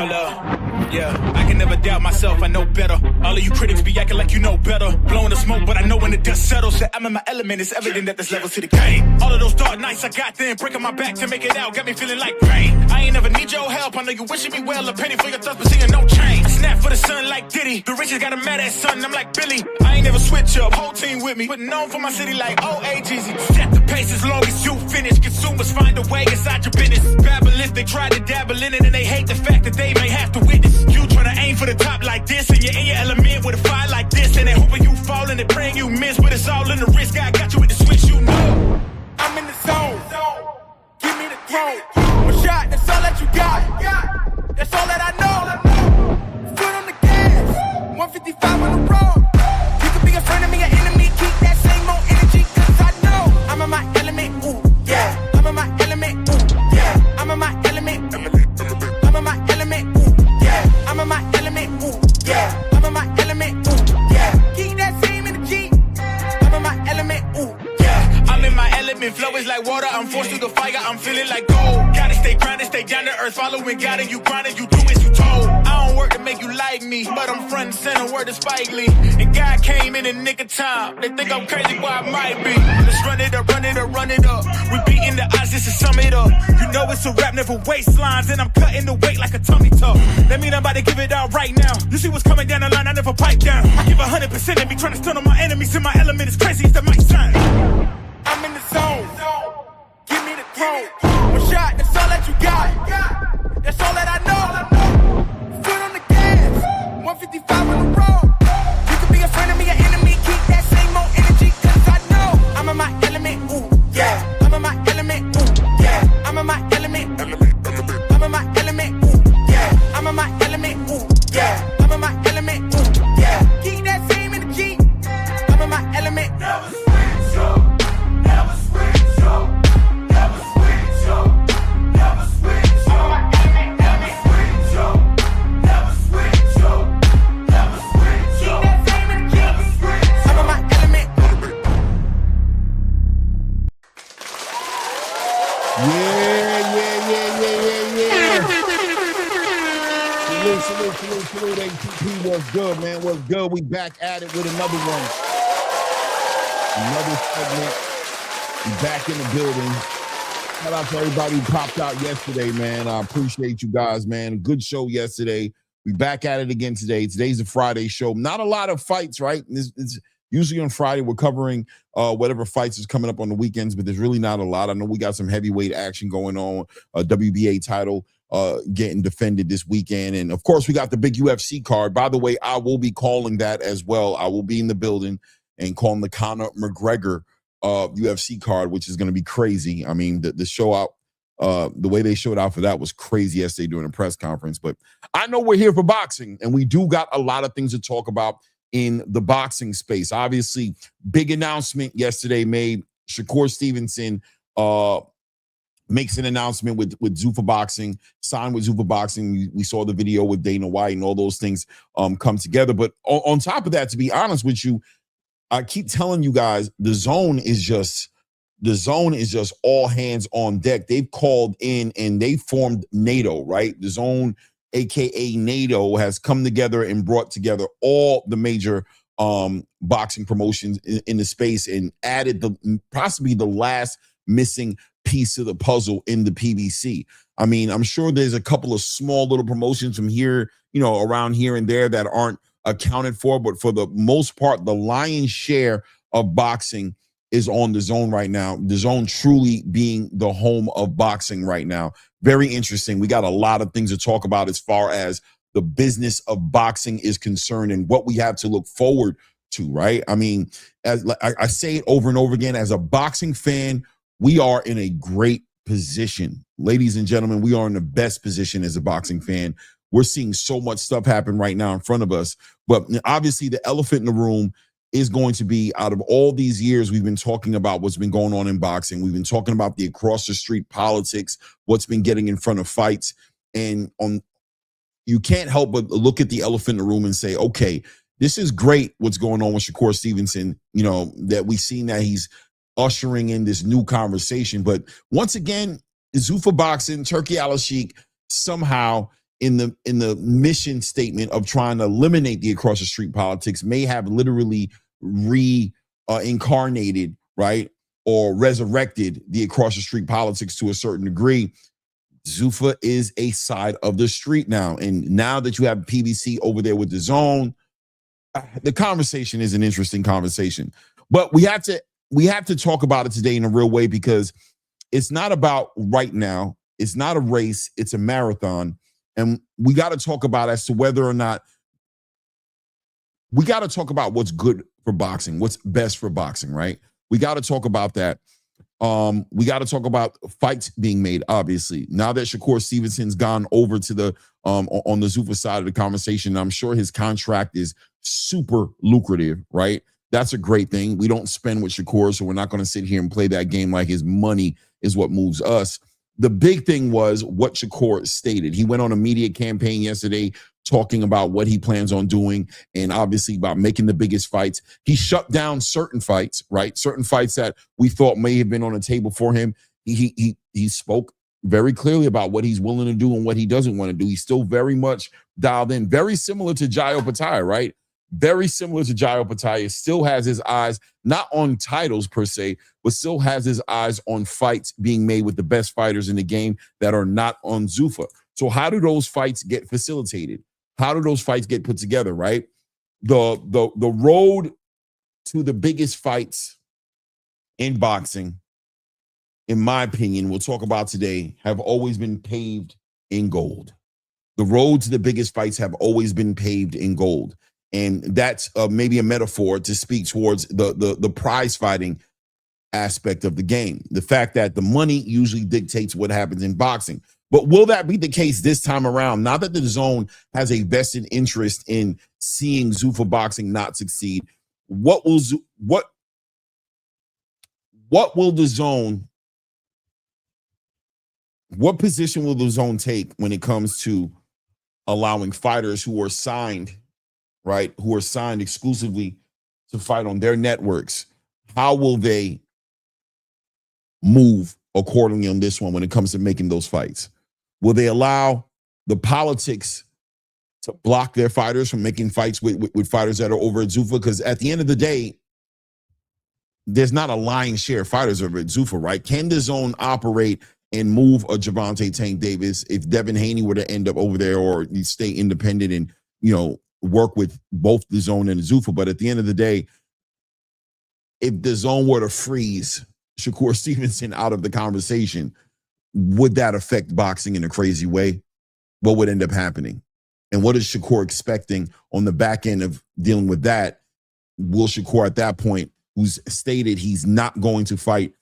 color. Yeah, I can never doubt myself, I know better. All of you critics be acting like you know better. Blowing the smoke, but I know when the dust settles that I'm in my element. It's evident that there's levels to the game. All of those dark nights I got then, breaking my back to make it out, got me feeling like rain. I ain't never need your help, I know you wishing me well. A penny for your thoughts, but seeing no change. I snap for the sun like Diddy. The riches got a mad ass son, I'm like Billy. I ain't never switch up, whole team with me. Putting on for my city like OAGZ. Set the pace as long as you finish. Consumers find a way inside your business. Babble if they try to dabble in it, and they hate the fact that they may have to witness. You try to aim for the top like this, and you're in your element with a fire like this, and they hoping you fall and they praying you miss, but it's all in the risk. I got you with the switch, you know. I'm in the zone. Give me the throne. One shot, that's all that you got. That's all that I know. Foot on the gas. 155 on the road. You could be a friend of me, an enemy. Keep that same old energy, cause I know I'm in my element. Ooh, yeah. I'm in my element. Ooh, yeah. I'm in my element. I'm in my element. Ooh, yeah. I'm in my element. Ooh, yeah. I'm in my element. Ooh, yeah. Keep that same energy. I'm in my element. Ooh, yeah. I'm in my element. Flow is like water. I'm forced through the fire. I'm feeling like gold. Gotta stay grounded, stay down to earth. Following God and you grinding. You do as you told. I don't work to make you like me, but I'm front and center. Word to Spike Lee. And God came in the nick of time. They think I'm crazy, well I might be. Let's run it up, run it up, run it up. We beating the odds just to sum it up. You know it's a rap, never waistlines, and I'm cutting the weight like a tummy tuck. That mean I'm about to give it out right now. You see what's coming down the line, I never pipe down. I give 100% and be trying to stun on my enemies. In my element is crazy, it's the mic sign. I'm in the zone. Give me the throne. One shot, that's all that you got. That's all that I know. Foot on the gas. 155 on the road. You could be a friend of me, an enemy. Keep that same old energy, cause I know I'm in my element. Ooh, yeah. I'm in my element. Ooh, yeah. I'm in my element. I'm in my element. Ooh, yeah. I'm in my element. Ooh, yeah. I'm in my element. Ooh, yeah. Keep that same energy. I'm in my element. Never switch up. Never switch up. Never switch up. Never switch up. Never switch up. Never switch up. Never switch up. Keep that same energy. Never switch up. I'm in my element. Salute, ATP. What's good, man? What's good? We back at it with another one. Another segment. We back in the building. Shout out to everybody who popped out yesterday, man. I appreciate you guys, man. Good show yesterday. We back at it again today. Today's a Friday show. Not a lot of fights, right? It's usually on Friday we're covering whatever fights is coming up on the weekends, but there's really not a lot. I know we got some heavyweight action going on. WBA title getting defended this weekend. And of course, we got the big UFC card. By the way, I will be calling that as well. I will be in the building and calling the Conor McGregor UFC card, which is going to be crazy. I mean, the show out, the way they showed out for that was crazy yesterday during a press conference. But I know we're here for boxing, and we do got a lot of things to talk about in the boxing space. Obviously, big announcement yesterday made. Shakur Stevenson makes an announcement with Zuffa Boxing, signed with Zuffa Boxing. We saw the video with Dana White and all those things come together. But on top of that, to be honest with you, I keep telling you guys, the zone is just all hands on deck. They've called in and they formed NATO, right? The zone, aka NATO, has come together and brought together all the major boxing promotions in the space and added possibly the last missing piece of the puzzle in the PBC. I mean, I'm sure there's a couple of small little promotions from here, around here and there that aren't accounted for, but for the most part, the lion's share of boxing is on the zone right now. The zone truly being the home of boxing right now. Very interesting. We got a lot of things to talk about as far as the business of boxing is concerned and what we have to look forward to, right? I mean, as I say it over and over again, as a boxing fan, we are in a great position. Ladies and gentlemen, we are in the best position as a boxing fan. We're seeing so much stuff happen right now in front of us. But obviously, the elephant in the room is going to be, out of all these years we've been talking about what's been going on in boxing, we've been talking about the across the street politics, what's been getting in front of fights. And you can't help but look at the elephant in the room and say, okay, this is great what's going on with Shakur Stevenson, that we've seen that he's ushering in this new conversation. But once again, Zuffa Boxing, Turki Alalshikh somehow in the mission statement of trying to eliminate the across the street politics may have literally reincarnated, right, or resurrected the across the street politics to a certain degree. Zuffa is a side of the street now, and now that you have PBC over there with DAZN, the conversation is an interesting conversation. But we have to talk about it today in a real way, because it's not about right now. It's not a race. It's a marathon. And we got to talk about as to whether or not we got to talk about what's good for boxing, what's best for boxing, right? We got to talk about that. We got to talk about fights being made, obviously. Now that Shakur Stevenson's gone over to the on the Zuffa side of the conversation, I'm sure his contract is super lucrative, right? That's a great thing. We don't spend with Shakur, so we're not going to sit here and play that game like his money is what moves us. The big thing was what Shakur stated. He went on a media campaign yesterday talking about what he plans on doing, and obviously about making the biggest fights. He shut down certain fights, right? Certain fights that we thought may have been on the table for him. He spoke very clearly about what he's willing to do and what he doesn't want to do. He's still very much dialed in, very similar to Jai Opetaia, right? Very similar to Jai Opetaia. Still has his eyes not on titles per se, but still has his eyes on fights being made with the best fighters in the game that are not on Zuffa. So how do those fights get facilitated? How do those fights get put together, right? The road to the biggest fights in boxing, in my opinion, we'll talk about today, have always been paved in gold. The road to the biggest fights have always been paved in gold. And that's maybe a metaphor to speak towards the prize fighting aspect of the game. The fact that the money usually dictates what happens in boxing. But will that be the case this time around? Now that the DAZN has a vested interest in seeing Zuffa Boxing not succeed, what position will the DAZN take when it comes to allowing fighters who are signed, right, who are signed exclusively to fight on their networks? How will they move accordingly on this one when it comes to making those fights? Will they allow the politics to block their fighters from making fights with fighters that are over at Zuffa? Because at the end of the day, there's not a lion's share of fighters over at Zuffa, right? Can the DAZN operate and move a Gervonta Tank Davis if Devin Haney were to end up over there, or stay independent and, work with both the DAZN and the Zuffa? But at the end of the day, if the DAZN were to freeze Shakur Stevenson out of the conversation, would that affect boxing in a crazy way? What would end up happening? And what is Shakur expecting on the back end of dealing with that? Will Shakur at that point, who's stated he's not going to fight,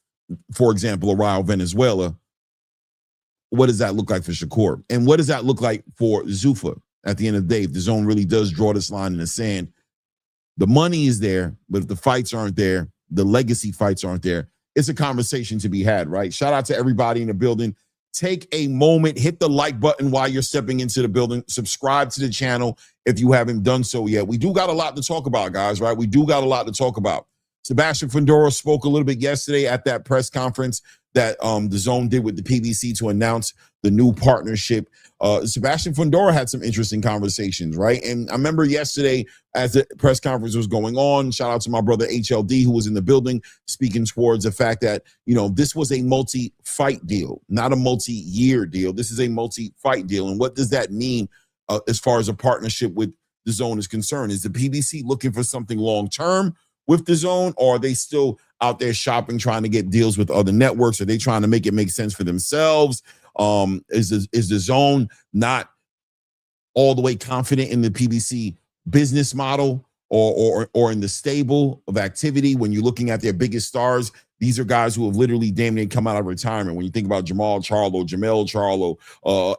for example, a Raul Venezuela, what does that look like for Shakur? And what does that look like for Zuffa at the end of the day? If the DAZN really does draw this line in the sand, the money is there, but if the fights aren't there, the legacy fights aren't there, it's a conversation to be had, right? Shout out to everybody in the building. Take a moment, hit the like button while you're stepping into the building. Subscribe to the channel if you haven't done so yet. We do got a lot to talk about, guys, right? We do got a lot to talk about. Sebastian Fundora spoke a little bit yesterday at that press conference that the DAZN did with the PBC to announce the new partnership. Sebastian Fundora had some interesting conversations, right? And I remember yesterday as the press conference was going on, shout out to my brother HLD who was in the building, speaking towards the fact that, this was a multi-fight deal, not a multi-year deal. This is a multi-fight deal. And what does that mean as far as a partnership with the DAZN is concerned? Is the PBC looking for something long-term with the DAZN, or are they still out there shopping, trying to get deals with other networks? Are they trying to make it make sense for themselves? Is the DAZN not all the way confident in the PBC business model or in the stable of activity? When you're looking at their biggest stars, these are guys who have literally damn near come out of retirement. When you think about Jamal Charlo, Jamel Charlo,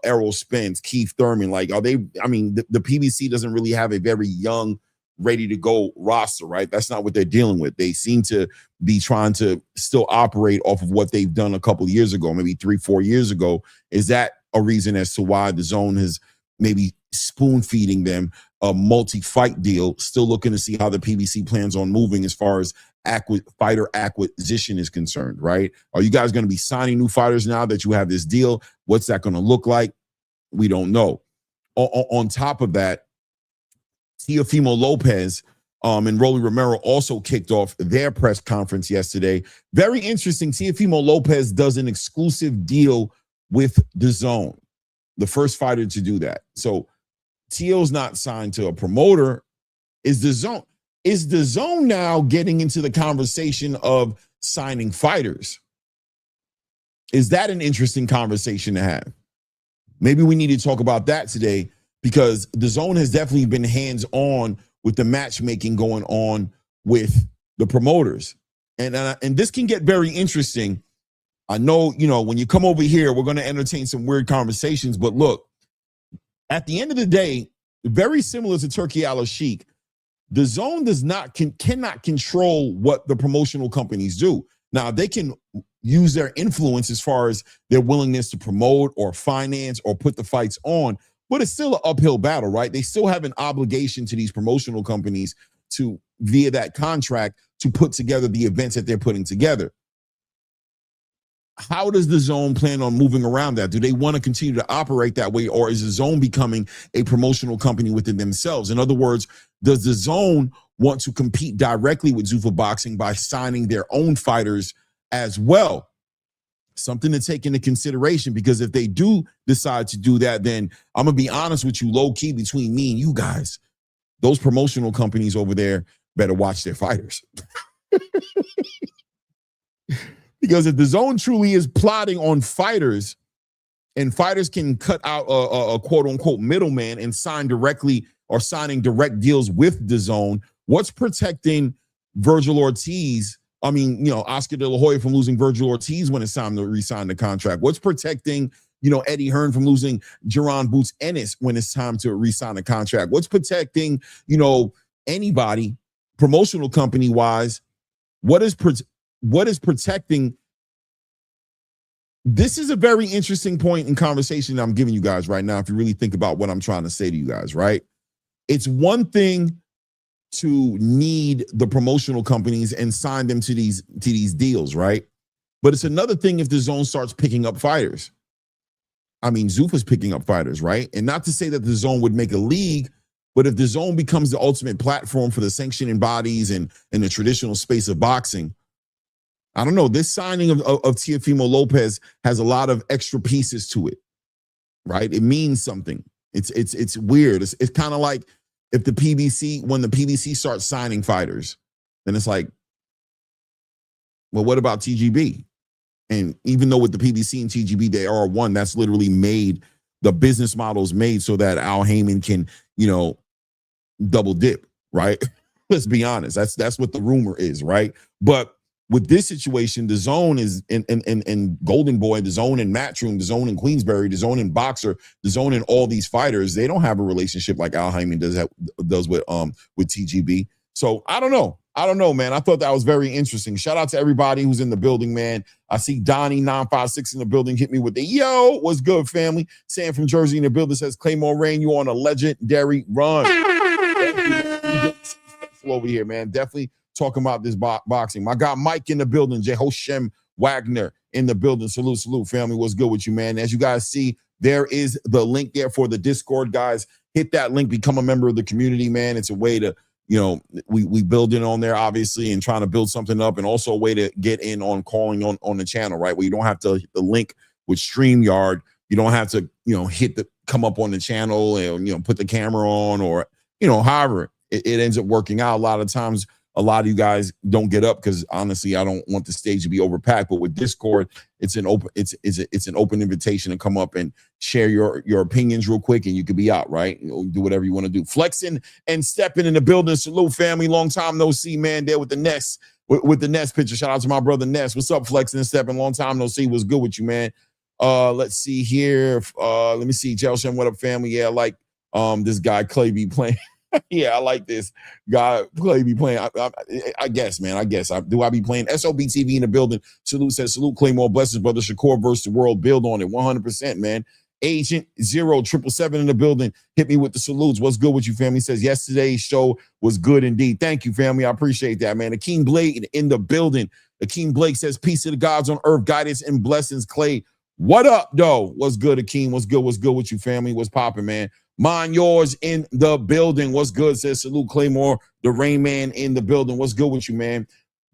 Errol Spence, Keith Thurman, the PBC doesn't really have a very young, ready to go roster, right? That's not what they're dealing with. They seem to be trying to still operate off of what they've done a couple of years ago, maybe 3-4 years ago. Is that a reason as to why the DAZN has maybe spoon feeding them a multi-fight deal, still looking to see how the PBC plans on moving as far as fighter acquisition is concerned, right? Are you guys going to be signing new fighters now that you have this deal? What's that going to look like? We don't know. on top of that, Teofimo Lopez and Rolly Romero also kicked off their press conference yesterday. Very interesting. Teofimo Lopez does an exclusive deal with DAZN, the first fighter to do that. So Teo's not signed to a promoter. Is DAZN now getting into the conversation of signing fighters? Is that an interesting conversation to have? Maybe we need to talk about that today, because DAZN has definitely been hands-on with the matchmaking going on with the promoters. And this can get very interesting. I know, when you come over here, we're going to entertain some weird conversations. But look, at the end of the day, very similar to Turki Alalshikh, DAZN cannot control what the promotional companies do. Now, they can use their influence as far as their willingness to promote or finance or put the fights on, but it's still an uphill battle, right? They still have an obligation to these promotional companies to, via that contract, to put together the events that they're putting together. How does DAZN plan on moving around that? Do they want to continue to operate that way, or is DAZN becoming a promotional company within themselves? In other words, does DAZN want to compete directly with Zuffa Boxing by signing their own fighters as well? Something to take into consideration, because if they do decide to do that, then I'm going to be honest with you, low-key, between me and you guys, those promotional companies over there better watch their fighters. Because if DAZN truly is plotting on fighters, and fighters can cut out a quote-unquote middleman and sign directly or signing direct deals with DAZN, what's protecting Vergil Ortiz? I mean, Oscar De La Hoya from losing Vergil Ortiz when it's time to re-sign the contract? What's protecting, Eddie Hearn from losing Jaron Boots Ennis when it's time to re-sign the contract? What's protecting, anybody promotional company wise? What is protecting? This is a very interesting point in conversation that I'm giving you guys right now. If you really think about what I'm trying to say to you guys, right? It's one thing to need the promotional companies and sign them to these deals, right? But it's another thing if DAZN starts picking up fighters. I mean, Zuffa's picking up fighters, right? And not to say that DAZN would make a league, but if DAZN becomes the ultimate platform for the sanctioning bodies and the traditional space of boxing, I don't know. This signing of Teofimo Lopez has a lot of extra pieces to it, right? It means something. It's weird. It's kind of like if when the PBC starts signing fighters, then it's like, well, what about TGB? And even though with the PBC and TGB, they are one, that's literally made, the business model's made so that Al Heyman can, double dip, right? Let's be honest. That's what the rumor is, right? But with this situation, DAZN is in Golden Boy, DAZN in Matchroom, DAZN in Queensberry, DAZN in Boxer, DAZN in all these fighters. They don't have a relationship like Al Heyman does with TGB. So I don't know, man. I thought that was very interesting. Shout out to everybody who's in the building, man. I see Donnie 956 in the building. Hit me with the yo. What's good, family? Sam from Jersey in the building says, Claymore Rain, you on a legendary run. Over here, man. Definitely talking about this boxing. My guy Mike in the building, Jehoshem Wagner in the building. Salute, family. What's good with you, man? As you guys see, there is the link there for the Discord, guys. Hit that link, become a member of the community, man. It's a way to, we build in on there, obviously, and trying to build something up, and also a way to get in on calling on the channel, right? Where you don't have to hit the link with StreamYard. You don't have to, come up on the channel and, put the camera on, or, however it ends up working out. A lot of times, a lot of you guys don't get up because honestly, I don't want the stage to be overpacked. But with Discord, it's an open invitation to come up and share your opinions real quick, and you could be out, right? Do whatever you want to do. Flexing and stepping in the building. Salute, family. Long time no see, man. There with the Nest, with the Nest picture. Shout out to my brother Nest. What's up, Flexing and stepping? Long time no see. What's good with you, man? Let's see here. Let me see. Jelshin, what up, family? Yeah, I like this guy Clay be playing. Yeah, I like this guy Clay be playing. I guess, man. I be playing SOB TV in the building. Salute Claymore, blessings, brother. Shakur versus the world. Build on it 100%, man. Agent 0777 in the building. Hit me with the salutes. What's good with you, family? Says yesterday's show was good indeed. Thank you, family. I appreciate that, man. Akeem Blake in the building. Akeem Blake says peace to the gods on earth, guidance and blessings. Clay, what up, though? What's good, Akeem? What's good with you, family? What's popping, man? Mine Yours in the building. What's good? Says Salute Claymore, the Rain Man in the building. What's good with you, man?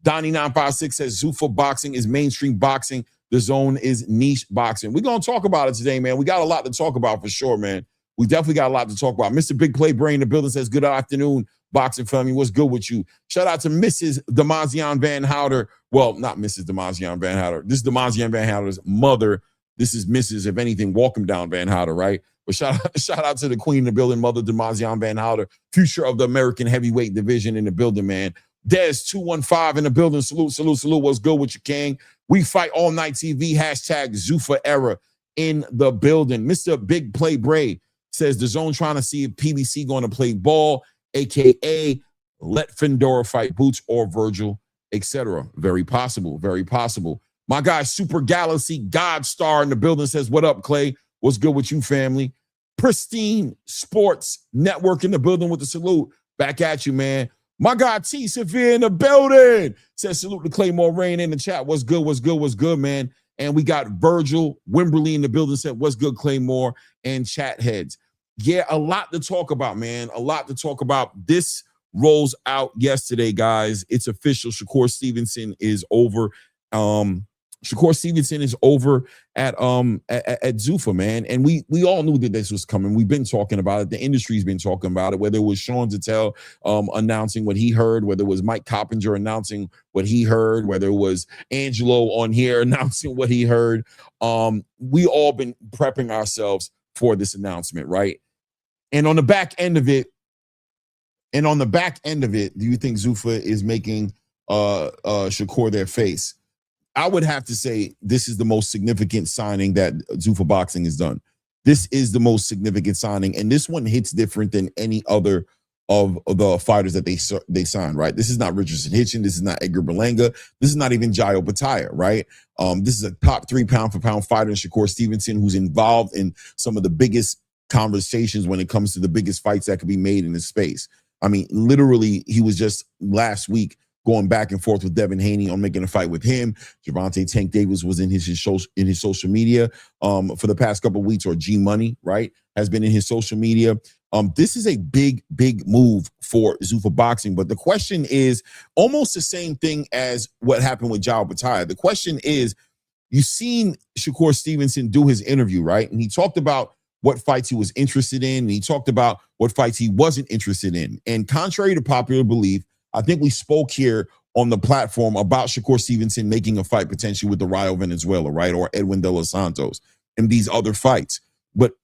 Donnie956 says Zuffa Boxing is mainstream boxing. The Zone is niche boxing. We're going to talk about it today, man. We got a lot to talk about for sure, man. We definitely got a lot to talk about. Mr. Big Play Brain in the building says, good afternoon, boxing family. What's good with you? Shout out to Mrs. Demazian Van Houder. Well, not Mrs. Demazian Van Houder. This is Demazian Van Houder's mother. This is Mrs., if anything, walk him down Van Houder, right? But shout out to the queen in the building, Mother Demazian Van Houder, future of the American heavyweight division in the building, man. Des215 in the building. Salute, salute, salute. What's good with you, King? We Fight All Night TV. Hashtag Zuffa era in the building. Mr. Big Play Bray says the Zone trying to see if PBC going to play ball, a.k.a. let Fundora fight Boots or Vergil, etc. Very possible. Very possible. My guy, Super Galaxy God Star in the building says, what up, Clay? What's good with you, family? Pristine Sports Network in the building with the salute. Back at you, man. My guy, T. Severe in the building says, salute to Claymore Rain in the chat. What's good? What's good? What's good, man? And we got Vergil Wimberly in the building said, what's good, Claymore? And chat heads. Yeah, a lot to talk about, man. A lot to talk about. This rolls out yesterday, guys. It's official. Shakur Stevenson is over. Shakur Stevenson is over at Zuffa, man. And we all knew that this was coming. We've been talking about it. The industry's been talking about it, whether it was Sean Zattel announcing what he heard, whether it was Mike Coppinger announcing what he heard, whether it was Angelo on here announcing what he heard. We all been prepping ourselves for this announcement, right? And on the back end of it, do you think Zuffa is making Shakur their face? I would have to say this is the most significant signing that Zuffa Boxing has done. This is the most significant signing, and this one hits different than any other of the fighters that they signed, right? This is not Richardson Hitchin. This is not Edgar Berlanga. This is not even Jayo Pataya, right? This is a top 3 pound-for-pound fighter in Shakur Stevenson who's involved in some of the biggest conversations when it comes to the biggest fights that could be made in this space. I mean, literally, he was just last week going back and forth with Devin Haney on making a fight with him. Gervonta Tank Davis was in his social media for the past couple of weeks, or G Money, right, has been in his social media. This is a big, big move for Zuffa Boxing. But the question is almost the same thing as what happened with Jayo Pataya. The question is, you've seen Shakur Stevenson do his interview, right? And he talked about what fights he was interested in, and he talked about what fights he wasn't interested in. And contrary to popular belief, I think we spoke here on the platform about Shakur Stevenson making a fight potentially with the Rayo Venezuela, right? Or Edwin De Los Santos and these other fights. But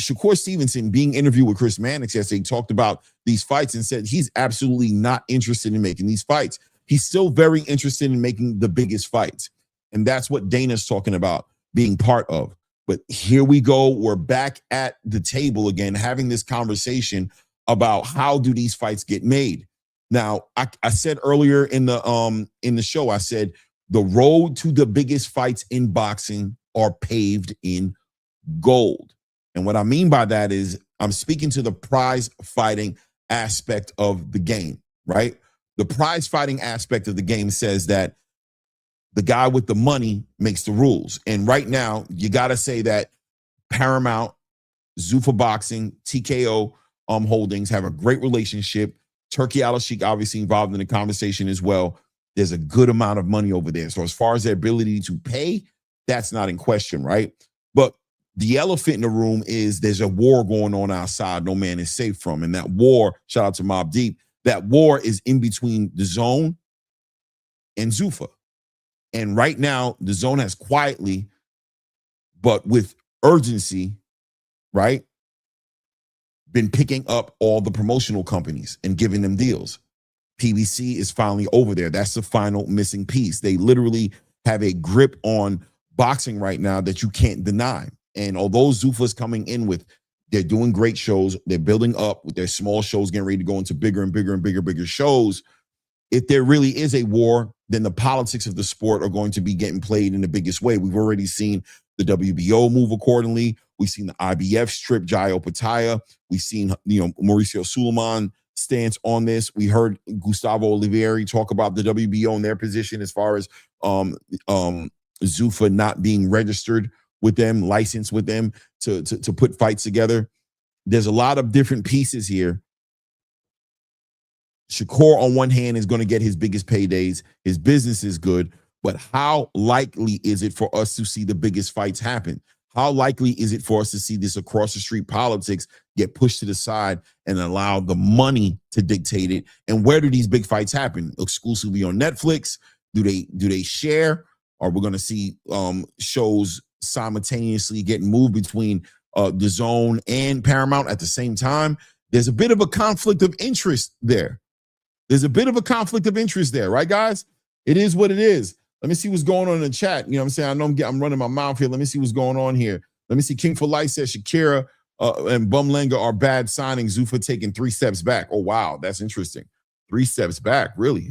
Shakur Stevenson, being interviewed with Chris Mannix yesterday, talked about these fights and said he's absolutely not interested in making these fights. He's still very interested in making the biggest fights. And that's what Dana's talking about being part of. But here we go. We're back at the table again, having this conversation about how do these fights get made. Now, I said earlier in the show, I said the road to the biggest fights in boxing are paved in gold. And what I mean by that is I'm speaking to the prize fighting aspect of the game, right? The prize fighting aspect of the game says that the guy with the money makes the rules. And right now, you got to say that Paramount, Zuffa Boxing, TKO Holdings have a great relationship. Turki Alalshikh obviously involved in the conversation as well. There's a good amount of money over there. So as far as their ability to pay, that's not in question, right? But the elephant in the room is there's a war going on outside no man is safe from. And that war, shout out to Mobb Deep, that war is in between the Zone and Zuffa. And right now, the Zone has quietly, but with urgency, right, been picking up all the promotional companies and giving them deals. PBC is finally over there. That's the final missing piece. They literally have a grip on boxing right now that you can't deny. And although Zuffa's coming in with, they're doing great shows, they're building up with their small shows, getting ready to go into bigger and bigger and bigger shows. If there really is a war, then the politics of the sport are going to be getting played in the biggest way. We've already seen the WBO move accordingly. We've seen the IBF strip Jayo Pataya. We've seen, Mauricio Suleiman stance on this. We heard Gustavo Olivieri talk about the WBO and their position as far as Zuffa not being registered with them, licensed with them to put fights together. there's a lot of different pieces here. Shakur, on one hand, is going to get his biggest paydays. His business is good. But how likely is it for us to see the biggest fights happen? How likely is it for us to see this across the street politics get pushed to the side and allow the money to dictate it? And where do these big fights happen? Exclusively on Netflix? Do they share? Or we're going to see shows simultaneously getting moved between DAZN and Paramount at the same time? There's a bit of a conflict of interest there. Right, guys? It is what it is. Let me see what's going on in the chat. You know what I'm saying? I know I'm running my mouth here. Let me see what's going on here. Let me see. King for Life says Shakira and Bumlenga are bad signings. Zuffa taking 3 steps back. Oh, wow. That's interesting. 3 steps back. Really?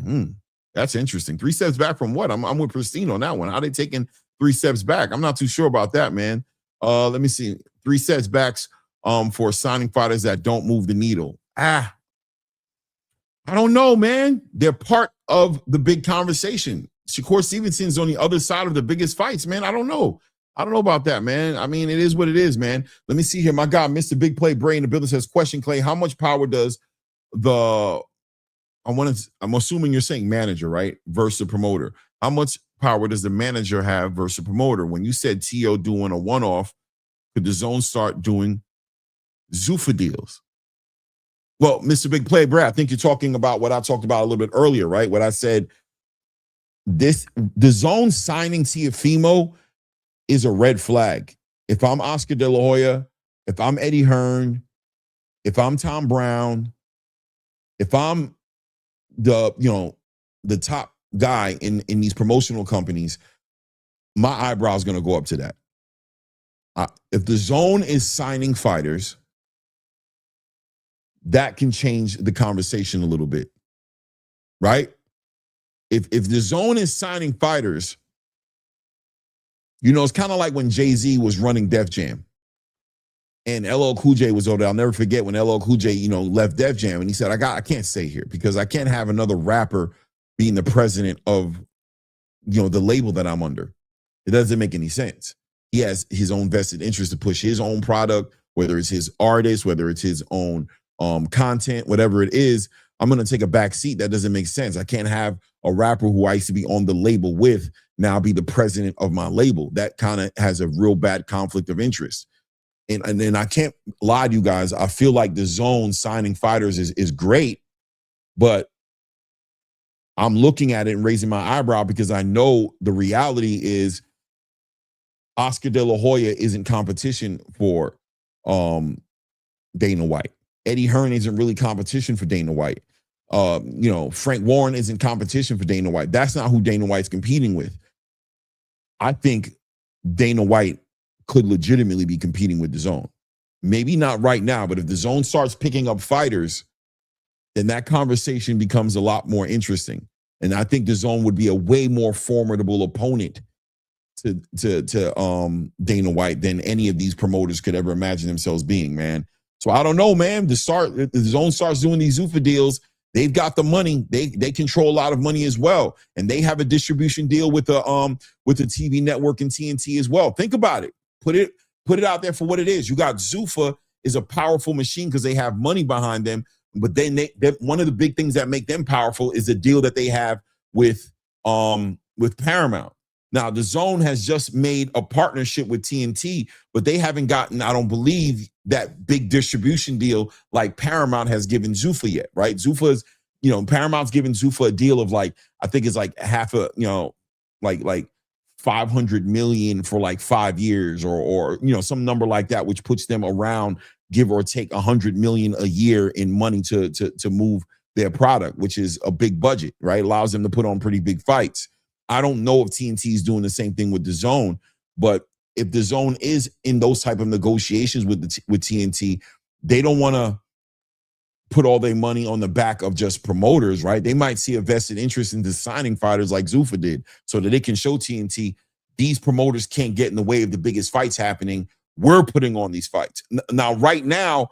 That's interesting. 3 steps back from what? I'm with Pristine on that one. How they taking 3 steps back? I'm not too sure about that, man. Let me see. 3 steps backs for signing fighters that don't move the needle. I don't know, man. They're part of the big conversation. Shakur Stevenson's on the other side of the biggest fights, man. I don't know about that, man. I mean, it is what it is, man. Let me see here. My God, Mr. Big Play Brain, the builder says, question, Clay, how much power does I'm assuming you're saying manager, right? Versus promoter. How much power does the manager have versus promoter? When you said T.O. doing a one-off, could DAZN start doing Zuffa deals? Well, Mr. Big Play, Brad, I think you're talking about what I talked about a little bit earlier, right? What I said, DAZN signing Teofimo is a red flag. If I'm Oscar De La Hoya, if I'm Eddie Hearn, if I'm Tom Brown, if I'm the top guy in these promotional companies, my eyebrow is going to go up to that. If DAZN is signing fighters, that can change the conversation a little bit, right? If DAZN is signing fighters, it's kind of like when Jay-Z was running Def Jam and LL Cool J was over there. I'll never forget when LL Cool J, left Def Jam and he said, I can't stay here because I can't have another rapper being the president of, the label that I'm under. It doesn't make any sense. He has his own vested interest to push his own product, whether it's his artist, whether it's his own content, whatever it is. I'm going to take a back seat. That doesn't make sense. I can't have a rapper who I used to be on the label with now be the president of my label. That kind of has a real bad conflict of interest. And then I can't lie to you guys. I feel like DAZN signing fighters is great, but I'm looking at it and raising my eyebrow because I know the reality is Oscar De La Hoya isn't competition for Dana White. Eddie Hearn isn't really competition for Dana White. Frank Warren isn't competition for Dana White. That's not who Dana White's competing with. I think Dana White could legitimately be competing with DAZN. Maybe not right now, but if DAZN starts picking up fighters, then that conversation becomes a lot more interesting. And I think DAZN would be a way more formidable opponent to Dana White than any of these promoters could ever imagine themselves being, man. So I don't know, man. If DAZN starts doing these Zuffa deals, they've got the money. They control a lot of money as well, and they have a distribution deal with the TV network and TNT as well. Think about it. Put it out there for what it is. You got Zuffa is a powerful machine because they have money behind them. But then one of the big things that make them powerful is the deal that they have with Paramount. Now, DAZN has just made a partnership with TNT, but they haven't gotten, I don't believe, that big distribution deal like Paramount has given Zuffa yet, right? Zuffa's, Paramount's given Zuffa a deal of I think it's like half a, like 500 million for like 5 years or some number like that, which puts them around, give or take 100 million a year in money to move their product, which is a big budget, right? Allows them to put on pretty big fights. I don't know if TNT is doing the same thing with DAZN, but if DAZN is in those type of negotiations with TNT, they don't want to put all their money on the back of just promoters, right? They might see a vested interest in signing fighters like Zuffa did so that they can show TNT these promoters can't get in the way of the biggest fights happening. We're putting on these fights. Now, right now,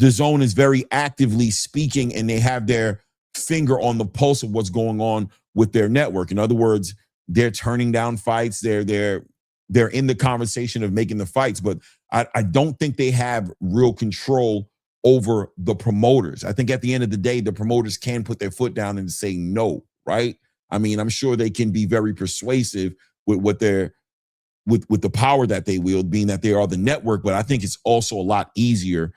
DAZN is very actively speaking and they have their finger on the pulse of what's going on with their network. In other words, they're turning down fights. They're they're in the conversation of making the fights, but I don't think they have real control over the promoters. I think at the end of the day, the promoters can put their foot down and say no, right? I mean, I'm sure they can be very persuasive with what they're with the power that they wield, being that they are the network, but I think it's also a lot easier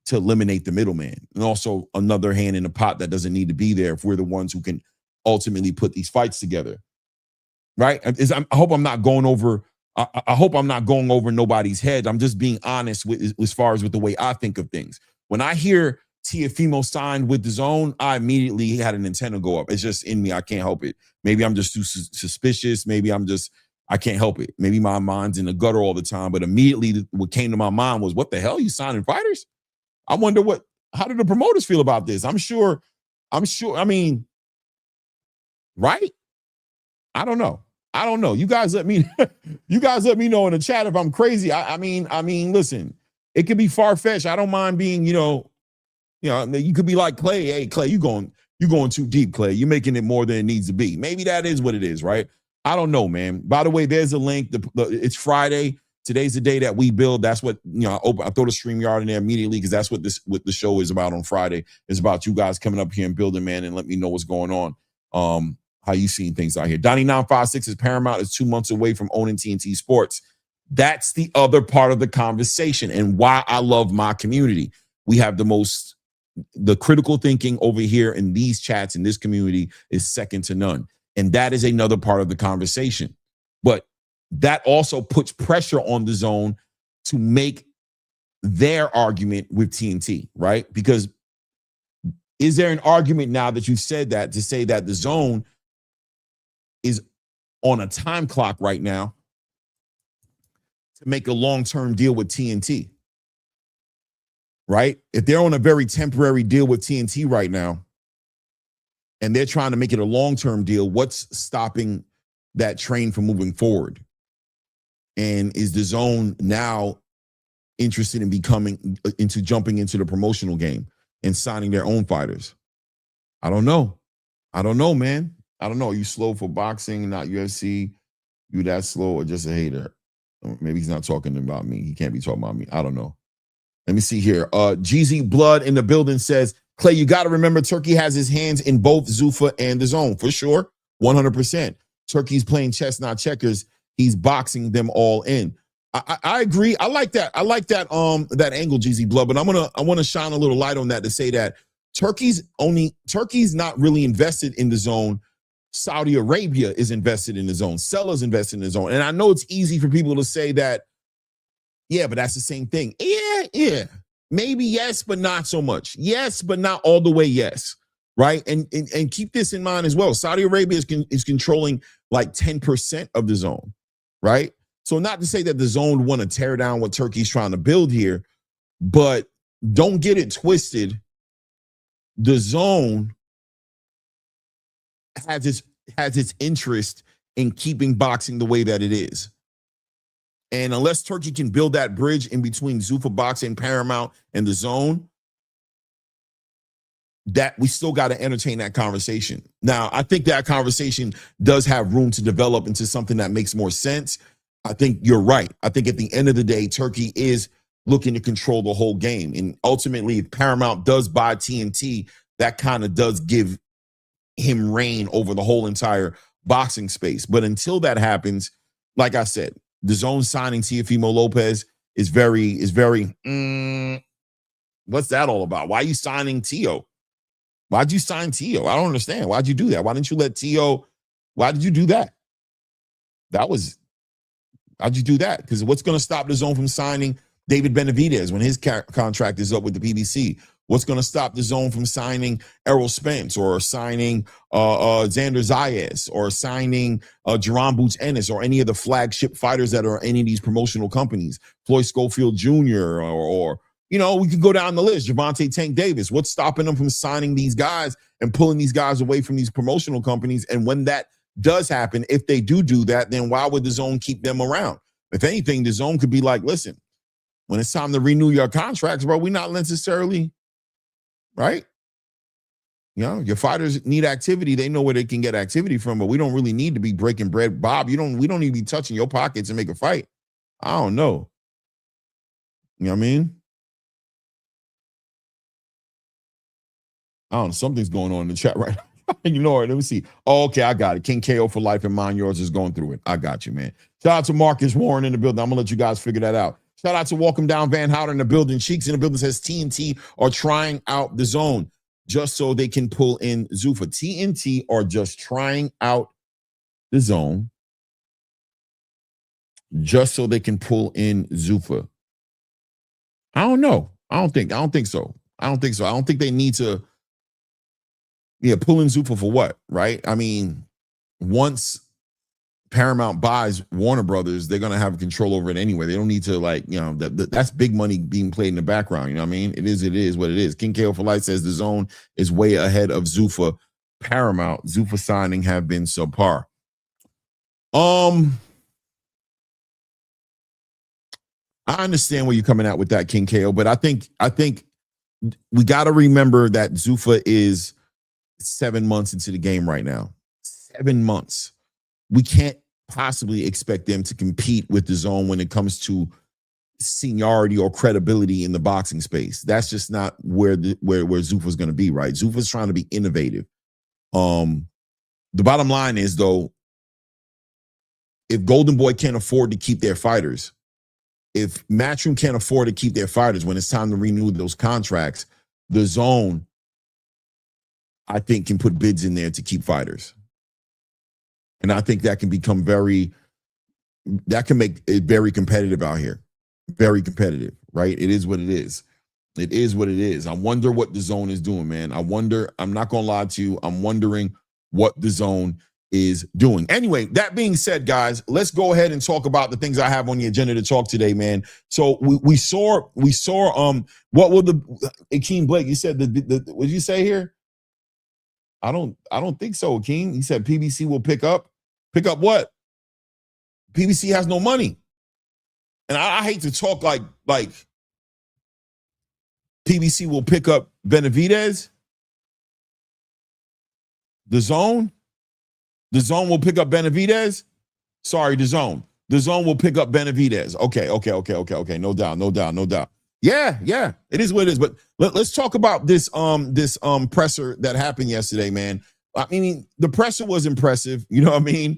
to eliminate the middleman. And also another hand in the pot that doesn't need to be there if we're the ones who can ultimately put these fights together. Right? I hope I'm not going over. I hope I'm not going over nobody's head. I'm just being honest with as far as with the way I think of things. When I hear Teofimo signed with DAZN, I immediately had an antenna go up. It's just in me. I can't help it. Maybe I'm just too suspicious. Maybe I can't help it. Maybe my mind's in the gutter all the time. But immediately what came to my mind was, what the hell? You signing fighters? I wonder how do the promoters feel about this? I'm sure, I mean, right? I don't know. You guys let me know in the chat if I'm crazy. I mean, listen, it could be far-fetched. I don't mind being, you could be like Clay. Hey, Clay, you going too deep, Clay. You're making it more than it needs to be. Maybe that is what it is, right? I don't know, man. By the way, there's a link. It's Friday. Today's the day that we build. That's what, I throw the StreamYard in there immediately because that's what the show is about on Friday. It's about you guys coming up here and building, man, and let me know what's going on. How you seeing things out here. Donnie956 is Paramount is 2 months away from owning TNT Sports. That's the other part of the conversation and why I love my community. We have the critical thinking over here in these chats in this community is second to none. And that is another part of the conversation. But that also puts pressure on DAZN to make their argument with TNT, right? Because is there an argument now that you've said that to say that DAZN is on a time clock right now to make a long-term deal with TNT, right? If they're on a very temporary deal with TNT right now and they're trying to make it a long-term deal, what's stopping that train from moving forward? And is DAZN now interested in jumping into the promotional game and signing their own fighters? I don't know, man. I don't know. Are you slow for boxing, not UFC? You that slow or just a hater? Maybe he's not talking about me. He can't be talking about me. I don't know. Let me see here. GZ Blood in the building says, Clay, you got to remember Turki has his hands in both Zuffa and DAZN for sure. 100%. Turki's playing chess, not checkers. He's boxing them all in. I agree. I like that. That angle, GZ Blood. But I want to shine a little light on that to say that Turki's not really invested in DAZN. Saudi Arabia is invested in DAZN. Sellers invested in DAZN. And I know it's easy for people to say that, yeah, but that's the same thing. Yeah. Maybe yes, but not so much. Yes, but not all the way yes, right? And keep this in mind as well. Saudi Arabia is controlling like 10% of DAZN, right? So not to say that DAZN want to tear down what Turkey's trying to build here, but don't get it twisted. DAZN has its interest in keeping boxing the way that it is. And unless Turki can build that bridge in between Zuffa Boxing, Paramount, and DAZN, that we still got to entertain that conversation. Now, I think that conversation does have room to develop into something that makes more sense. I think you're right. I think at the end of the day, Turki is looking to control the whole game. And ultimately, if Paramount does buy TNT, that kind of does give him reign over the whole entire boxing space. But until that happens, like I said, DAZN signing Teofimo Lopez is very, what's that all about? Why are you signing Teo? Why'd you sign Teo? I don't understand. Why'd you do that? Why didn't you let Teo, why did you do that? How'd you do that? Because what's going to stop DAZN from signing David Benavidez when his contract is up with the PBC? What's going to stop DAZN from signing Errol Spence or signing Xander Zayas or signing Jerron Boots Ennis or any of the flagship fighters that are in any of these promotional companies? Floyd Schofield Jr. or we could go down the list. Gervonta Tank Davis. What's stopping them from signing these guys and pulling these guys away from these promotional companies? And when that does happen, if they do that, then why would DAZN keep them around? If anything, DAZN could be like, listen, when it's time to renew your contracts, bro, we're not necessarily, right? You know, your fighters need activity. They know where they can get activity from, but we don't really need to be breaking bread. Bob, we don't need to be touching your pockets and make a fight. I don't know. You know what I mean? I don't know. Something's going on in the chat right now. You know what? Let me see. Oh, okay, I got it. King KO for life and mine yours is going through it. I got you, man. Shout out to Marcus Warren in the building. I'm going to let you guys figure that out. Shout out to Welcome Down Van Houder in the building. Cheeks in the building says TNT are trying out the zone just so they can pull in Zuffa. TNT are just trying out the zone just so they can pull in Zuffa. I don't know. I don't think so. I don't think they need to pull in Zuffa for what, right? I mean, once Paramount buys Warner Brothers, they're going to have control over it anyway. They don't need to, that's big money being played in the background. You know what I mean? It is what it is. King KO for Life says the zone is way ahead of Zuffa. Paramount, Zuffa signing have been subpar. I understand where you're coming at with that, King KO, but I think we got to remember that Zuffa is 7 months into the game right now. 7 months. We can't possibly expect them to compete with the zone when it comes to seniority or credibility in the boxing space. That's just not where Zuffa's going to be, right? Zuffa's trying to be innovative. The bottom line is, though, if Golden Boy can't afford to keep their fighters, if Matchroom can't afford to keep their fighters when it's time to renew those contracts, the zone, I think, can put bids in there to keep fighters. And I think that can make it very competitive out here. Very competitive, right? It is what it is. It is what it is. I wonder what the zone is doing, man. I'm not going to lie to you. I'm wondering what the zone is doing. Anyway, that being said, guys, let's go ahead and talk about the things I have on the agenda to talk today, man. So we saw what will the Akeem Blake, you said what did you say here? I don't think so, Akeem. He said PBC will pick up what? PBC has no money. And I hate to talk like PBC will pick up Benavidez. The zone will pick up Benavidez. Sorry, the zone will pick up Benavidez. Okay. No doubt. Yeah. It is what it is. But let's talk about this presser that happened yesterday, man. I mean, the presser was impressive. You know what I mean?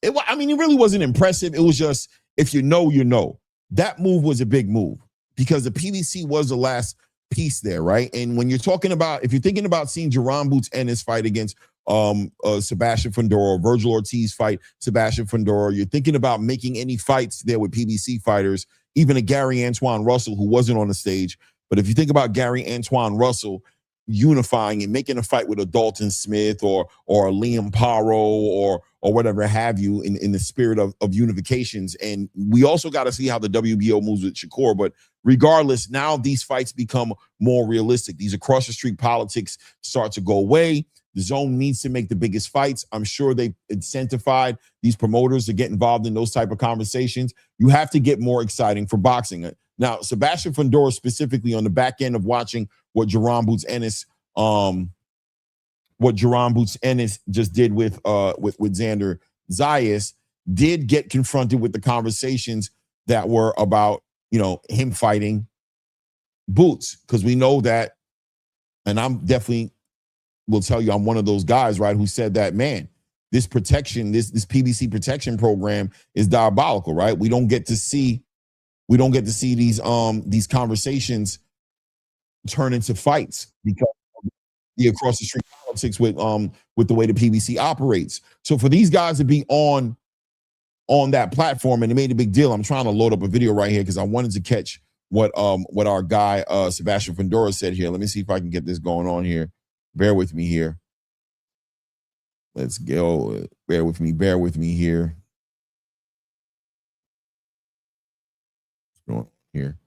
It really wasn't impressive. It was just, if you know, you know. That move was a big move because the PBC was the last piece there, right? And when you're if you're thinking about seeing Jerron Boots Ennis fight against Sebastian Fundora, Vergil Ortiz fight Sebastian Fundora, you're thinking about making any fights there with PBC fighters, even a Gary Antoine Russell who wasn't on the stage. But if you think about Gary Antoine Russell unifying and making a fight with a Dalton Smith or a Liam Paro or whatever have you in the spirit of unifications. And we also got to see how the WBO moves with Shakur. But regardless, now these fights become more realistic. These across the street politics start to go away. The zone needs to make the biggest fights. I'm sure they incentivied these promoters to get involved in those type of conversations. You have to get more exciting for boxing. Now, Sebastian Fundora specifically, on the back end of watching what Jerron Boots Ennis just did with Xander Zayas, did get confronted with the conversations that were about, him fighting Boots, because we know that, and I'm definitely will tell you I'm one of those guys, right, who said that, man, this protection, this PBC protection program is diabolical, right? We don't get to see these conversations turn into fights because of the across the street politics with the way the PBC operates. So for these guys to be on that platform, and they made a big deal. I'm trying to load up a video right here because I wanted to catch what our guy Sebastian Fundora said here. Let me see if I can get this going on here. Bear with me here. Let's go. Bear with me here. Here.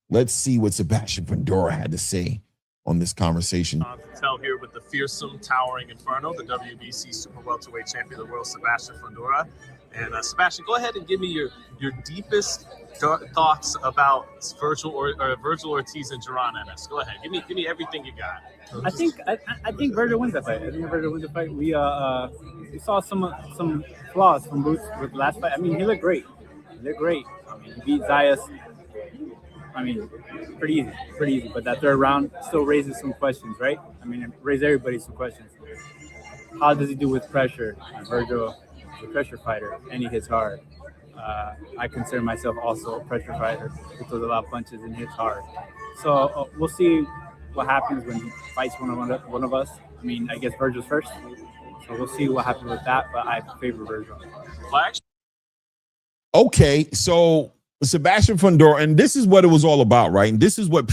Let's see what Sebastian Fundora had to say on this conversation. Tell here with the fearsome, towering inferno, the WBC super welterweight champion of the world, Sebastian Fundora. And Sebastian, go ahead and give me your deepest thoughts about Vergil Ortiz and Gervonta Davis. Go ahead, give me everything you got. I think Vergil wins that fight. I think Vergil wins the fight. We saw some flaws from Boots with the last fight. I mean, he looked great. I mean, he beat Zayas. I mean, pretty easy. But that third round still raises some questions, right? I mean, it raised everybody some questions. How does he do with pressure? Vergil is a pressure fighter, and he hits hard. I consider myself also a pressure fighter. He throws a lot of punches and hits hard. So we'll see what happens when he fights one of us. I mean, I guess Vergil's first. So we'll see what happens with that, but I favor Vergil. Okay, so Sebastian Fundora, and this is what it was all about, right? And this is what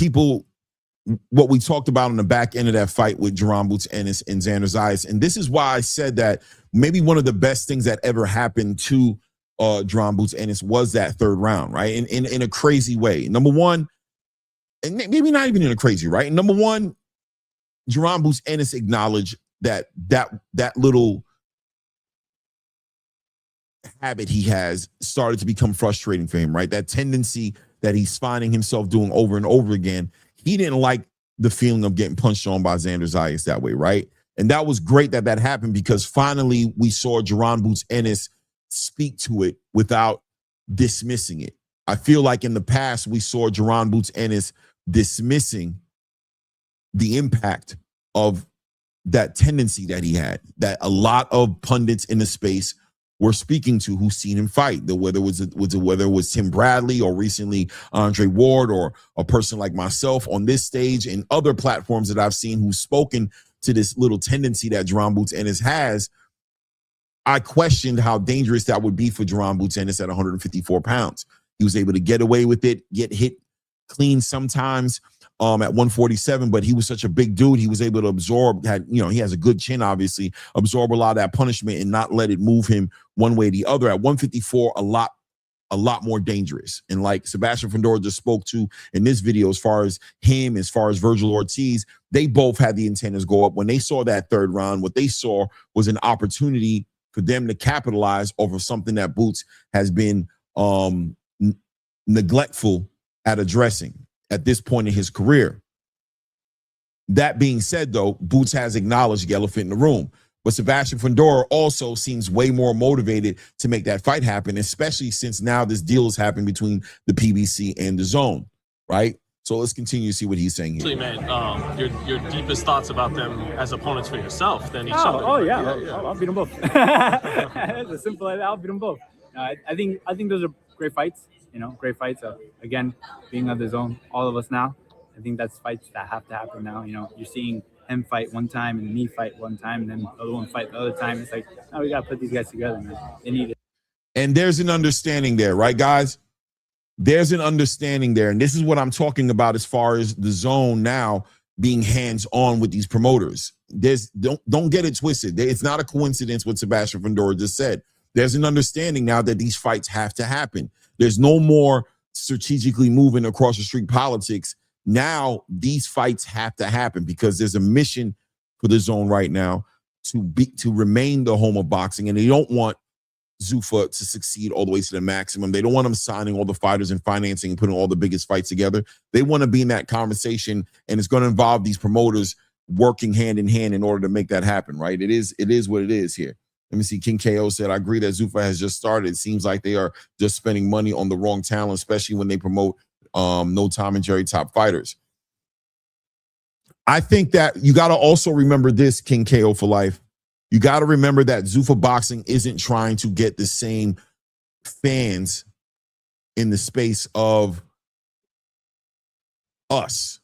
we talked about on the back end of that fight with Gervonta Boots Ennis and Xander Zayas. And this is why I said that maybe one of the best things that ever happened to Gervonta Boots Ennis was that third round, right? In a crazy way. Number one, and maybe not even in a crazy, right? Number one, Gervonta Boots Ennis acknowledged that little habit he has started to become frustrating for him, right? That tendency that he's finding himself doing over and over again. He didn't like the feeling of getting punched on by Xander Zayas that way, right? And that was great that happened, because finally we saw Gervonta Boots Ennis speak to it without dismissing it. I feel like in the past we saw Gervonta Boots Ennis dismissing the impact of that tendency that he had, that a lot of pundits in the space were speaking to, who've seen him fight, whether it was Tim Bradley or recently Andre Ward, or a person like myself on this stage and other platforms that I've seen who've spoken to this little tendency that Gervonta Boots Ennis has. I questioned how dangerous that would be for Gervonta Boots Ennis at 154 pounds. He was able to get away with it, get hit clean sometimes at 147, but he was such a big dude. He was able to absorb, he has a good chin, obviously, absorb a lot of that punishment and not let it move him one way or the other. At 154, a lot more dangerous. And like Sebastian Fundora just spoke to in this video, as far as Vergil Ortiz, they both had the antennas go up. When they saw that third round, what they saw was an opportunity for them to capitalize over something that Boots has been neglectful at addressing at this point in his career. That being said, though, Boots has acknowledged the elephant in the room. But Sebastian Fundora also seems way more motivated to make that fight happen, especially since now this deal is happening between the PBC and DAZN, right? So let's continue to see what he's saying here. Actually, man, your deepest thoughts about them as opponents for yourself than each other. I'll beat them both. It's as simple as that. I'll beat them both. I think those are great fights. Great fights. Again, being on DAZN, all of us now, I think that's fights that have to happen now. You're seeing him fight one time and me fight one time and then the other one fight the other time. It's like, now we got to put these guys together, man. They need it. And there's an understanding there, right, guys? There's an understanding there. And this is what I'm talking about as far as DAZN now being hands-on with these promoters. Don't get it twisted. It's not a coincidence what Sebastian Fundora just said. There's an understanding now that these fights have to happen. There's no more strategically moving across the street politics. Now these fights have to happen because there's a mission for DAZN right now to remain the home of boxing, and they don't want Zuffa to succeed all the way to the maximum. They don't want them signing all the fighters and financing and putting all the biggest fights together. They want to be in that conversation, and it's going to involve these promoters working hand in hand in order to make that happen, right? It is what it is here. Let me see. King KO said, I agree that Zuffa has just started. It seems like they are just spending money on the wrong talent, especially when they promote no Tom and Jerry top fighters. I think that you got to also remember this, King KO for life. You got to remember that Zuffa Boxing isn't trying to get the same fans in the space of us,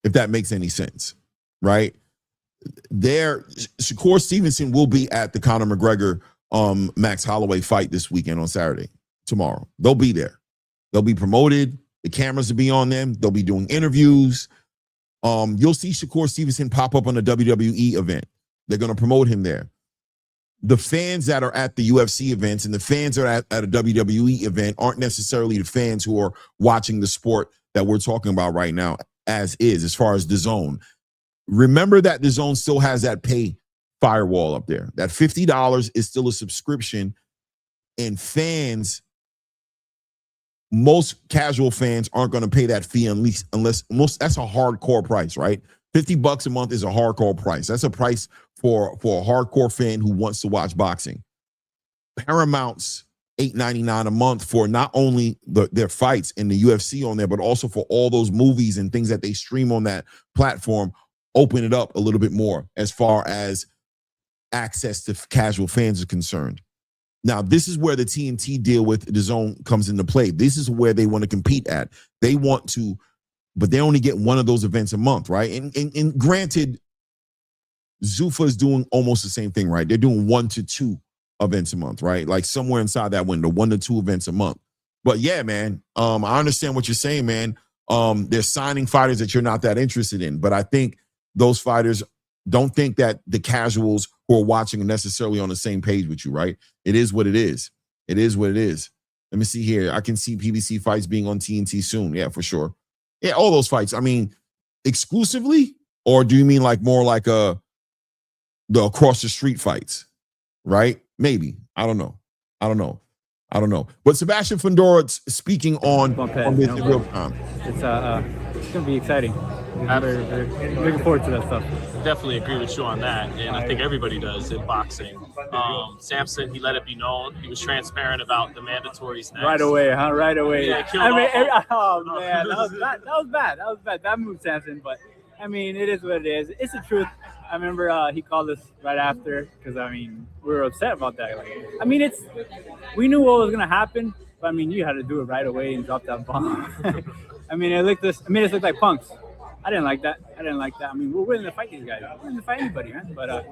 if that makes any sense, right? Shakur Stevenson will be at the Conor McGregor Max Holloway fight this weekend on Saturday, tomorrow. They'll be there. They'll be promoted. The cameras will be on them. They'll be doing interviews. You'll see Shakur Stevenson pop up on a WWE event. They're going to promote him there. The fans that are at the UFC events and the fans that are at a WWE event aren't necessarily the fans who are watching the sport that we're talking about right now, as far as DAZN. Remember that DAZN still has that pay firewall up there. That $50 is still a subscription And fans, most casual fans aren't going to pay that fee unless that's a hardcore price, right? $50 a month is a hardcore price. That's a price for a hardcore fan who wants to watch boxing. Paramount's $8.99 a month for not only their fights and the UFC on there, but also for all those movies and things that they stream on that platform. Open it up a little bit more as far as access to casual fans is concerned. Now, this is where the TNT deal with DAZN comes into play. This is where they want to compete at. They want to, but they only get one of those events a month, right? And granted, Zuffa is doing almost the same thing, right? They're doing 1 to 2 events a month, right? Like somewhere inside that window, 1 to 2 events a month. But yeah, man, I understand what you're saying, man. They're signing fighters that you're not that interested in. But I think those fighters don't think that the casuals who are watching are necessarily on the same page with you, right? It is what it is. It is what it is. Let me see here. I can see PBC fights being on TNT soon. Yeah, for sure. Yeah, all those fights. I mean, exclusively? Or do you mean like more like the across the street fights, right? Maybe. I don't know. But Sebastian Fundora speaking on this in real time. It's going to be exciting. I'm very looking forward to that stuff. Definitely agree with you on that, and I think everybody does in boxing. Samson, he let it be known. He was transparent about the mandatories next. Right away, huh? Right away. Yeah, oh man, that was bad. That was bad. That move, Samson. But I mean, it is what it is. It's the truth. I remember he called us right after because I mean we were upset about that. Like, I mean, we knew what was gonna happen, but I mean you had to do it right away and drop that bomb. I mean, it looked like punks. I didn't like that. I mean, we're willing to fight these guys. We're willing to fight anybody, man. But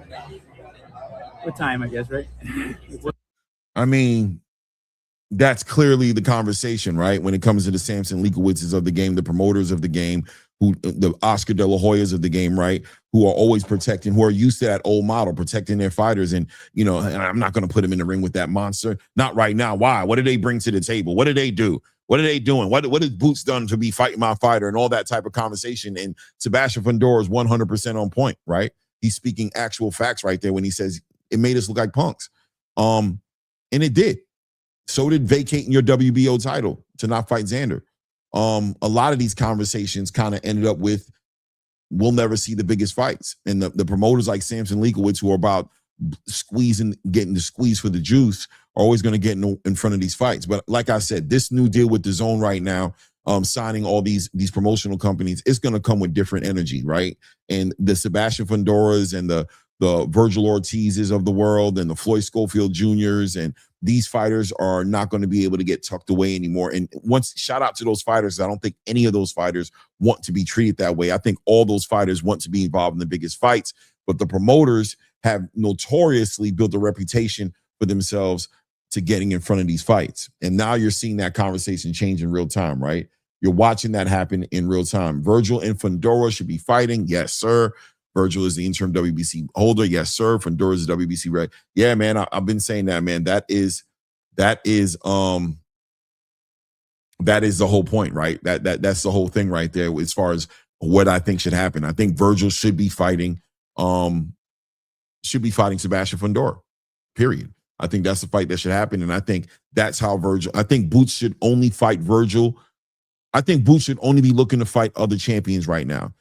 with time, I guess, right? I mean, that's clearly the conversation, right? When it comes to the Samson Leakowitzes of the game, the promoters of the game, the Oscar De La Hoyas of the game, right? Who are always protecting, who are used to that old model, protecting their fighters. And, you know, and I'm not going to put them in the ring with that monster. Not right now. Why? What do they bring to the table? What do they do? What are they doing? What has Boots done to be fighting my fighter and all that type of conversation? And Sebastian Fundora is 100% on point, right? He's speaking actual facts right there when he says it made us look like punks. And it did. So did vacating your WBO title to not fight Xander. A lot of these conversations kind of ended up with, we'll never see the biggest fights. And the promoters like Samson Leakowitz, who are about getting the squeeze for the juice, are always going to get in front of these fights. But like I said, this new deal with DAZN right now, signing all these promotional companies, it's going to come with different energy, right? And the Sebastian Fundoras and the Vergil Ortizes of the world and the Floyd Schofield Juniors, and these fighters are not going to be able to get tucked away anymore. And shout out to those fighters. I don't think any of those fighters want to be treated that way. I think all those fighters want to be involved in the biggest fights, but the promoters have notoriously built a reputation for themselves to getting in front of these fights. And now you're seeing that conversation change in real time, right? You're watching that happen in real time. Vergil and Fundora should be fighting. Yes, sir. Vergil is the interim WBC holder. Yes, sir. Fundora is the WBC reg. Yeah, man, I've been saying that, man. That is the whole point, right? That's the whole thing right there as far as what I think should happen. I think Vergil should be fighting Sebastian Fundora, period. I think that's the fight that should happen. And I think that's how I think Boots should only fight Vergil. I think Boots should only be looking to fight other champions right now.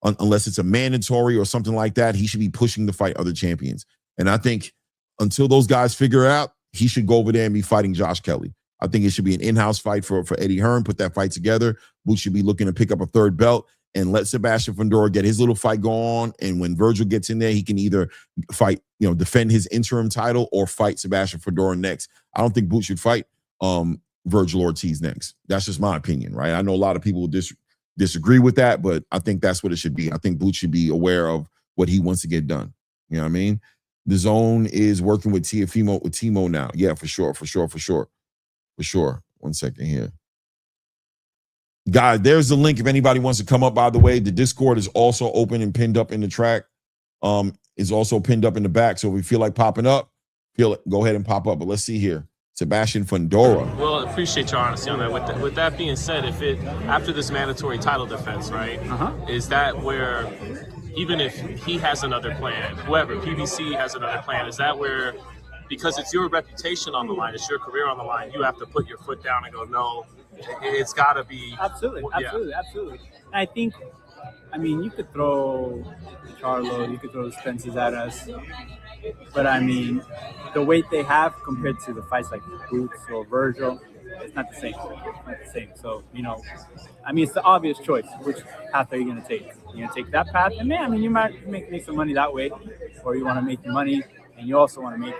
Unless it's a mandatory or something like that, he should be pushing to fight other champions. And I think until those guys figure it out, he should go over there and be fighting Josh Kelly. I think it should be an in-house fight for Eddie Hearn, put that fight together. Boots should be looking to pick up a third belt and let Sebastian Fundora get his little fight go on. And when Vergil gets in there, he can either fight, defend his interim title or fight Sebastian Fundora next. I don't think Boots should fight Vergil Ortiz next. That's just my opinion, right? I know a lot of people will disagree with that, but I think that's what it should be. I think Boots should be aware of what he wants to get done. You know what I mean? DAZN is working with Teofimo now. Yeah, for sure. One second here. Guys, there's the link if anybody wants to come up, by the way. The Discord is also open and pinned up in the track. Is also pinned up in the back. So if we feel like popping up, go ahead and pop up. But let's see here. Sebastian Fundora. Well, appreciate your honesty on that. With that being said, after this mandatory title defense, right, is that where, even if he has another plan, whoever, PBC has another plan, is that where because it's your reputation on the line, it's your career on the line. You have to put your foot down and go, no, it's got to be. Absolutely. And I think, I mean, you could throw Charlo, you could throw Spence's at us, but I mean, the weight they have compared to the fights like Boots or Vergil, it's not the same. So, you know, I mean, it's the obvious choice. Which path are you going to take? You're going to take that path, and I mean, you might make some money that way, or you want to make money, and you also want to make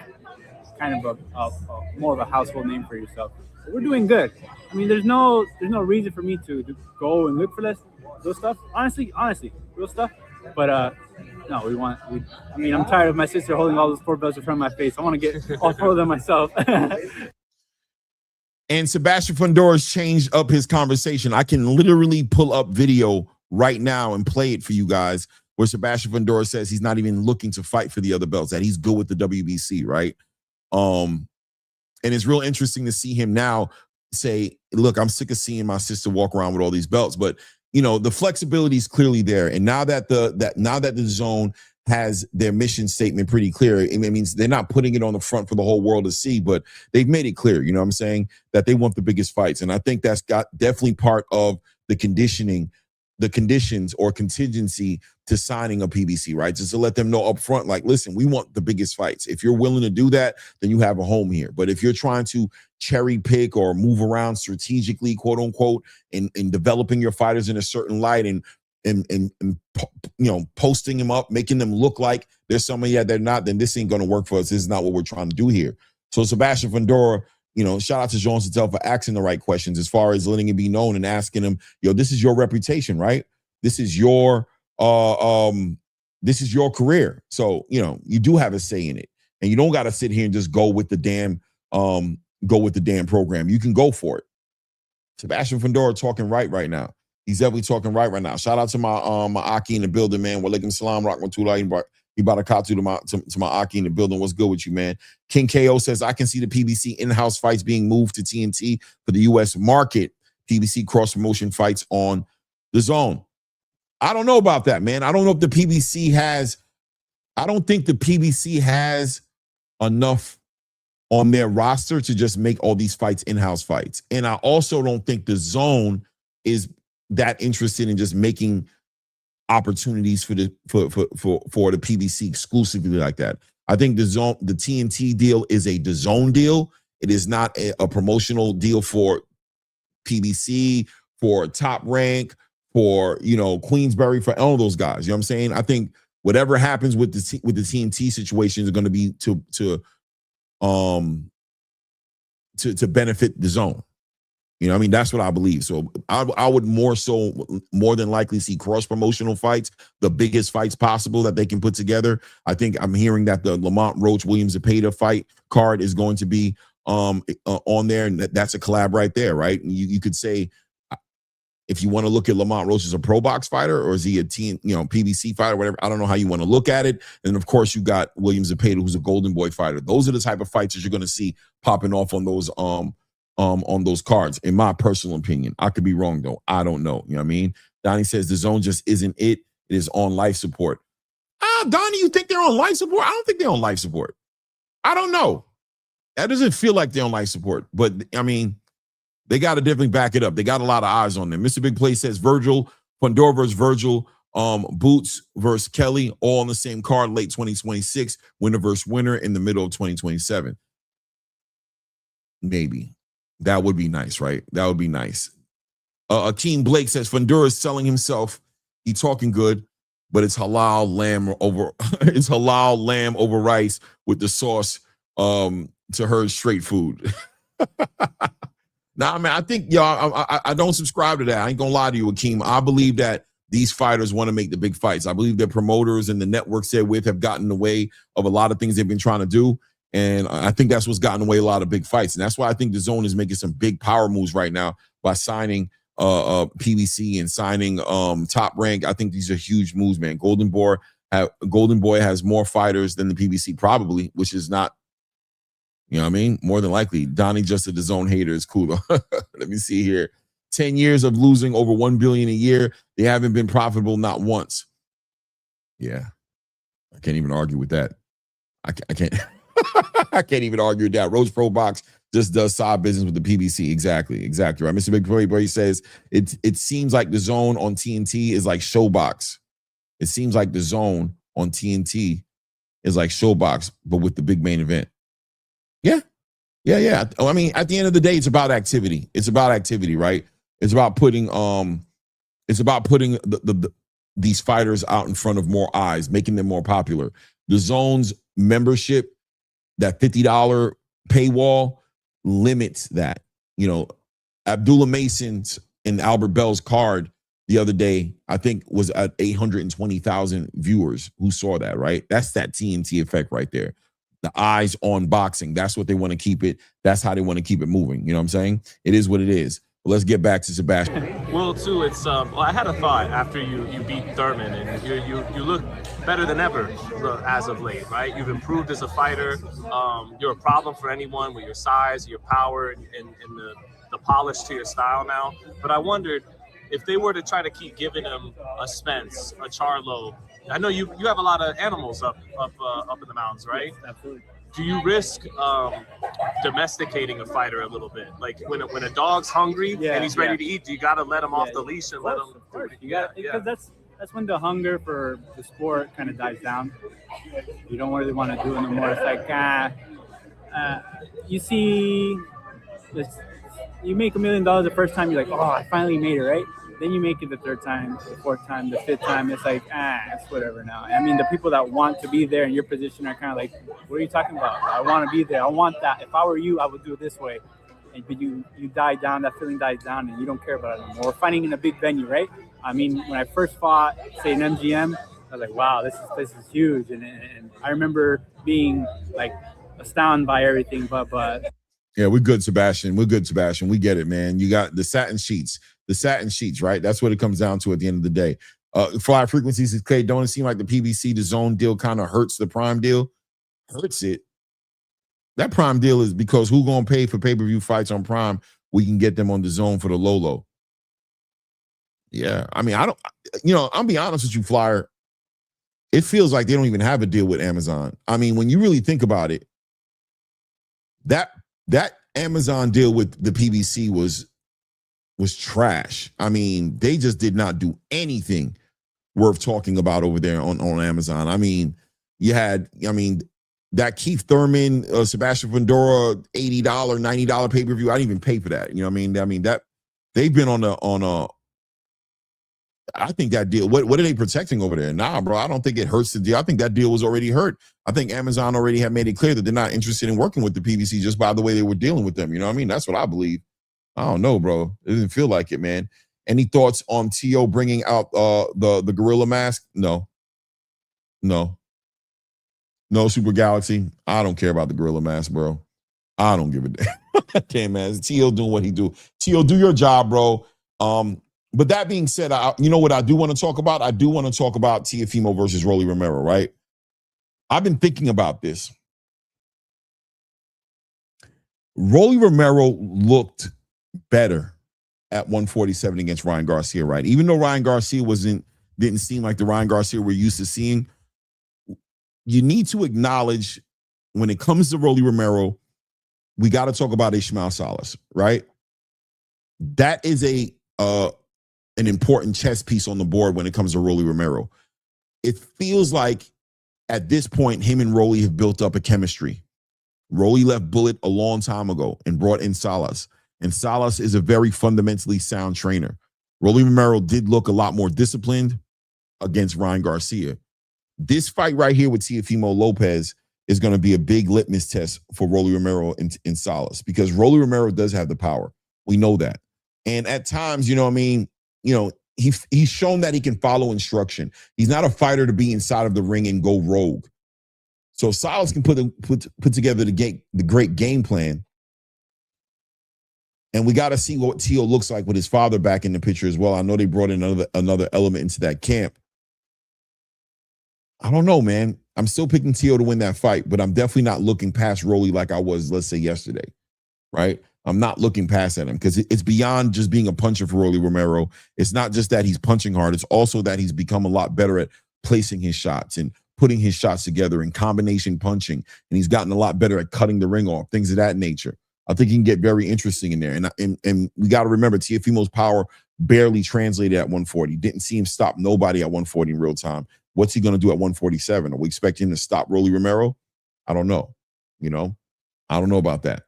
kind of a more of a household name for yourself. So we're doing good. I mean, there's no reason for me to go and look for those stuff. Honestly, real stuff. But no, I mean, I'm tired of my sister holding all those 4 belts in front of my face. I want to get all 4 of them myself. And Sebastian Fundora's changed up his conversation. I can literally pull up video right now and play it for you guys, where Sebastian Fundora says he's not even looking to fight for the other belts, that he's good with the WBC, right? And it's real interesting to see him now say, look, I'm sick of seeing my sister walk around with all these belts. But, you know, the flexibility is clearly there. And now that the zone has their mission statement pretty clear, it means they're not putting it on the front for the whole world to see, but they've made it clear, you know what I'm saying, that they want the biggest fights. And I think that's got definitely part of the conditions or contingency to signing a PBC, right? Just to let them know up front, like, listen, we want the biggest fights. If you're willing to do that, then you have a home here. But if you're trying to cherry pick or move around strategically, quote unquote, in developing your fighters in a certain light and you know, posting them up, making them look like there's somebody that they're not, then this ain't going to work for us. This is not what we're trying to do here. So Sebastian Fundora, you know, shout out to Jean Sattel for asking the right questions as far as letting it be known and asking him, yo, this is your reputation, right? This is your career. So, you know, you do have a say in it, and you don't got to sit here and just go with the damn program. You can go for it. Sebastian Fundora talking right now. He's definitely talking right now. Shout out to my Aki in the building, man. Walaikum salam, rahmatullah, ibarakatuh to my Aki in the building. What's good with you, man? King KO says, I can see the PBC in-house fights being moved to TNT for the U.S. market. PBC cross-promotion fights on the zone. I don't know about that, man. I don't know if the PBC has, I don't think the PBC has enough on their roster to just make all these fights in-house fights. And I also don't think the zone is that interested in just making opportunities for the PBC exclusively like that. I think the TNT deal is a DAZN deal. It is not a promotional deal for PBC, for Top Rank, for, you know, Queensberry, for all those guys. You know what I'm saying? I think whatever happens with the TNT situation is going to be to benefit the zone. You know what I mean? That's what I believe. So I would more than likely see cross-promotional fights, the biggest fights possible that they can put together. I think I'm hearing that the Lamont Roach William Zepeda fight card is going to be on there, and that's a collab right there, right? And you could say, if you want to look at Lamont Roach as a pro box fighter, or is he a PBC fighter, whatever, I don't know how you want to look at it. And of course, you got William Zepeda, who's a Golden Boy fighter. Those are the type of fights that you're going to see popping off on those cards, in my personal opinion. I could be wrong, though. I don't know. You know what I mean? Donnie says the zone just isn't it. It is on life support. Donnie, you think they're on life support? I don't think they're on life support. I don't know. That doesn't feel like they're on life support. But, I mean, they got to definitely back it up. They got a lot of eyes on them. Mr. Big Play says Vergil, Fundora versus Vergil, Boots versus Kelly, all on the same card, late 2026, winner versus winner in the middle of 2027. Maybe. That would be nice, right? That would be nice. Akeem Blake says Fundora is selling himself. He talking good, but it's halal lamb over rice with the sauce to her straight food. Nah, man, I think y'all, I don't subscribe to that. I ain't gonna lie to you, Akeem. I believe that these fighters want to make the big fights. I believe their promoters and the networks they're with have gotten in the way of a lot of things they've been trying to do. And I think that's what's gotten away a lot of big fights. And that's why I think the zone is making some big power moves right now by signing PBC and signing Top Rank. I think these are huge moves, man. Golden Boy has more fighters than the PBC probably, which is not, you know what I mean? More than likely. Donnie just a DAZN hater is cool. Let me see here. 10 years of losing over $1 billion a year. They haven't been profitable not once. Yeah. I can't even argue with that. I can't. I can't even argue with that. Roach Pro Box just does side business with the PBC. Exactly right. Mr. Big Boy says it seems like the zone on TNT is like Showbox. It seems like the zone on TNT is like Showbox, but with the big main event. Yeah. I mean, at the end of the day, it's about activity. It's about activity, right? It's about putting these fighters out in front of more eyes, making them more popular. The zone's membership, that $50 paywall, limits that. You know, Abdullah Mason's and Albert Bell's card the other day, I think, was at 820,000 viewers who saw that, right? That's that TNT effect right there. The eyes on boxing. That's what they want to keep it. That's how they want to keep it moving. You know what I'm saying? It is what it is. But let's get back to Sebastian. Well, too, it's well, I had a thought after you beat Thurman, and you look better than ever as of late, right? You've improved as a fighter. You're a problem for anyone with your size, your power, and the polish to your style now. But I wondered if they were to try to keep giving him a Spence, a Charlo. I know you have a lot of animals up in the mountains, right? Yes, absolutely. Do you risk domesticating a fighter a little bit? Like when a dog's hungry and he's ready to eat, you got to let him off the leash and let him. Of course, you got because that's when the hunger for the sport kind of dies down. You don't really want to do it anymore. It's like you see, you make $1 million the first time, you're like, oh, I finally made it, right? Then you make it the third time, the fourth time, the fifth time. It's like, it's whatever now. I mean, the people that want to be there in your position are kind of like, what are you talking about? I want to be there. I want that. If I were you, I would do it this way. But you die down, that feeling dies down, and you don't care about it anymore. We're fighting in a big venue, right? I mean, when I first fought, say, an MGM, I was like, wow, this is huge. And I remember being, like, astounded by everything, but yeah, we're good, Sebastian. We get it, man. You got the satin sheets, right? That's what it comes down to at the end of the day. Fly frequencies is okay. Don't it seem like the PBC, the zone deal kind of hurts the prime deal? Hurts it. That prime deal is because who gonna pay for pay-per-view fights on prime? We can get them on the zone for the low. Yeah, I mean, I'll be honest with you, Flyer. It feels like they don't even have a deal with Amazon. I mean, when you really think about it, that Amazon deal with the PBC was trash. I mean, they just did not do anything worth talking about over there on Amazon. I mean, you had, that Keith Thurman, Sebastian Fundora, $80, $90 pay-per-view. I didn't even pay for that. You know what I mean? That they've been on a I think that deal, what are they protecting over there? Nah, bro, I don't think it hurts the deal. I think that deal was already hurt. I think Amazon already had made it clear that they're not interested in working with the PBC just by the way they were dealing with them. You know what I mean? That's what I believe. I don't know, bro. It doesn't feel like it, man. Any thoughts on T.O. bringing out the gorilla mask? No, Super Galaxy. I don't care about the gorilla mask, bro. I don't give a damn. Okay, man. T.O. doing what he do. T.O., do your job, bro. But that being said, you know what I do want to talk about? I do want to talk about Teofimo versus Rolly Romero, right? I've been thinking about this. Rolly Romero looked better at 147 against Ryan Garcia, right? Even though Ryan Garcia didn't seem like the Ryan Garcia we're used to seeing, you need to acknowledge when it comes to Rolly Romero, we got to talk about Ishmael Salas, right? That is an important chess piece on the board when it comes to Rolly Romero. It feels like at this point, him and Rolly have built up a chemistry. Rolly left Bullet a long time ago and brought in Salas. And Salas is a very fundamentally sound trainer. Rolly Romero did look a lot more disciplined against Ryan Garcia. This fight right here with Teofimo Lopez is going to be a big litmus test for Rolly Romero and Salas because Rolly Romero does have the power. We know that. And at times, he's shown that he can follow instruction. He's not a fighter to be inside of the ring and go rogue. So Salas can put together the great game plan. And we got to see what Tio looks like with his father back in the picture as well. I know they brought in another element into that camp. I don't know, man. I'm still picking Tio to win that fight, but I'm definitely not looking past Rolly like I was, let's say, yesterday, right? I'm not looking past at him because it's beyond just being a puncher for Rolly Romero. It's not just that he's punching hard. It's also that he's become a lot better at placing his shots and putting his shots together and combination punching, and he's gotten a lot better at cutting the ring off, things of that nature. I think he can get very interesting in there. And we got to remember, Teofimo's power barely translated at 140. Didn't see him stop nobody at 140 in real time. What's he going to do at 147? Are we expecting him to stop Rolly Romero? I don't know. I don't know about that.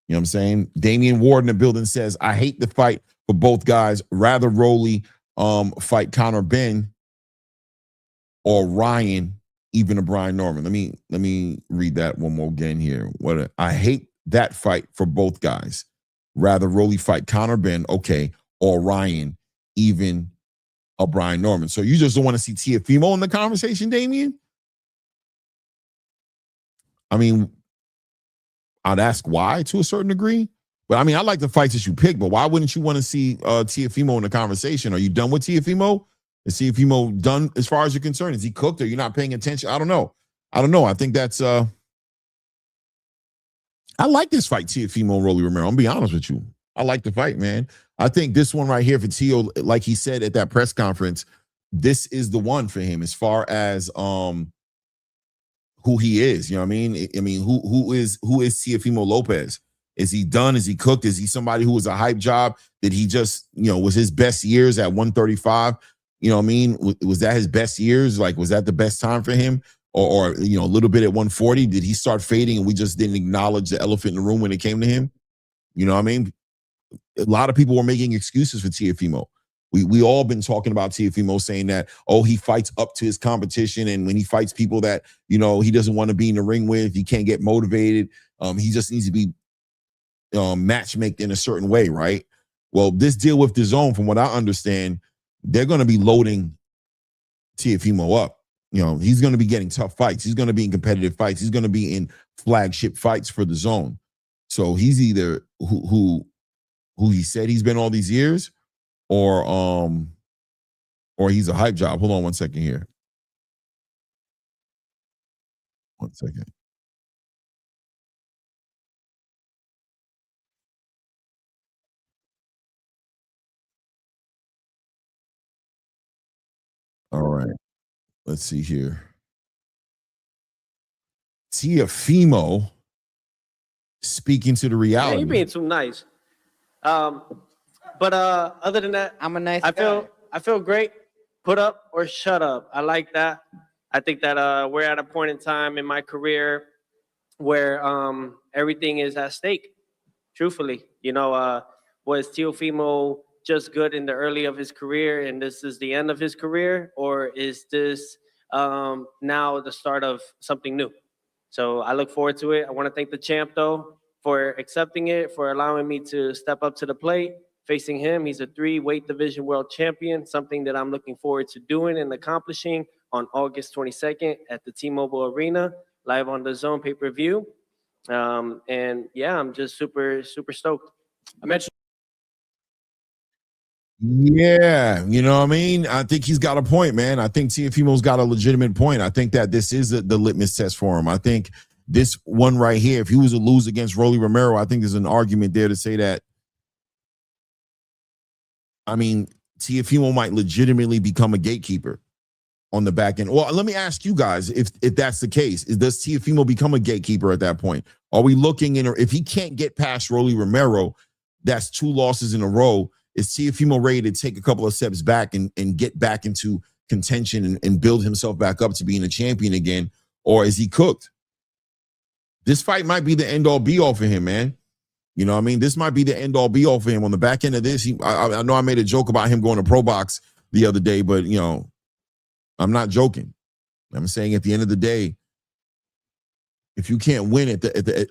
You know what I'm saying? Damian Ward in the building says, I hate the fight for both guys. Rather Rolly fight Conor Ben or Ryan, even a Brian Norman. Let me read that one more again here. I hate that fight for both guys. Rather Rolly fight Conor Ben, okay, or Ryan, even a Brian Norman. So you just don't want to see Teofimo in the conversation, Damian? I mean, I'd ask why to a certain degree. But I mean, I like the fights that you pick, but why wouldn't you want to see Teofimo in the conversation? Are you done with Teofimo? Is Teofimo done as far as you're concerned? Is he cooked? Are you not paying attention? I don't know. I think that's I like this fight, Teofimo and Rolly Romero. I'm gonna be honest with you. I like the fight, man. I think this one right here for Teo, like he said at that press conference, this is the one for him as far as who he is. You know what I mean? I mean, who is Teofimo Lopez? Is he done? Is he cooked? Is he somebody who was a hype job? Did he just, was his best years at 135? You know what I mean? Was that his best years? Like, was that the best time for him? Or a little bit at 140? Did he start fading and we just didn't acknowledge the elephant in the room when it came to him? You know what I mean? A lot of people were making excuses for Teofimo. We all been talking about Teofimo saying that, he fights up to his competition, and when he fights people that, he doesn't want to be in the ring with, he can't get motivated. He just needs to be matchmaked in a certain way, right? Well, this deal with DAZN, from what I understand, they're going to be loading Teofimo up. He's going to be getting tough fights. He's going to be in competitive fights. He's going to be in flagship fights for DAZN. So he's either who he said he's been all these years, or he's a hype job. Hold on one second here. One second. All right. Let's see here. Teofimo speaking to the reality. Yeah, you're being too nice. But other than that, I'm a nice guy. I feel great. Put up or shut up. I like that. I think that we're at a point in time in my career where everything is at stake. Truthfully, was Teofimo just good in the early of his career and this is the end of his career, or is this now the start of something new? So I look forward to it. I want to thank the champ though for accepting it, for allowing me to step up to the plate. Facing him, he's a 3-weight division world champion, something that I'm looking forward to doing and accomplishing on August 22nd at the T-Mobile Arena, live on the DAZN pay-per-view. And yeah, I'm just super, super stoked. I mentioned. Yeah, you know what I mean? I think he's got a point, man. I think Teofimo's got a legitimate point. I think that this is the litmus test for him. I think this one right here, if he was to lose against Rolly Romero, I think there's an argument there to say that, Teofimo might legitimately become a gatekeeper on the back end. Well, let me ask you guys, if that's the case, does Teofimo become a gatekeeper at that point? Are we looking in, or if he can't get past Rolly Romero, that's 2 losses in a row, is Teofimo ready to take a couple of steps back and get back into contention and build himself back up to being a champion again? Or is he cooked? This fight might be the end-all be-all for him, man. You know what I mean? This might be the end-all be-all for him. On the back end of this, I know I made a joke about him going to Pro Box the other day, but, I'm not joking. I'm saying at the end of the day, if you can't win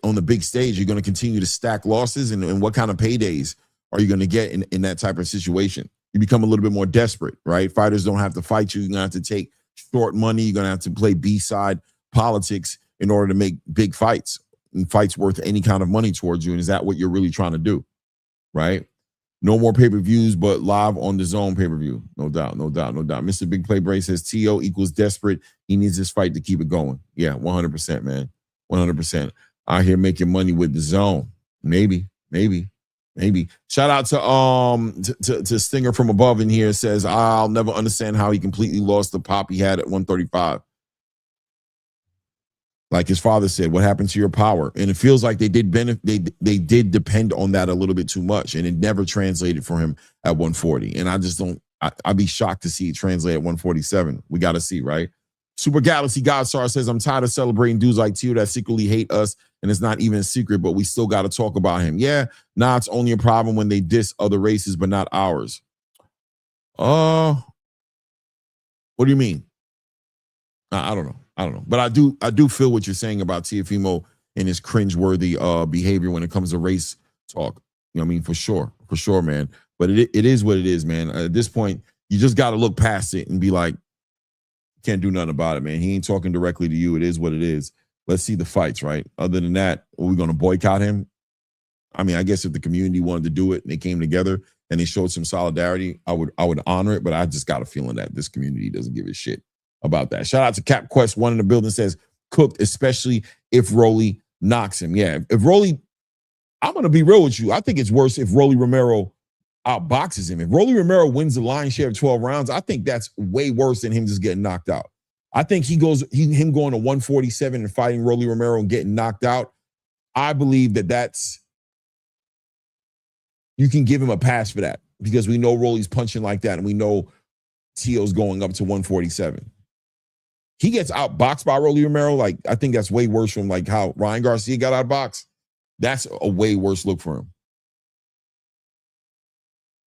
on the big stage, you're going to continue to stack losses. And what kind of paydays are you going to get in that type of situation? You become a little bit more desperate, right? Fighters don't have to fight you. You're going to have to take short money. You're going to have to play B-side politics in order to make big fights and fights worth any kind of money towards you. And is that what you're really trying to do, right? No more pay-per-views, but live on the DAZN pay-per-view. No doubt, no doubt, no doubt. Mr. Big Play Bray says T.O. equals desperate. He needs this fight to keep it going. Yeah, 100%, man. 100%. Out here making money with the DAZN. Maybe. Shout out to Stinger from above in here. Says, I'll never understand how he completely lost the pop he had at 135. Like his father said, what happened to your power? And it feels like they did depend on that a little bit too much, and it never translated for him at 140. And I just don't. I'd be shocked to see it translate at 147. We got to see, right? Super Galaxy Godstar says, I'm tired of celebrating dudes like Tio that secretly hate us, and it's not even a secret, but we still got to talk about him. Yeah, nah, it's only a problem when they diss other races, but not ours. What do you mean? I don't know. But I do feel what you're saying about Teofimo and his cringeworthy behavior when it comes to race talk. You know what I mean? For sure, man. But it is what it is, man. At this point, you just got to look past it and be like, can't do nothing about it, man. He ain't talking directly to you. It is what it is. Let's see the fights, right? Other than that, are we going to boycott him? I mean, I guess if the community wanted to do it and they came together and they showed some solidarity, I would honor it. But I just got a feeling that this community doesn't give a shit about that. Shout out to Cap Quest. One in the building says cooked, especially if Rolly knocks him. Yeah, if Rolly, I'm going to be real with you. I think it's worse if Rolly Romero outboxes him. If Rolly Romero wins the lion's share of 12 rounds, I think that's way worse than him just getting knocked out. I think him going to 147 and fighting Rolly Romero and getting knocked out, I believe that's, you can give him a pass for that because we know Rolly's punching like that and we know Tio's going up to 147. He gets outboxed by Rolly Romero. Like, I think that's way worse from like how Ryan Garcia got outboxed. That's a way worse look for him.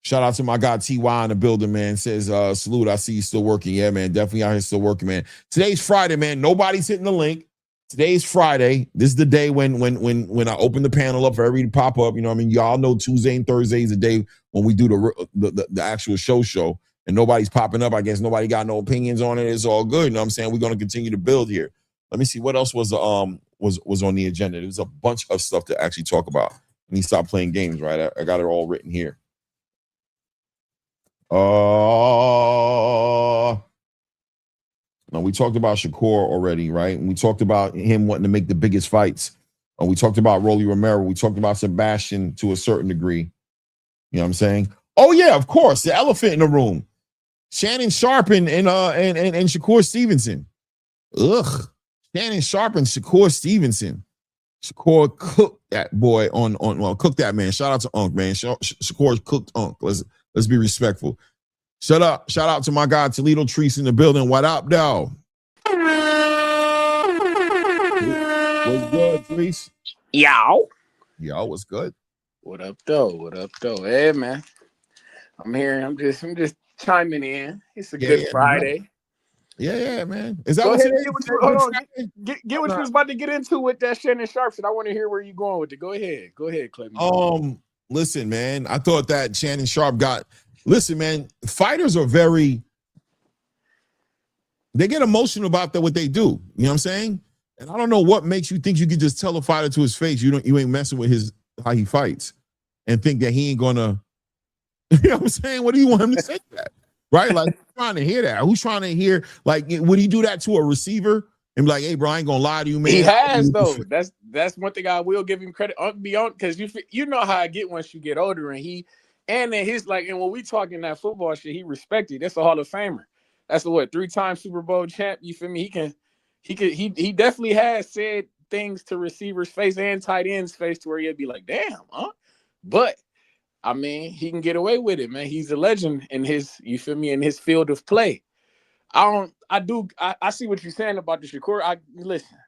Shout out to my guy T.Y. in the building, man. Says, salute, I see you still working. Yeah, man, definitely out here still working, man. Today's Friday, man. Nobody's hitting the link. Today's Friday. This is the day when I open the panel up for everybody to pop up. You know what I mean? Y'all know Tuesday and Thursday is the day when we do the actual show. And nobody's popping up. I guess nobody got no opinions on it. It's all good. You know what I'm saying? We're going to continue to build here. Let me see what else was on the agenda. There's a bunch of stuff to actually talk about. Let me stop playing games, right? I got it all written here. No, we talked about Shakur already, right? And we talked about him wanting to make the biggest fights. We talked about Rolly Romero. We talked about Sebastian to a certain degree. You know what I'm saying? Oh yeah, of course. The elephant in the room. Shannon Sharp and Shakur Stevenson. Ugh. Shannon Sharp and Shakur Stevenson. Shakur cooked that boy cooked that man. Shout out to Unc, man. Shakur cooked Unc. Let's be respectful. Shout out to my guy Toledo Treese in the building. What up, though? What's good, Treese? Yo, what's good? What up, though? Hey, man. I'm here. I'm just chiming in. It's a good Friday. Right. Yeah, man. Is that Go what ahead, get what you was about to get into with that Shannon Sharp shit. I want to hear where you're going with it. Go ahead, Clement. Listen, man. I thought that Shannon Sharp listen, man. Fighters are they get emotional about what they do. You know what I'm saying? And I don't know what makes you think you can just tell a fighter to his face you ain't messing with how he fights and think that he ain't gonna. You know what I'm saying? What do you want him to say that? Right? Like, who's trying to hear that? Who's trying to hear, like, would he do that to a receiver and be like, hey, bro, I ain't gonna lie to you, man? He has, though. That's one thing I will give him credit. Because you know how I get once you get older, and then his, like, and when we talking that football shit, he respected. That's a Hall of Famer. That's a 3-time Super Bowl champ. You feel me? He definitely has said things to receivers' face and tight ends' face to where he'd be like, damn, huh? But I mean, he can get away with it, man. He's a legend in his, you feel me, in his field of play. I see what you're saying about the Shakur. Listen,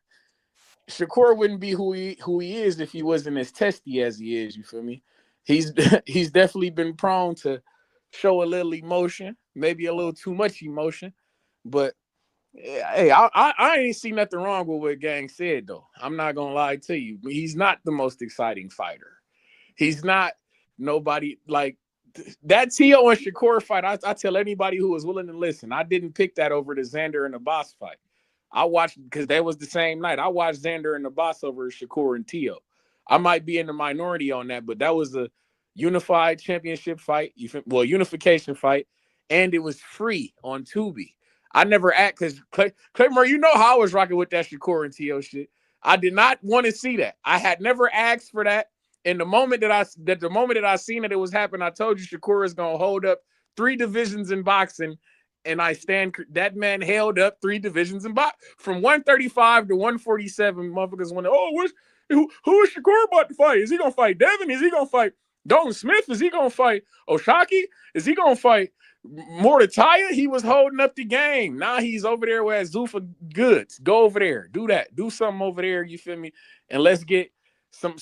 Shakur wouldn't be who he is if he wasn't as testy as he is, you feel me? He's definitely been prone to show a little emotion, maybe a little too much emotion. But hey, I ain't see nothing wrong with what Gang said, though. I'm not gonna lie to you. He's not the most exciting fighter. He's not nobody like that Tio and Shakur fight. I tell anybody who was willing to listen, I didn't pick that over the Xander and the Boss fight. I watched because that was the same night. I watched Xander and the Boss over Shakur and Tio. I might be in the minority on that, but that was a unified championship fight, unification fight, and it was free on Tubi. I never asked because Claymore, you know how I was rocking with that Shakur and Tio shit. I did not want to see that. I had never asked for that. And the moment that I seen that it was happening, I told you Shakur is gonna hold up 3 divisions in boxing and I stand. That man held up 3 divisions in box from 135 to 147. Motherfuckers went, oh, who is Shakur about to fight? Is he gonna fight Devin? Is he gonna fight Dalton Smith? Is he gonna fight Oshaki? Is he gonna fight Muratalla? He was holding up the game. Now he's over there where Zuffa goods. Go over there, do that, do something over there. You feel me? And let's get some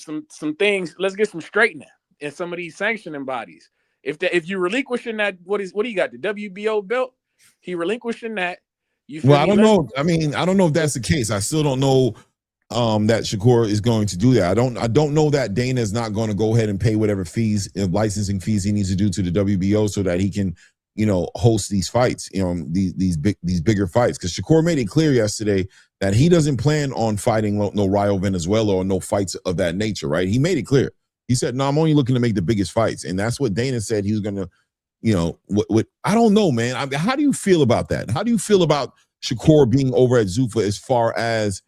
things. Let's get some straightening in some of these sanctioning bodies. If you relinquishing that, what do you got? The WBO belt? He relinquishing that. You feel well, I me? don't know. I mean, I don't know if that's the case. I still don't know that Shakur is going to do that. I don't know that Dana is not going to go ahead and pay whatever fees, licensing fees he needs to do to the WBO so that he can, host these fights, these bigger fights. Because Shakur made it clear yesterday that he doesn't plan on fighting no Rayo Venezuela or no fights of that nature, right? He made it clear. He said, no, I'm only looking to make the biggest fights. And that's what Dana said he was going to, I don't know, man. How do you feel about that? How do you feel about Shakur being over at Zuffa as far as,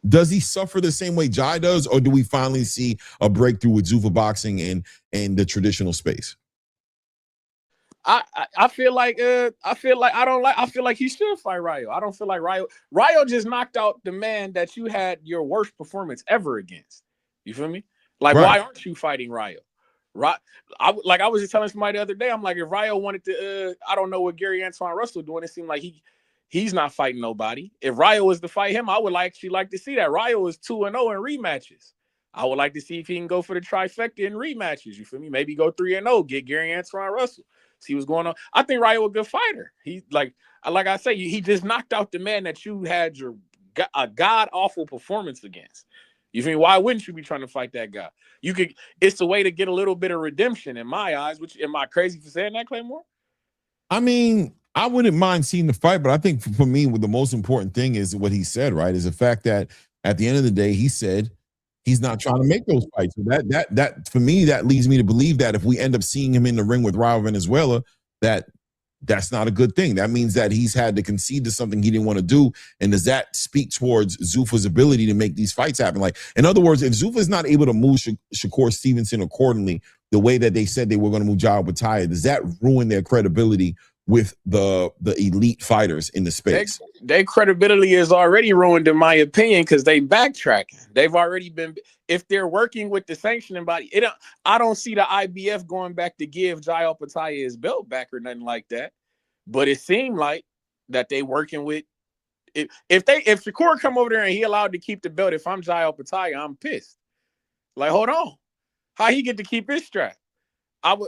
does he suffer the same way Jai does, or do we finally see a breakthrough with Zuffa Boxing and the traditional space? I feel like he should fight Rayo. I don't feel like Rayo just knocked out the man that you had your worst performance ever against. You feel me? Like, right. Why aren't you fighting Rayo? I was just telling somebody the other day, I'm like, if Rayo wanted to, I don't know what Gary Antoine Russell doing. It seemed like he's not fighting nobody. If Rayo was to fight him, I would actually like to see that. Rayo is 2-0 in rematches. I would like to see if he can go for the trifecta in rematches. You feel me? Maybe go 3-0, get Gary Antoine Russell, see what's going on. I think Rayo a good fighter. He like I say, he just knocked out the man that you had a god awful performance against. You feel me? Why wouldn't you be trying to fight that guy? It's a way to get a little bit of redemption in my eyes. Which, am I crazy for saying that, Claymore? I mean, I wouldn't mind seeing the fight, but I think for me, the most important thing is what he said, right? Is the fact that at the end of the day, he said he's not trying to make those fights. So that for me, that leads me to believe that if we end up seeing him in the ring with Rayo Venezuela, that's not a good thing. That means that he's had to concede to something he didn't want to do. And does that speak towards Zuffa's ability to make these fights happen? Like, in other words, if Zuffa is not able to move Shakur Stevenson accordingly, the way that they said they were going to move Gervonta, does that ruin their credibility with the elite fighters in the space? Their credibility is already ruined, in my opinion, because they backtracking. They've already been, if they're working with the sanctioning body, I don't see the IBF going back to give Gervonta his belt back or nothing like that. But it seemed like that they working with, if Shakur come over there and he allowed to keep the belt, if I'm Gervonta, I'm pissed. Like, hold on, how he get to keep his strap?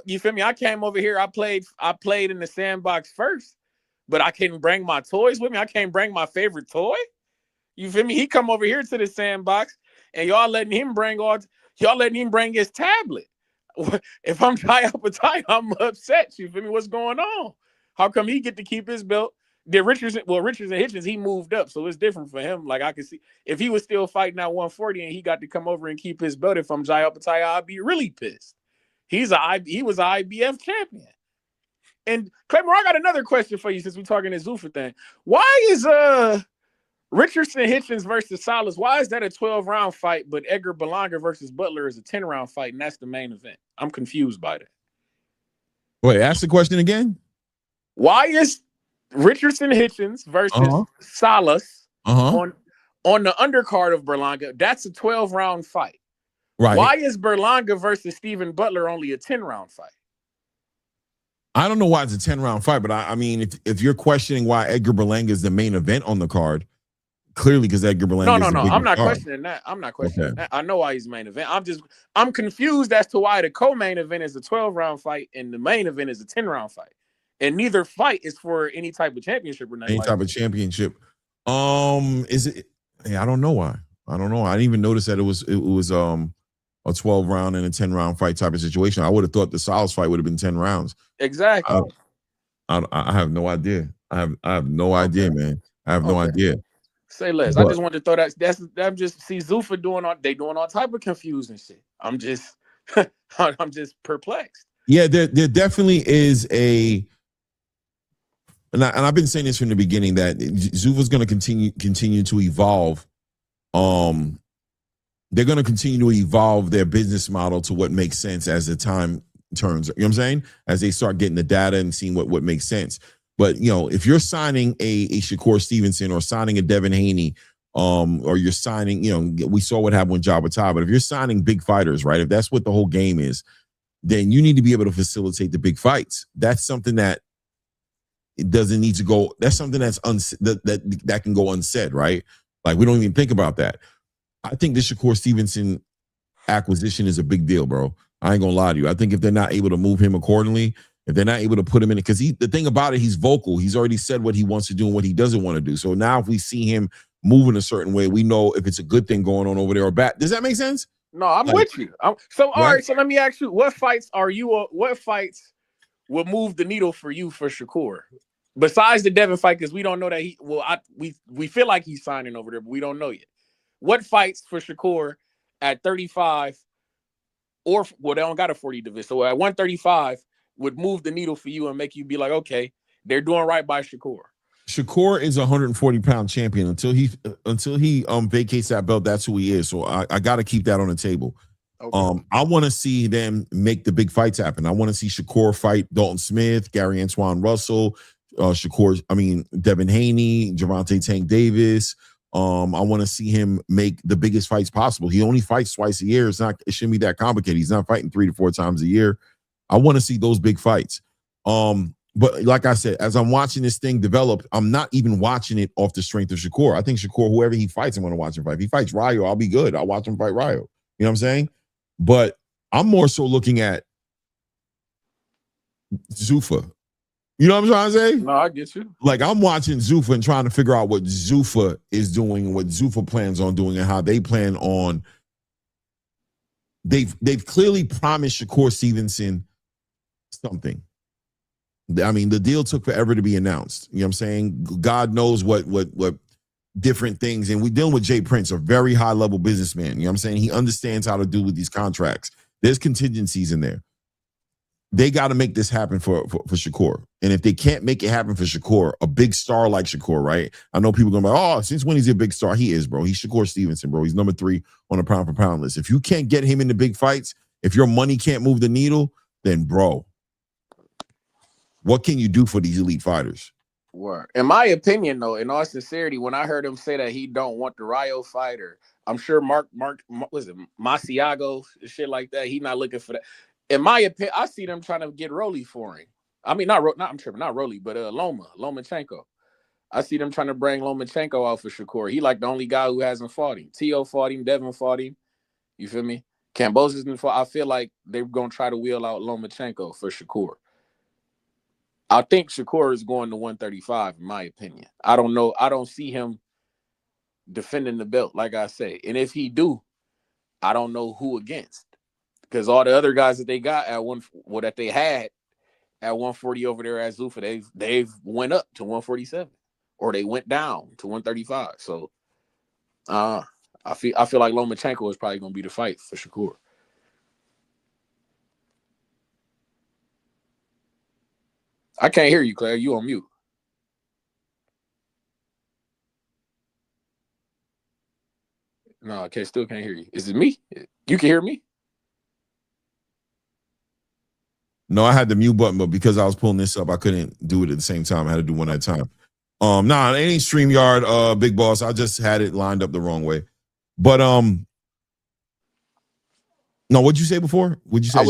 You feel me? I came over here. I played in the sandbox first, but I couldn't bring my toys with me. I can't bring my favorite toy. You feel me? He come over here to the sandbox, and y'all letting him bring his tablet. If I'm Gervonta, I'm upset. You feel me? What's going on? How come he get to keep his belt? Richards and Hitchens, he moved up, so it's different for him. Like, I can see if he was still fighting at 140 and he got to come over and keep his belt. If I'm Gervonta, I'd be really pissed. He was an IBF champion. And Claymore, I got another question for you since we're talking this Zuffa thing. Why is Richardson Hitchens versus Salas, why is that a 12-round fight, but Edgar Berlanga versus Butler is a 10-round fight, and that's the main event? I'm confused by that. Wait, ask the question again. Why is Richardson Hitchens versus Salas on the undercard of Berlanga? That's a 12-round fight. Right. Why is Berlanga versus Stephen Butler only a 10-round fight? I don't know why it's a 10-round fight, but I mean, if you're questioning why Edgar Berlanga is the main event on the card, clearly because Edgar Berlanga No, I'm not questioning that. I'm not questioning that. I know why he's main event. I'm confused as to why the co-main event is a 12-round fight and the main event is a 10-round fight. And neither fight is for any type of championship or nothing. Any type of championship. Is it? Yeah, I don't know why. I don't know. I didn't even notice that it was a 12-round and a 10-round fight type of situation. I would have thought the Salas fight would have been 10 rounds. Exactly. I have no idea. I have no idea, man. I have no idea. Say less. I just wanted to throw that. I'm just see Zuffa doing all type of confusing shit. I'm just perplexed. Yeah, there definitely is a. And I've been saying this from the beginning that Zuffa's going to continue to evolve. They're going to continue to evolve their business model to what makes sense as the time turns. You know what I'm saying? As they start getting the data and seeing what makes sense. But if you're signing a Shakur Stevenson or signing a Devin Haney, or you're signing, we saw what happened with Jabata, but if you're signing big fighters, right? If that's what the whole game is, then you need to be able to facilitate the big fights. That's something that it doesn't need to go. That's something that's that can go unsaid, right? Like we don't even think about that. I think the Shakur Stevenson acquisition is a big deal, bro. I ain't gonna lie to you. I think if they're not able to move him accordingly, if they're not able to put him in it, because the thing about it, he's vocal. He's already said what he wants to do and what he doesn't want to do. So now if we see him moving a certain way, we know if it's a good thing going on over there or bad. Does that make sense? No, I'm with you. All right. So let me ask you, what fights will move the needle for you for Shakur? Besides the Devin fight, because we don't know that we feel like he's signing over there, but we don't know yet. What fights for Shakur at 35 they don't got a 40 division. So at 135 would move the needle for you and make you be like, okay, they're doing right by Shakur. Shakur is a 140-pound champion. Until he vacates that belt, that's who he is. So I got to keep that on the table. Okay. I want to see them make the big fights happen. I want to see Shakur fight Dalton Smith, Gary Antoine Russell, Devin Haney, Gervonta Tank Davis. I want to see him make the biggest fights possible. He only fights twice a year. It shouldn't be that complicated. He's not fighting 3 to 4 times a year. I want to see those big fights. But like I said, as I'm watching this thing develop, I'm not even watching it off the strength of Shakur. I think Shakur, whoever he fights, I'm going to watch him fight. If he fights Rayo, I'll be good. I'll watch him fight Rayo. You know what I'm saying? But I'm more so looking at Zuffa. You know what I'm trying to say? No, I get you. Like I'm watching Zuffa and trying to figure out what Zuffa is doing and what Zuffa plans on doing and how they plan on. They've clearly promised Shakur Stevenson something. I mean, the deal took forever to be announced. You know what I'm saying? God knows what different things. And we're dealing with Jay Prince, a very high-level businessman. You know what I'm saying? He understands how to do with these contracts. There's contingencies in there. They got to make this happen for Shakur. And if they can't make it happen for Shakur, a big star like Shakur, right? I know people going to be like, oh, since when he's a big star? He is, bro. He's Shakur Stevenson, bro. He's number 3 on the pound-for-pound list. If you can't get him in the big fights, if your money can't move the needle, then, bro, what can you do for these elite fighters? Word. In my opinion, though, in all sincerity, when I heard him say that he don't want the Rayo fighter, I'm sure Mark was it Masiago, shit like that. He not looking for that. In my opinion, I see them trying to get Rolly for him. I mean, not Rolly, but Lomachenko. I see them trying to bring Lomachenko out for Shakur. He like the only guy who hasn't fought him. Teo fought him, Devin fought him. You feel me? Cambosis didn't fight. I feel like they're gonna try to wheel out Lomachenko for Shakur. I think Shakur is going to 135, in my opinion. I don't know. I don't see him defending the belt, like I say. And if he do, I don't know who against. Because all the other guys that they got that they had at 140 over there at Zuffa, they've went up to 147. Or they went down to 135. So I feel like Lomachenko is probably gonna be the fight for Shakur. I can't hear you, Claire. You on mute. No, I still can't hear you. Is it me? You can hear me? No, I had the mute button, but because I was pulling this up, I couldn't do it at the same time. I had to do one at a time. Nah, it ain't StreamYard, Big Boss. I just had it lined up the wrong way. But no, what'd you say before? What'd you say?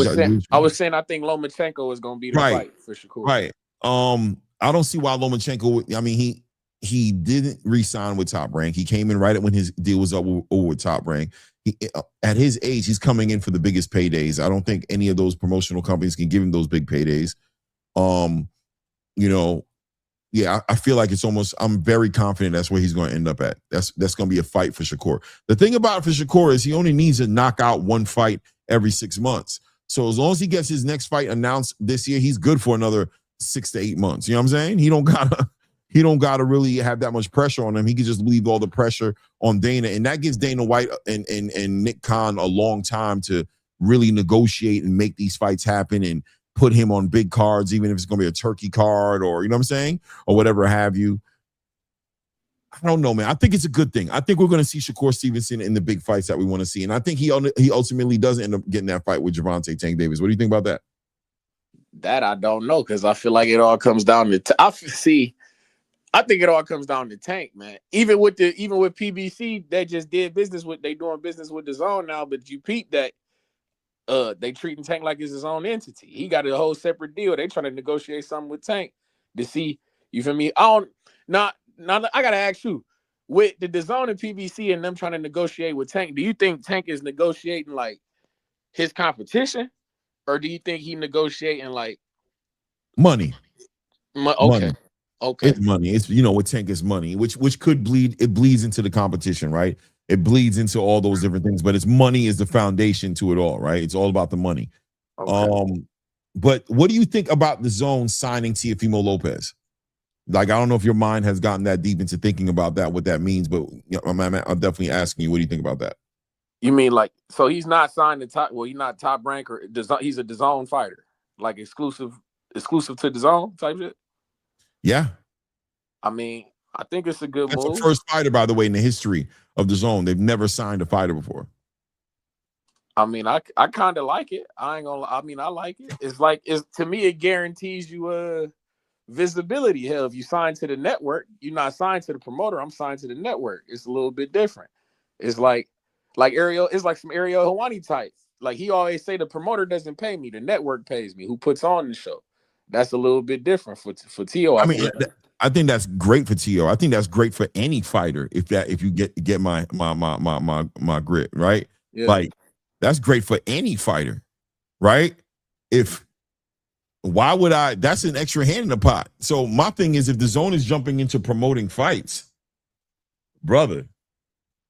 I was saying I think Lomachenko is gonna be the fight for Shakur. Right. I don't see why Lomachenko. I mean, he didn't re-sign with Top Rank. He came in right when his deal was over with Top Rank. At his age, he's coming in for the biggest paydays. I don't think any of those promotional companies can give him those big paydays. Yeah, I feel like I'm very confident that's where he's going to end up at. That's going to be a fight for Shakur. The thing about it for Shakur is he only needs to knock out one fight every 6 months. So as long as he gets his next fight announced this year, he's good for another 6 to 8 months. You know what I'm saying? He don't gotta really have that much pressure on him. He can just leave all the pressure on Dana. And that gives Dana White and Nick Khan a long time to really negotiate and make these fights happen and put him on big cards, even if it's going to be a Turkey card or, you know what I'm saying? Or whatever have you. I don't know, man. I think it's a good thing. I think we're going to see Shakur Stevenson in the big fights that we want to see. And I think he ultimately does end up getting that fight with Gervonta Tank Davis. What do you think about that? That I don't know, because I feel like it all comes down to I think it all comes down to Tank, man. Even with PBC, they just did business with doing business with DAZN now, but you peep that they treating Tank like it's his own entity. He got a whole separate deal. They trying to negotiate something with Tank to see, you feel me? I gotta ask you, with the DAZN and PBC and them trying to negotiate with Tank, do you think Tank is negotiating like his competition, or do you think he negotiating like money? Okay. Okay. It's money. It's, with Tank is money, which could bleed. It bleeds into the competition, right? It bleeds into all those different things, but it's money is the foundation to it all, right? It's all about the money. Okay. But what do you think about the DAZN signing Teofimo Lopez? Like, I don't know if your mind has gotten that deep into thinking about that, what that means, but I'm definitely asking you, what do you think about that? You mean like, so he's not signed to top? Well, he's not top ranker. He's a DAZN fighter, like exclusive to DAZN type shit. Yeah. I mean, I think it's a good move. That's the first fighter, by the way, in the history of DAZN. They've never signed a fighter before. I mean, I kind of like it. I ain't gonna. I mean, I like it. To me, it guarantees you visibility. Hell, if you sign to the network, you're not signed to the promoter. I'm signed to the network. It's a little bit different. It's like Ariel. It's like some Ariel Hawani types. Like he always say, the promoter doesn't pay me. The network pays me. Who puts on the show? That's a little bit different for Tio. I think that's great for Tio. I think that's great for any fighter if you get my grit, right? Yeah. Like, that's great for any fighter, right? Why would I? That's an extra hand in the pot. So my thing is, if the DAZN is jumping into promoting fights, brother,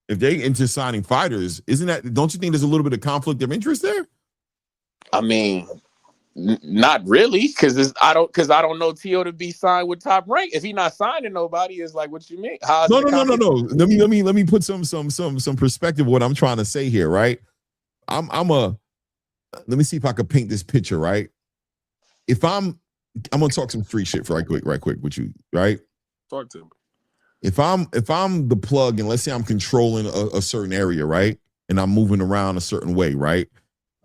if they into signing fighters, don't you think there's a little bit of conflict of interest there? I mean, not really, because I don't know Tio to be signed with Top Rank. If he not signing nobody, it's like, what you mean? No. Let me put some perspective. What I'm trying to say here, right? Let me see if I could paint this picture, right? If I'm gonna talk some street shit right quick with you, right? Talk to me. If I'm the plug, and let's say I'm controlling a certain area, right? And I'm moving around a certain way, right?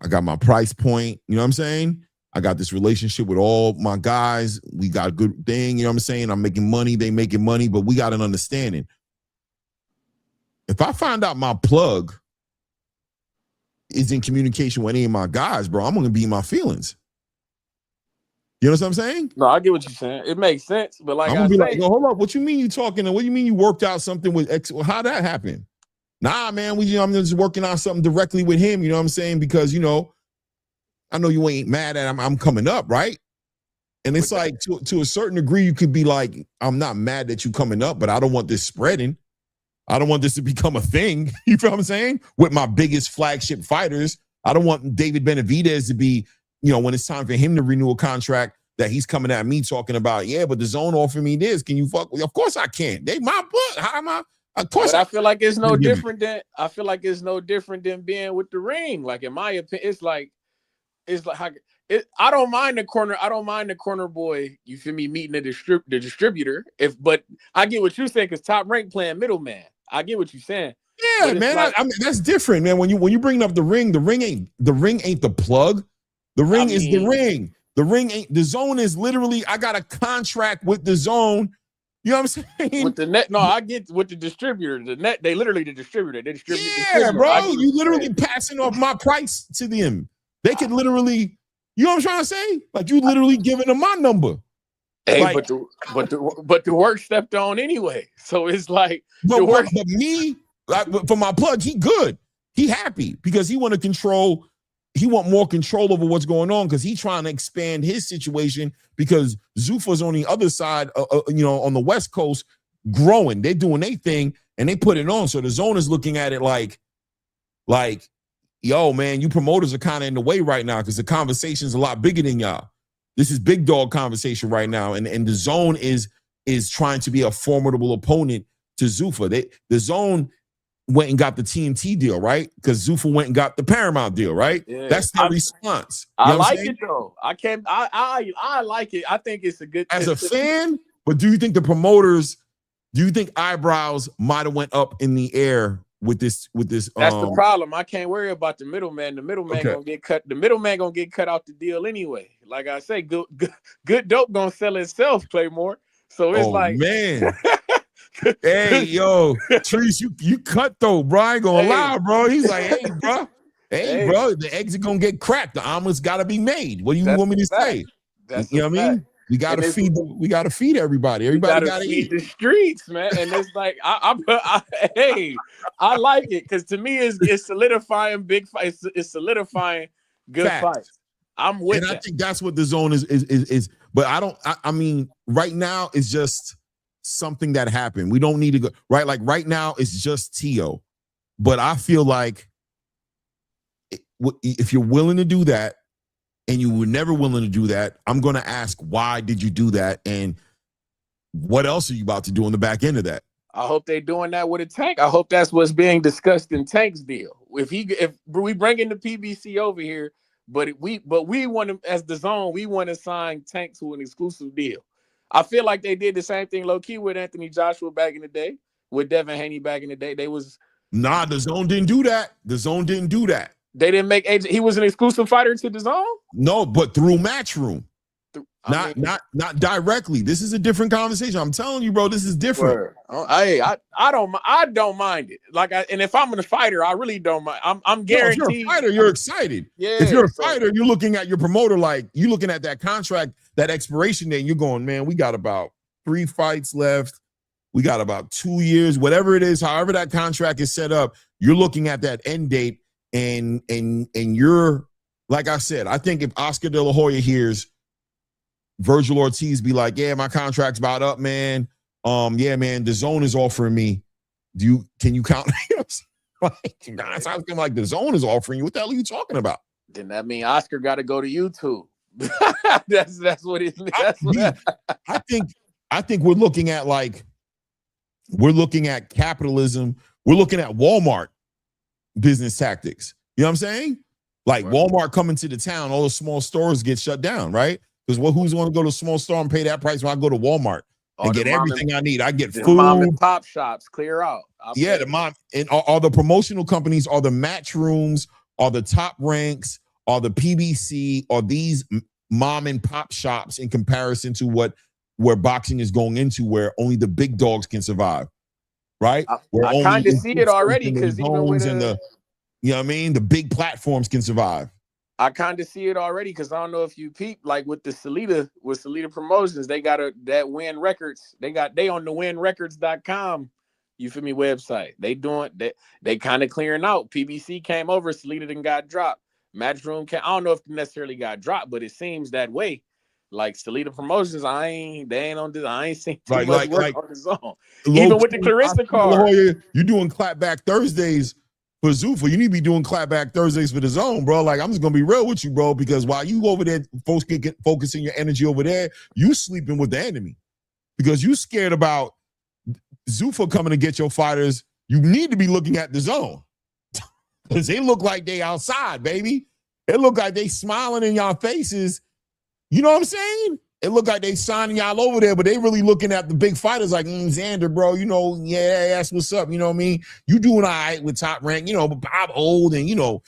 I got my price point, you know what I'm saying? I got this relationship with all my guys. We got a good thing, you know what I'm saying? I'm making money, they making money, but we got an understanding. If I find out my plug is in communication with any of my guys, bro, I'm gonna be in my feelings. You know what I'm saying? No, I get what you're saying. It makes sense, but like I'm gonna be like, no, hold up. What you mean you talking? What do you mean you worked out something with X? Well, how'd that happen? Nah, man, I'm just working on something directly with him. You know what I'm saying? Because I know you ain't mad at I'm coming up, right? And it's like to a certain degree, you could be like, I'm not mad that you coming up, but I don't want this spreading. I don't want this to become a thing. You feel what I'm saying? With my biggest flagship fighters, I don't want David Benavidez to be, when it's time for him to renew a contract, that he's coming at me talking about, yeah, but the DAZN offered me this. Can you fuck? Of course I can. They my book. How am I? Of course. But I feel like it's no different than being with the ring. Like, in my opinion, it's like I don't mind the corner boy. You feel me? Meeting the distributor. But I get what you're saying, because Top Rank playing middleman. I get what you're saying. Yeah, man. I mean, that's different, man. When you bring up the ring ain't the plug. The ring is the ring. The ring ain't the DAZN. Is literally, I got a contract with the DAZN. You know what I'm saying? With the net, no, I get with the distributor. The net, they literally the distributor. They distribute. Yeah, bro. You literally passing off my price to them. They could literally, you know what I'm trying to say? Like, you literally giving them my number. Hey, like, but the work stepped on anyway. So it's like, but me, for my plug, he good. He happy because he want to control. He want more control over what's going on because he trying to expand his situation, because Zuffa's on the other side, on the West Coast, growing. They're doing their thing and they put it on. So the DAZN is looking at it like, yo, man, you promoters are kind of in the way right now because the conversation is a lot bigger than y'all. This is big dog conversation right now, and the DAZN is trying to be a formidable opponent to Zuffa. The DAZN went and got the TNT deal, right? Because Zuffa went and got the Paramount deal, right? Yeah. That's their response. I like it though. I like it. I think it's a good. As a fan, but do you think eyebrows might have went up in the air That's the problem. I can't worry about the middleman. The middleman gonna get cut. The middleman gonna get cut out the deal anyway. Like I say, good dope gonna sell itself, Claymore. So it's man. Hey, yo, Trees, you cut though, bro. I ain't gonna lie, bro. He's like, hey, bro. Hey, bro, the eggs are gonna get cracked. The omelet's gotta be made. What do you want me to say? That's you know what I mean? We gotta feed everybody. Everybody gotta feed the streets, man. And it's like I like it because to me it's solidifying big fights. It's solidifying good fights. I'm with I think that's what the zone is. But I mean, right now it's just something that happened. We don't need to go right. Like right now, it's just Teo. But I feel like if you're willing to do that, and you were never willing to do that, I'm going to ask, why did you do that? And what else are you about to do on the back end of that? I hope they're doing that with a Tank. I hope that's what's being discussed in Tank's deal. If we bring in the PBC over here, but we want to, as the zone, we want to sign Tank to an exclusive deal. I feel like they did the same thing low key with Anthony Joshua back in the day, with Devin Haney back in the day. The zone didn't do that. The zone didn't do that. They didn't make he was an exclusive fighter to the zone? No, but through Matchroom. Not directly. This is a different conversation. I'm telling you, bro, this is different. I don't mind it. And if I'm a fighter, I really don't mind. I'm guaranteed. If you're a fighter, you're excited. Yeah. If you're a fighter, you're looking at your promoter like you're looking at that contract, that expiration date, and you're going, man, we got about 3 fights left. We got about 2 years, whatever it is, however that contract is set up, you're looking at that end date. And you're, like I said, I think if Oscar De La Hoya hears Vergil Ortiz be like, yeah, my contract's about up, man. Yeah, man, the zone is offering me. Can you count? It sounds like the zone is offering you. What the hell are you talking about? Then that means Oscar got to go to YouTube. that's what it means. I think we're looking at capitalism. We're looking at Walmart business tactics. You know what I'm saying? Like Walmart coming to the town, all the small stores get shut down, right? Because who's going to go to a small store and pay that price when I go to Walmart and get everything I need? I get food. Mom and pop shops clear out. The mom and all the promotional companies, are the match rooms, are the top ranks, are the PBC, are these mom and pop shops in comparison to where boxing is going into, where only the big dogs can survive. Right? I kind of see it already because even with you know what I mean? The big platforms can survive. I kind of see it already because I don't know if you peep, like with Salida Promotions, they got that Win Records. They on the winrecords.com, you feel me, website. They kind of clearing out. PBC came over, Salida then got dropped. Matchroom I don't know if they necessarily got dropped, but it seems that way. Like Salida Promotions, I ain't seen too much work on the zone. Even with the Clarissa card. You're doing clapback Thursdays for Zuffa. You need to be doing clapback Thursdays for the zone, bro. Like, I'm just gonna be real with you, bro, because while you over there focusing your energy over there, you sleeping with the enemy. Because you scared about Zuffa coming to get your fighters. You need to be looking at the zone. Because they look like they outside, baby. It look like they smiling in y'all faces. You know what I'm saying? It look like they signing y'all over there, but they really looking at the big fighters like, Xander, bro, that's what's up. You know what I mean? You doing all right with Top Rank, but Bob old and, you can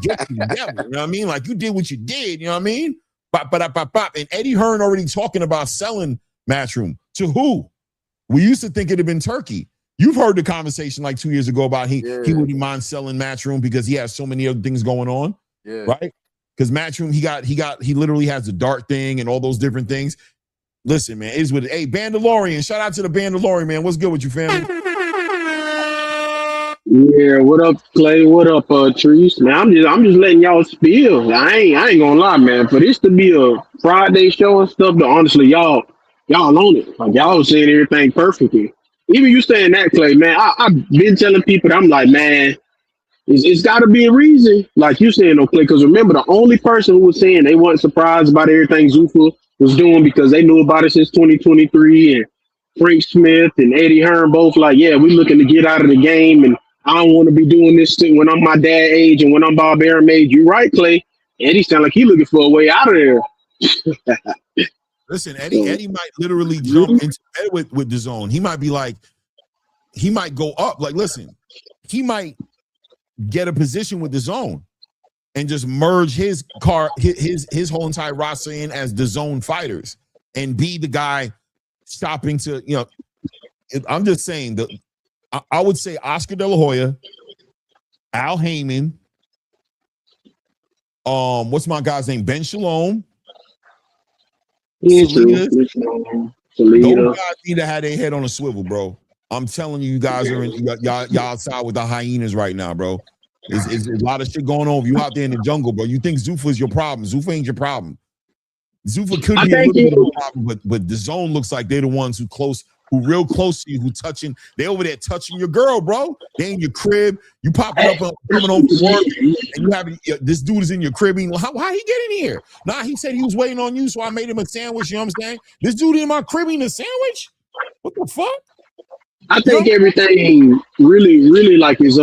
get you together. You know what I mean? Like, you did what you did. You know what I mean? Bop. And Eddie Hearn already talking about selling Matchroom. To who? We used to think it'd have been Turkey. You've heard the conversation like 2 years ago about he wouldn't mind selling Matchroom because he has so many other things going on. Yeah. Right? Because Matchroom, he literally has the dart thing and all those different things. Listen, man, it is with it. Hey, Bandalorian, shout out to the Bandalorian, man. What's good with you, family? Yeah, what up, Clay? What up, Trees? Man, I'm just letting y'all spill. I ain't gonna lie, man. For this to be a Friday show and stuff, but honestly, y'all own it. Like, y'all saying everything perfectly. Even you saying that, Clay, man, I've been telling people that I'm like, man, it's got to be a reason. Like you saying, Clay, because remember, the only person who was saying they weren't surprised about everything Zuffa was doing because they knew about it since 2023, and Frank Smith and Eddie Hearn both like, yeah, we looking to get out of the game, and I don't want to be doing this thing when I'm my dad age and when I'm Bob Arum age. You right, Clay. Eddie sound like he looking for a way out of there. Listen, Eddie might literally jump into bed with the zone. He might be like, he might go up. Like, listen, he might get a position with DAZN and just merge his whole entire roster in as DAZN fighters and be the guy shopping to, I'm just saying that I would say Oscar De La Hoya, Al Heyman, what's my guy's name? Ben Shalom. Salinas. Those guys need to have their head on a swivel, bro. I'm telling you, you guys are y'all outside with the hyenas right now, bro. There's a lot of shit going on. If you out there in the jungle, bro, you think Zuffa is your problem. Zuffa ain't your problem. Zuffa could be a little bit of a problem, but DAZN looks like they're the ones who real close to you, who touching. They over there touching your girl, bro. They in your crib. You popping up, coming home from work, and you have this dude is in your crib. How he get in here? Nah, he said he was waiting on you, so I made him a sandwich. You know what I'm saying? This dude in my crib eating a sandwich? What the fuck? I think everything really, really like is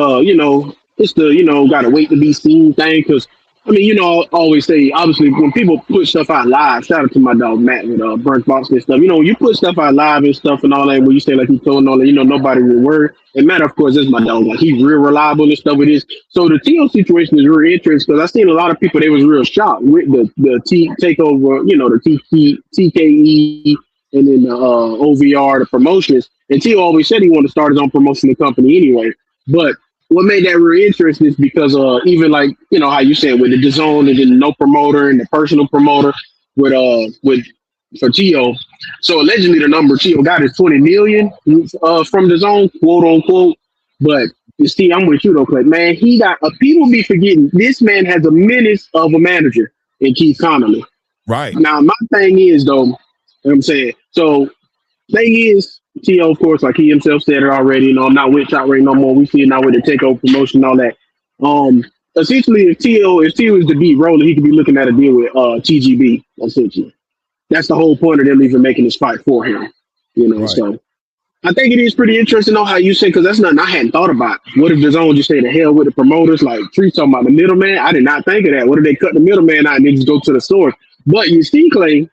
it's the gotta wait to be seen thing, because I mean, I always say, obviously, when people put stuff out live, shout out to my dog Matt with Burnt Boxing and stuff. You put stuff out live and stuff and all that, where you say like you told all that, nobody will worry. And Matt, of course, is my dog. Like, he's real reliable and stuff with this. So the T.O. situation is real interesting, because I've seen a lot of people, they was real shocked with the takeover, the TKE and then the OVR, the promotions. And T.O. always said he wanted to start his own promotional company anyway. But what made that real interesting is because even like, how you said with the DAZN and then no promoter and the personal promoter for T.O. So allegedly the number T.O. got is 20 million from DAZN, quote unquote. But you see, I'm with you though, Clay. Man, he got people be forgetting this man has a menace of a manager in Keith Connolly. Right. Now my thing is though, what I'm saying, so thing is, T.O., of course, like he himself said it already, I'm not with Chop Ray no more. We see it now with the takeover promotion and all that. Essentially, if T.O. is to beat Roller, he could be looking at a deal with TGB, essentially. That's the whole point of them even making this fight for him. Right. So I think it is pretty interesting on how you say, because that's nothing I hadn't thought about. What if DAZN just say the hell with the promoters, like Tree talking about the middleman? I did not think of that. What if they cut the middleman out and they just go to the source? But you see, Clay,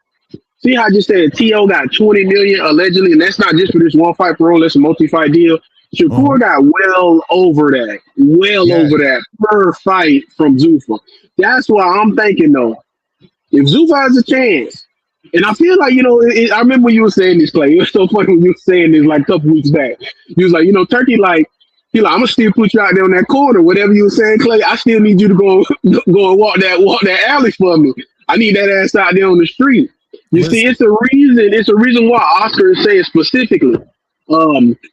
see how I just said T.O. got 20 million allegedly, and that's not just for this one fight for all, that's a multi-fight deal. Shakur got well over that per fight from Zuffa. That's why I'm thinking though, if Zuffa has a chance, and I feel like, I remember when you were saying this, Clay. It was so funny when you were saying this like a couple weeks back. You was like, Turkey, like, I'm gonna still put you out there on that corner, whatever you were saying, Clay. I still need you to go and walk that alley for me. I need that ass out there on the street. You see, it's a reason why Oscar is saying specifically,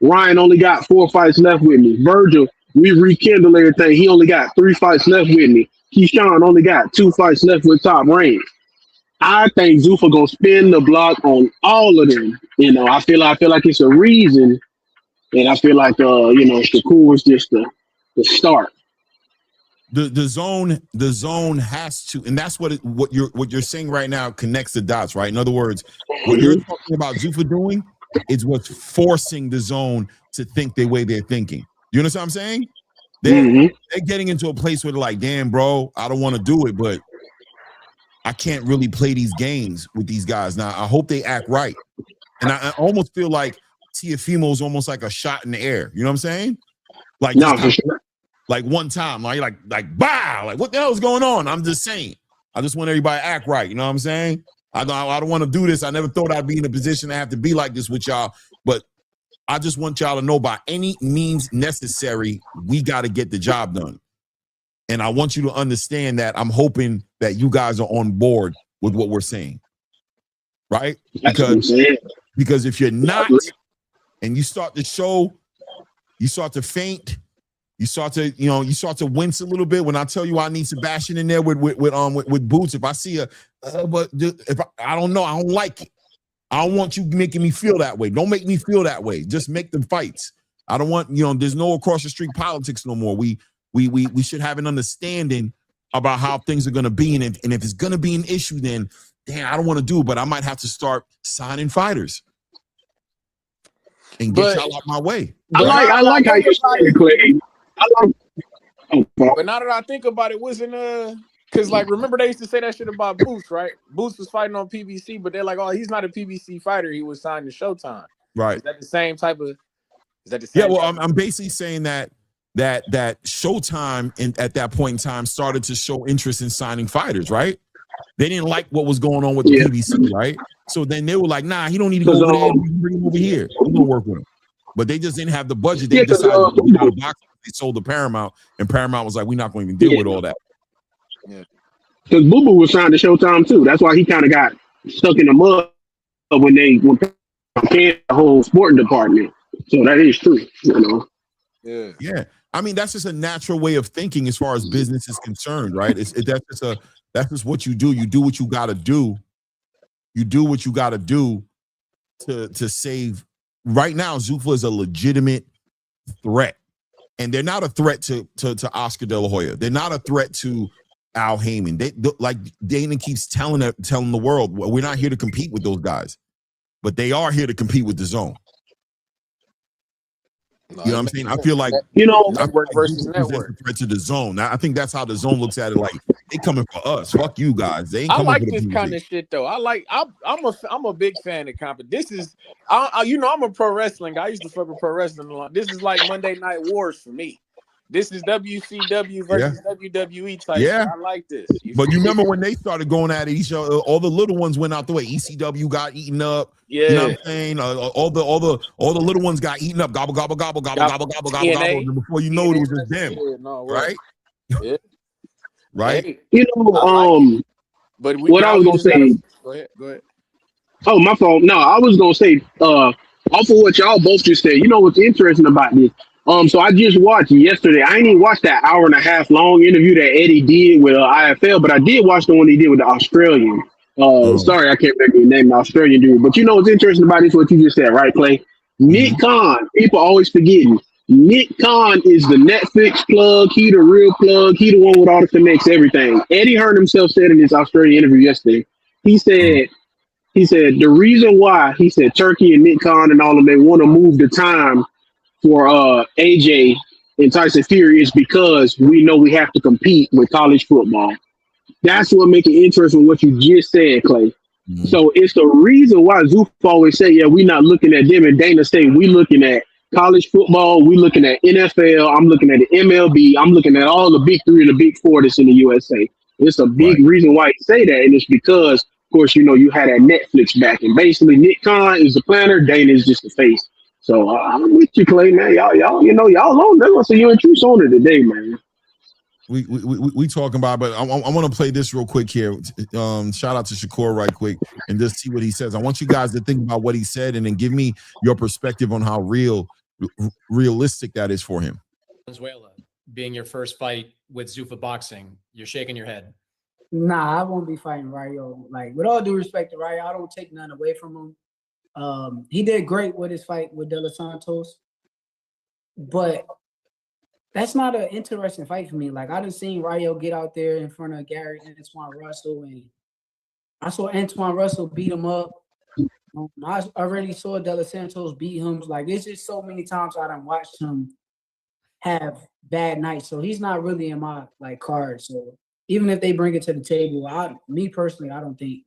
Ryan only got 4 fights left with me. Vergil, we rekindle everything. He only got 3 fights left with me. Keyshawn only got 2 fights left with Top Range. I think Zuffa gonna spin the block on all of them. I feel like it's a reason, and I feel like Shakur was just the start. The zone has to, and that's what you're saying right now connects the dots, right? In other words, what you're talking about Zuffa doing is what's forcing the zone to think the way they're thinking. You understand what I'm saying? They're getting into a place where they're like, damn, bro, I don't want to do it, but I can't really play these games with these guys. Now, I hope they act right. And I almost feel like Teofimo is almost like a shot in the air. You know what I'm saying? Like, no, for sure. Like one time, like bah, like what the hell is going on? I'm just saying. I just want everybody to act right. You know what I'm saying? I don't want to do this. I never thought I'd be in a position to have to be like this with y'all, but I just want y'all to know by any means necessary, we got to get the job done. And I want you to understand that I'm hoping that you guys are on board with what we're saying. Right? Because if you're not, and you start to show, you start to faint, you start to wince a little bit when I tell you I need Sebastian in there with boots. If I see I don't know, I don't like it. I don't want you making me feel that way. Don't make me feel that way. Just make them fights. I don't want, there's no across the street politics no more. We should have an understanding about how things are gonna be. And if it's gonna be an issue, then damn, I don't want to do it, but I might have to start signing fighters and get y'all out my way. I like how you say it, Clay. But now that I think about it, wasn't because like remember they used to say that shit about Boots, right? Boots was fighting on PBC, but they're like, oh, he's not a PBC fighter. He was signed to Showtime. Right. Is that the same type of? Is that the same? Yeah. Well, I'm basically saying that that Showtime at that point in time started to show interest in signing fighters, right? They didn't like what was going on with the PBC, right? So then they were like, nah, he don't need to go over there. We can bring him over here. We're gonna work with him. But they just didn't have the budget. They decided to get out of boxing. They sold to Paramount, and Paramount was like, we're not going to even deal with all that. Yeah. Because Boo Boo was signed to Showtime too. That's why he kind of got stuck in the mud when Paramount canned the whole sporting department. So that is true, you know. Yeah. I mean, that's just a natural way of thinking as far as business is concerned, right? That's just what you do. You do what you got to do. You do what you got to do to save. Right now, Zuffa is a legitimate threat, and they're not a threat to Oscar De La Hoya. They're not a threat to Al Heyman. Like Dana keeps telling the world, well, we're not here to compete with those guys, but they are here to compete with the Zone. You know what I'm saying? I feel like network versus network. A threat to the Zone. Now, I think that's how the Zone looks at it. Like they coming for us. Fuck you guys. They ain't coming like for this kind of shit though. I'm a big fan of competition. This is I'm a pro wrestling guy. I used to fuck with pro wrestling a lot. This is like Monday Night Wars for me. This is WCW versus WWE type. Yeah, shit. I like this. But you remember when they started going at each other? All the little ones went out the way. ECW got eaten up. Yeah, you know what I'm saying? All the little ones got eaten up. Gobble gobble gobble gobble gobble gobble gobble gobble. And before you know it, was just them. Right? Yeah. Right. You know, but what I was gonna say. Go ahead. Oh, my fault. No, I was gonna say. Off of what y'all both just said. You know what's interesting about this? So I just watched yesterday. I ain't even watched that hour and a half long interview that Eddie did with IFL, but I did watch the one he did with the Australian. Sorry, I can't remember the name, the Australian dude. But you know what's interesting about this? What you just said, right, Clay? Nick Khan. People always forgetting. Nick Khan is the Netflix plug. He the real plug. He the one with all the connects, everything. Eddie Hearn himself said in his Australian interview yesterday. He said the reason why he said Turki and Nick Khan and all of them, they want to move the time for AJ and Tyson Fury is because we know we have to compete with college football. That's what makes it interesting what you just said, Clay. So it's the reason why Zuffa always say, yeah, we're not looking at them, and Dana say we looking at college football, we looking at NFL, I'm looking at the MLB, I'm looking at all the big three and the big four that's in the USA. It's a big reason why you say that, and it's because, of course, you know, you had that Netflix back, and basically Nick Khan is the planner, Dana is just the face. So I'm with you, Clay, man. Y'all, you know, y'all on. They're gonna see you in Truth Owner today, man. We talking about, but I want to play this real quick here. Shout out to Shakur right quick and just see what he says. I want you guys to think about what he said and then give me your perspective on how realistic that is for him. Venezuela being your first fight with Zuffa Boxing, you're shaking your head. Nah, I won't be fighting Rayo. Like, with all due respect to Rayo, I don't take none away from him. He did great with his fight with De Los Santos, but that's not an interesting fight for me. Like, I done seen Rayo get out there in front of Gary Antoine Russell, and I saw Antoine Russell beat him up. I already saw De Los Santos beat him. Like, it's just so many times I done watched him have bad nights. So he's not really in my card. So even if they bring it to the table, me personally, I don't think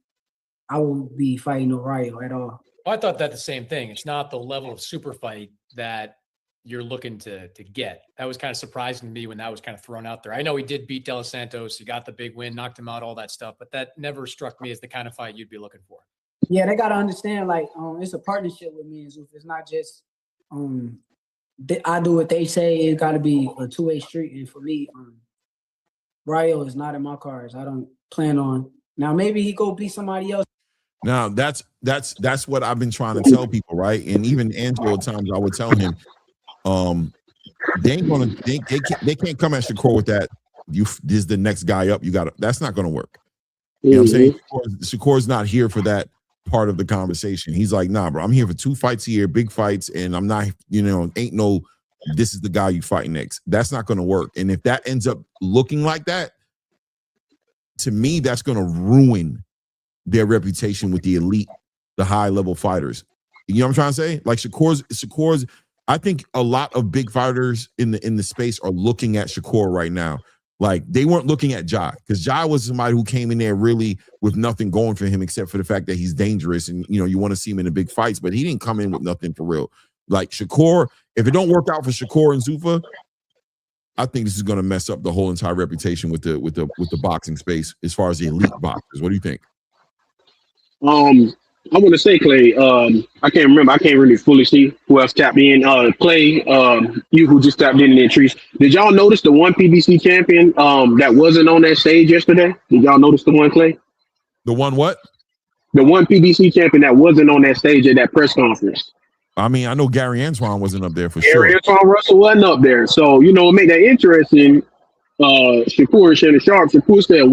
I will be fighting Rayo at all. I thought that the same thing. It's not the level of super fight that you're looking to get. That was kind of surprising to me when that was kind of thrown out there. I know he did beat De Los Santos. He got the big win, knocked him out, all that stuff, but that never struck me as the kind of fight you'd be looking for. Yeah, they got to understand, it's a partnership with me and Zuffa. It's not just I do what they say. It got to be a two-way street. And for me, Rayo is not in my cards. I don't plan on. Now, maybe he go beat somebody else. Now that's what I've been trying to tell people, right? And even Angelo at times I would tell him, they can't come at Shakur with that. This is the next guy up. That's not gonna work. You know what I'm saying? Shakur's not here for that part of the conversation. He's like, nah, bro, I'm here for 2 fights a year, big fights, and I'm not, ain't no, this is the guy you fight next. That's not gonna work. And if that ends up looking like that, to me, that's gonna ruin their reputation with the elite, the high-level fighters. You know what I'm trying to say? Like Shakur's. I think a lot of big fighters in the space are looking at Shakur right now. Like, they weren't looking at Jai, because Jai was somebody who came in there really with nothing going for him except for the fact that he's dangerous and you want to see him in the big fights, but he didn't come in with nothing for real. Like Shakur, if it don't work out for Shakur and Zuffa, I think this is going to mess up the whole entire reputation with the boxing space as far as the elite boxers. What do you think? I want to say, Clay, I can't remember. I can't really fully see who else tapped in. Clay, you who just tapped in there, Trees. Did y'all notice the one PBC champion that wasn't on that stage yesterday? Did y'all notice the one, Clay? The one what? The one PBC champion that wasn't on that stage at that press conference. I mean, I know Gary Antoine wasn't up there for Gary sure. Antoine Russell wasn't up there. So, make that interesting. Shakur Shannon Sharp. Shakur said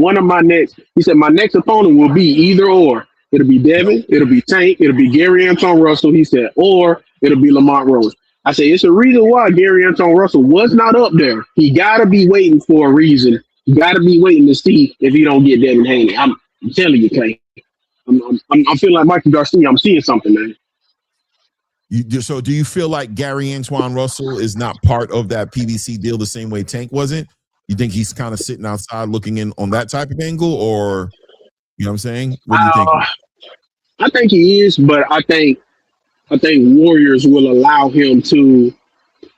he said my next opponent will be either or. It'll be Devin, it'll be Tank, it'll be Gary Antoine Russell, he said, or it'll be Lamont Rose. I say it's a reason why Gary Antoine Russell was not up there. He gotta be waiting for a reason. You gotta be waiting to see if he don't get Devin Haney. I'm telling you, Clay. I'm feeling like Michael Garcia. I'm seeing something, man. So do you feel like Gary Antoine Russell is not part of that PBC deal the same way Tank wasn't? You think he's kind of sitting outside looking in on that type of angle, or you know what I'm saying? What do you think? I think he is, but I think Warriors will allow him to.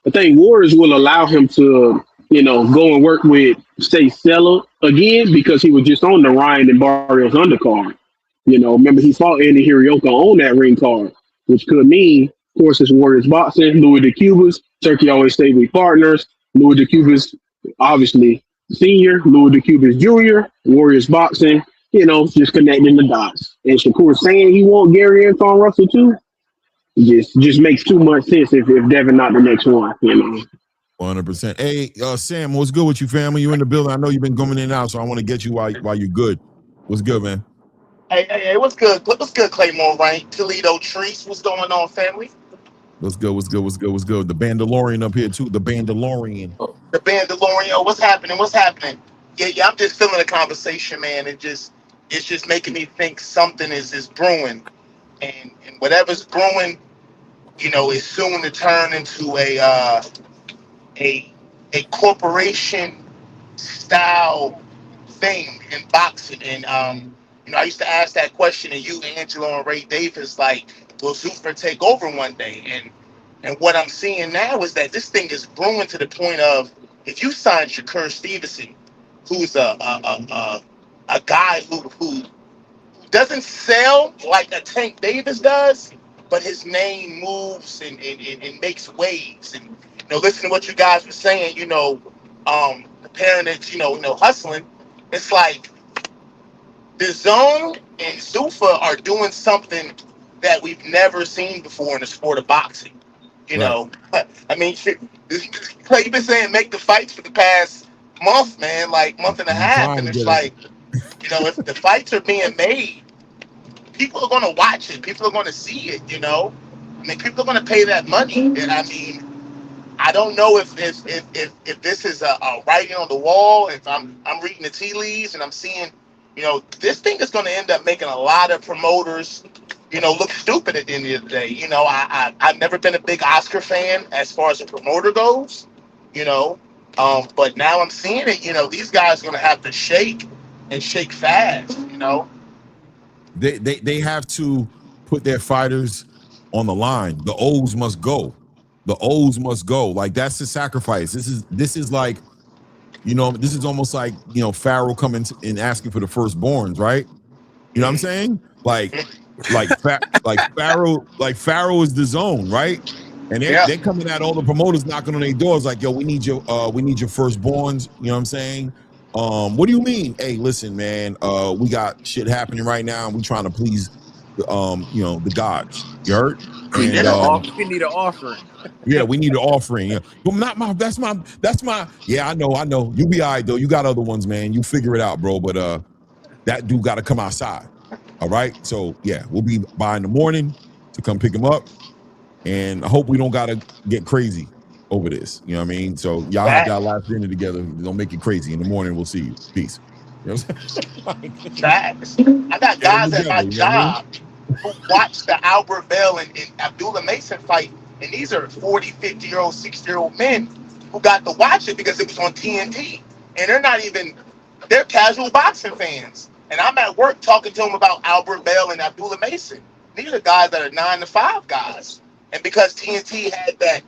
I think Warriors will allow him to, go and work with, say, Sella again, because he was just on the Ryan and Barrios undercard. Remember he fought Andy Hirioka on that ring card, which could mean, of course, it's Warriors Boxing, Louis DeCubas, Turkey Always Stay with Partners, Louis DeCubas, obviously Senior, Louis DeCubas Jr., Warriors Boxing, just connecting the dots. And Shakur saying he want Gary Antoine Russell too, just makes too much sense if Devin not the next one, 100%. Hey, Sam, what's good with you, family? You in the building? I know you've been coming in and out, so I want to get you while you're good. What's good, man? Hey, what's good? What's good, Claymore, right? Toledo Trees, what's going on, family? What's good? The Bandalorian up here, too. The Bandalorian. The Bandalorian. Oh, what's happening? Yeah, I'm just feeling the conversation, man. It's just making me think something is brewing. And whatever's brewing, is soon to turn into a corporation style thing in boxing. And I used to ask that question to you, Angelo, and Ray Davis, like, will Zuffa take over one day? And what I'm seeing now is that this thing is brewing to the point of, if you sign Shakur Stevenson, who's a guy who doesn't sell like a Tank Davis does, but his name moves and makes waves. And listen to what you guys were saying, comparing it, hustling. It's like DAZN and Zuffa are doing something that we've never seen before in the sport of boxing. I mean, Clay, you've been saying make the fights for the past month, man, like month and a half, and it's like, if the fights are being made, people are going to watch it. People are going to see it. I mean, people are going to pay that money. And I mean, I don't know if this is a writing on the wall. If I'm reading the tea leaves and I'm seeing, this thing is going to end up making a lot of promoters, look stupid at the end of the day. I've never been a big Oscar fan as far as a promoter goes, but now I'm seeing it. These guys are going to have to shake and shake fast. They have to put their fighters on the line. The O's must go. Like, that's the sacrifice. This is like, this is almost like, Pharaoh coming and asking for the firstborns, right? You know what I'm saying? Like Pharaoh is the zone, right? And they're coming at all the promoters, knocking on their doors like, yo, we need your firstborns. You know what I'm saying? What do you mean? Hey, listen, man, we got shit happening right now, and we trying to please the gods. You heard? We need an offering. Yeah, we need an offering. Yeah. But that's my yeah, I know. You be all right though. You got other ones, man. You figure it out, bro. But that dude gotta come outside. All right. So yeah, we'll be by in the morning to come pick him up. And I hope we don't gotta get crazy over this. You know what I mean? So y'all have that last dinner together. Don't make it crazy. In the morning, we'll see you. Peace. You know what I'm saying? Facts. I got guys at my job who watch the Albert Bell and Abdullah Mason fight, and these are 40, 50-year-old, 60-year-old men who got to watch it because it was on TNT. And they're casual boxing fans. And I'm at work talking to them about Albert Bell and Abdullah Mason. These are guys that are 9-to-5 guys. And because TNT had that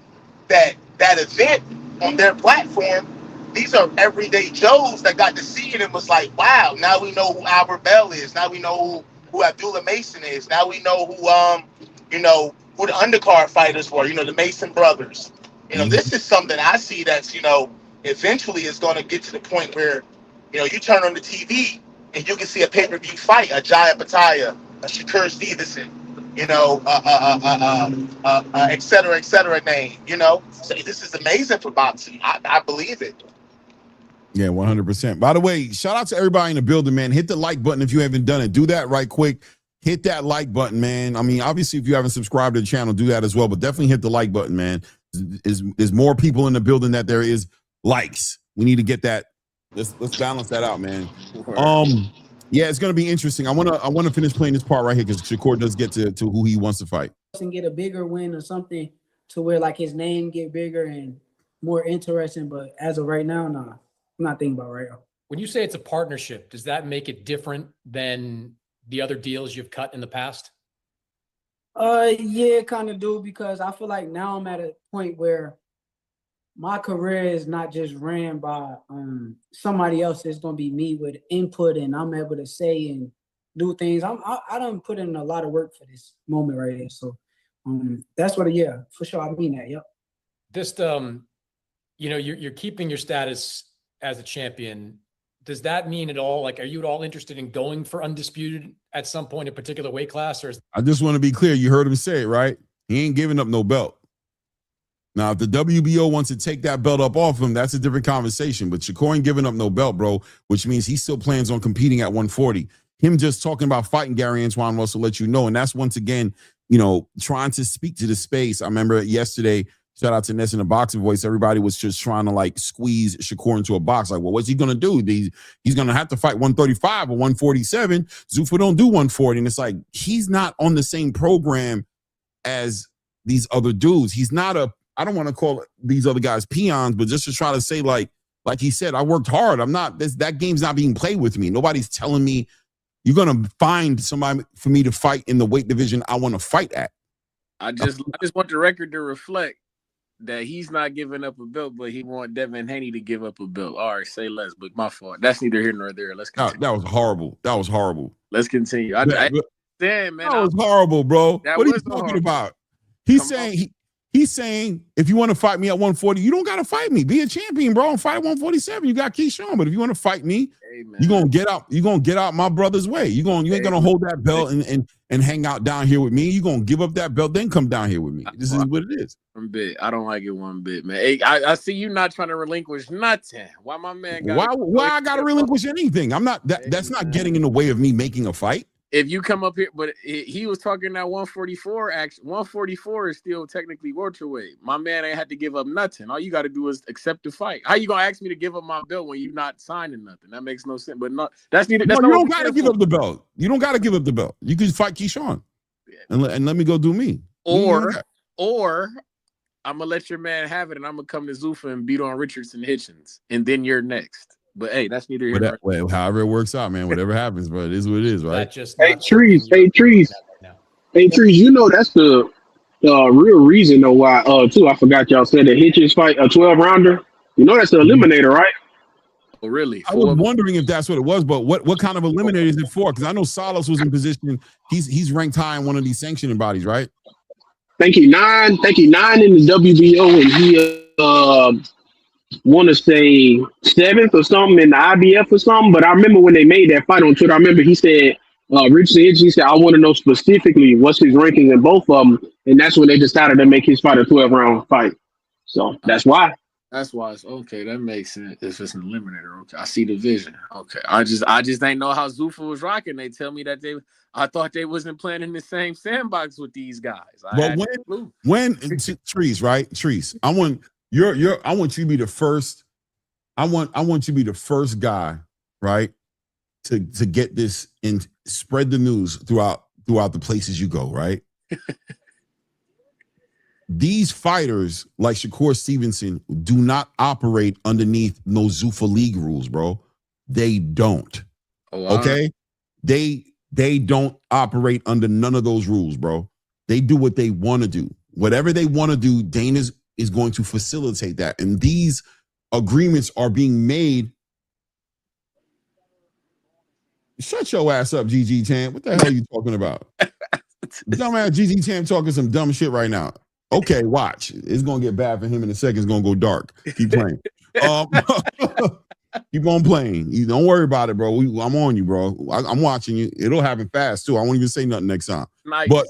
event on their platform, these are everyday Joes that got to see it and was like, wow, now we know who Albert Bell is. Now we know who Abdullah Mason is. Now we know who who the undercard fighters were, the Mason brothers. This is something I see that's, eventually is going to get to the point where, you turn on the TV and you can see a pay-per-view fight, a Jaya Bataya, a Shakur Stevenson, et cetera name, So this is amazing for boxing. I believe it. Yeah, 100%. By the way, shout out to everybody in the building, man. Hit the like button if you haven't done it. Do that right quick. Hit that like button, man. I mean, obviously, if you haven't subscribed to the channel, do that as well. But definitely hit the like button, man. There's more people in the building that there is likes. We need to get that. Let's balance that out, man. Yeah, it's gonna be interesting. I wanna finish playing this part right here because Shakur does get to who he wants to fight. And get a bigger win or something to where like his name get bigger and more interesting. But as of right now, nah, I'm not thinking about right now. When you say it's a partnership, does that make it different than the other deals you've cut in the past? Yeah, kind of do, because I feel like now I'm at a point where my career is not just ran by somebody else. It's gonna be me with input, and I'm able to say and do things. I done put in a lot of work for this moment right here. So that's what. Yeah, for sure. I mean that. Yep. Just you're keeping your status as a champion. Does that mean at all? Like, are you at all interested in going for undisputed at some point in a particular weight class? Or I just want to be clear. You heard him say it, right? He ain't giving up no belt. Now, if the WBO wants to take that belt up off him, that's a different conversation. But Shakur ain't giving up no belt, bro, which means he still plans on competing at 140. Him just talking about fighting Gary Antoine wants to let you know. And that's once again, trying to speak to the space. I remember yesterday, shout out to Ness in the Boxing Voice, everybody was just trying to like squeeze Shakur into a box. Like, well, what's he going to do? He's going to have to fight 135 or 147. Zuffa don't do 140. And it's like, he's not on the same program as these other dudes. He's not I don't want to call these other guys peons, but just to try to say like he said, I worked hard. I'm not, that game's not being played with me. Nobody's telling me you're going to find somebody for me to fight in the weight division I want to fight at. I just want the record to reflect that he's not giving up a belt, but he want Devin Haney to give up a belt. All right, say less, but my fault. That's neither here nor there. Let's continue. That was horrible. That was horrible. Let's continue. Damn, man. That was horrible, bro. What are you talking about? He's saying, if you want to fight me at 140, you don't got to fight me. Be a champion, bro, and fight at 147. You got Keyshawn. But if you want to fight me, you're gonna get out my brother's way. You ain't gonna hold that belt and hang out down here with me. You're gonna give up that belt, then come down here with me. This is what it is. One bit. I don't like it one bit, man. Hey, I see you not trying to relinquish nothing. Why my man why I gotta relinquish anything? I'm not that's not getting in the way of me making a fight. If you come up here, but he was talking that 144. Actually, 144 is still technically welterweight. My man ain't had to give up nothing. All you got to do is accept the fight. How you gonna ask me to give up my belt when you're not signing nothing? That makes no sense. But that's neither. You don't got to give up the belt. You don't got to give up the belt. You can fight Keyshawn, and let me go do me. Or I'm gonna let your man have it, and I'm gonna come to Zuffa and beat on Richardson Hitchens, and then you're next. But hey, that's neither here nor there. However it works out, man. Whatever happens, but it is what it is, right? Hey, Trees. You know that's the real reason though why. Too, I forgot y'all said that Hitchens fight a 12-rounder. You know that's the eliminator, right? Oh, really? I was wondering if that's what it was, but what kind of eliminator is it for? Because I know Salas was in position. He's ranked high in one of these sanctioning bodies, right? Think he 9 in the WBO, and he want to say 7th or something in the IBF or something. But I remember when they made that fight on Twitter, I remember he said, Richardson Hitchens, he said, I want to know specifically what's his ranking in both of them. And that's when they decided to make his fight a 12-round fight. So that's why. That's why it's okay. That makes sense. If it's an eliminator, okay. I see the vision. Okay. I just didn't know how Zuffa was rocking. They tell me that I thought they wasn't playing in the same sandbox with these guys. But when Trees, right? Trees, I want you to be the first. I want you to be the first guy, right? To get this and spread the news throughout the places you go, right? These fighters like Shakur Stevenson do not operate underneath no Zuffa League rules, bro. They don't. Okay? They don't operate under none of those rules, bro. They do what they want to do. Whatever they want to do, Dana is going to facilitate that. And these agreements are being made. Shut your ass up, GG Tam. What the hell are you talking about? Dumbass GG Tam talking some dumb shit right now. Okay, watch. It's gonna get bad for him in a second. It's gonna go dark. Keep playing. Keep on playing. You don't worry about it, bro. I'm on you, bro. I'm watching you. It'll happen fast too. I won't even say nothing next time. Nice. But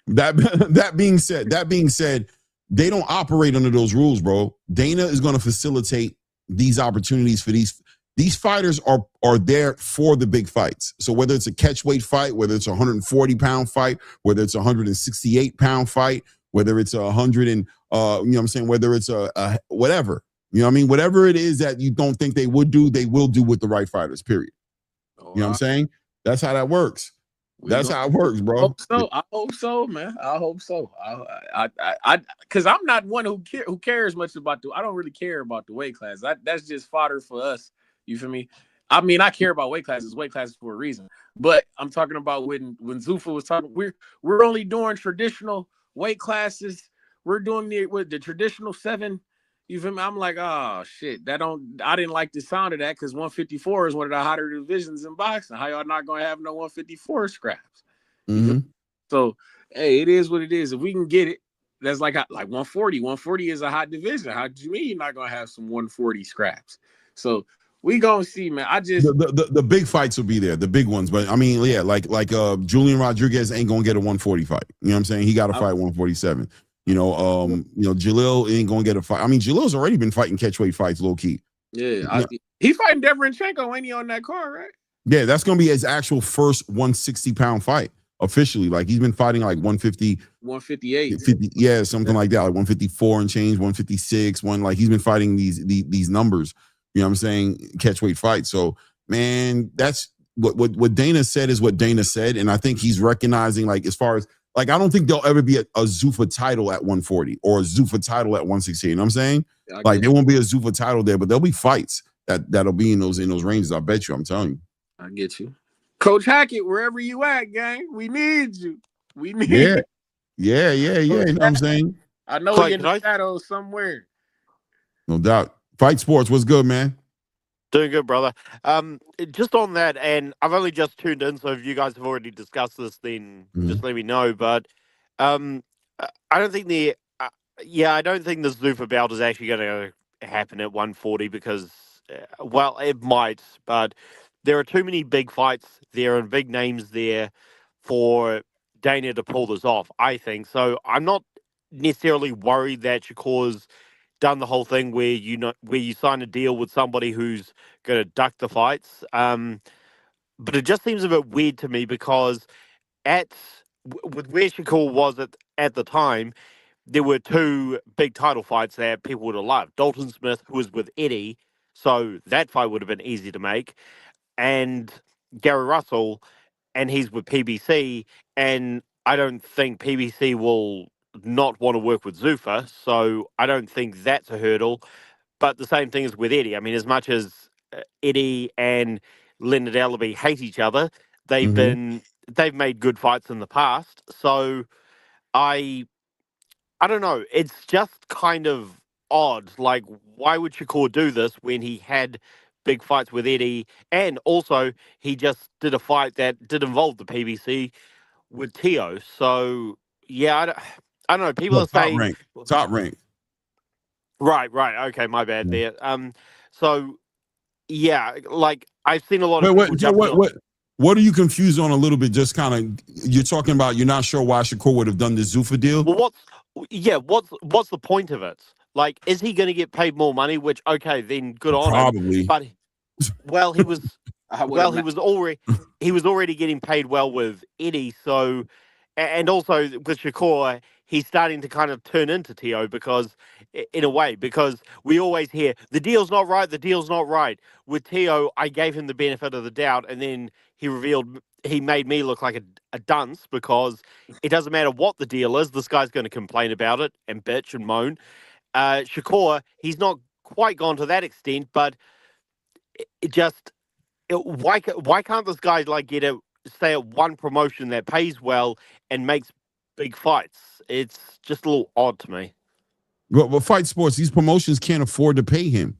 that being said, they don't operate under those rules, bro. Dana is going to facilitate these opportunities for these fighters are there for the big fights. So whether it's a catchweight fight, whether it's a 140-pound fight, whether it's a 168-pound fight, whether it's 100 and you know what I'm saying, whether it's a whatever, you know what I mean, whatever it is that you don't think they will do with the right fighters. Period. You know what I'm saying? That's how that works. That's how it works, bro. I hope so, man. I hope so. I because I'm not one who cares much about I don't really care about the weight class. That's just fodder for us. You feel me? I mean, I care about weight classes for a reason. But I'm talking about when Zuffa was talking, we're only doing traditional weight classes. We're doing the traditional 7. You feel me? I'm like, oh shit, I didn't like the sound of that because 154 is one of the hotter divisions in boxing. How y'all not gonna have no 154 scraps? Mm-hmm. So hey, it is what it is. If we can get it, that's like 140. 140 is a hot division. How do you mean you're not gonna have some 140 scraps? So we gonna see, man. I just the big fights will be there, the big ones. But I mean, yeah, like Julian Rodriguez ain't gonna get a 140 fight. You know what I'm saying? He got to fight 147. Jalil ain't gonna get a fight. I mean, Jalil's already been fighting catchweight fights, low key. Yeah, he fighting Devranchenko, ain't he, on that card, right? Yeah, that's gonna be his actual first 160-pound fight officially. Like he's been fighting like 150, 158, 50, yeah, something like that, like 154 and change, 156, like he's been fighting these numbers. You know what I'm saying? Catchweight fights. So man, that's what Dana said is what Dana said, and I think he's recognizing, like, as far as, like, I don't think there'll ever be a Zuffa title at 140 or a Zuffa title at 160. You know what I'm saying? Like, there won't be a Zuffa title there, but there'll be fights that'll be in those ranges. I bet you. I'm telling you. I get you, Coach Hackett. Wherever you at, gang, we need you. We need. Yeah. You know what I'm saying? I know you're in the shadows somewhere. No doubt. Fight Sports. What's good, man? Doing good, brother. Just on that, and I've only just tuned in, so if you guys have already discussed this, then just let me know. But I don't think the Zuffa bout is actually going to happen at 140 because, well, it might, but there are too many big fights there and big names there for Dana to pull this off, I think. So I'm not necessarily worried that Shakur's done the whole thing where you sign a deal with somebody who's going to duck the fights. But it just seems a bit weird to me because with where Shakur was at the time, there were 2 big title fights that people would have loved. Dalton Smith, who was with Eddie, so that fight would have been easy to make, and Gary Russell, and he's with PBC, and I don't think PBC will not want to work with Zuffa, so I don't think that's a hurdle. But the same thing is with Eddie. I mean, as much as Eddie and Leonard Allaby hate each other, they've made good fights in the past. So I don't know. It's just kind of odd. Like, why would Shakur do this when he had big fights with Eddie, and also he just did a fight that did involve the PBC with Teo? So yeah, I don't know. People are saying top rank. Right. Okay, my bad there. So yeah, like I've seen a lot of people what are you confused on a little bit? Just kind of, you're talking about you're not sure why Shakur would have done the Zuffa deal. Well, what's the point of it? Like, is he going to get paid more money? Which, okay, then good on him. But well, he was he was already getting paid well with Eddie. So, and also with Shakur, he's starting to kind of turn into Teo because, in a way, because we always hear the deal's not right. The deal's not right. With Teo, I gave him the benefit of the doubt, and then he made me look like a dunce because it doesn't matter what the deal is. This guy's going to complain about it and bitch and moan. Shakur, he's not quite gone to that extent, but why can't this guy stay at one promotion that pays well and makes big fights? It's just a little odd to me. But Fight Sports, these promotions can't afford to pay him.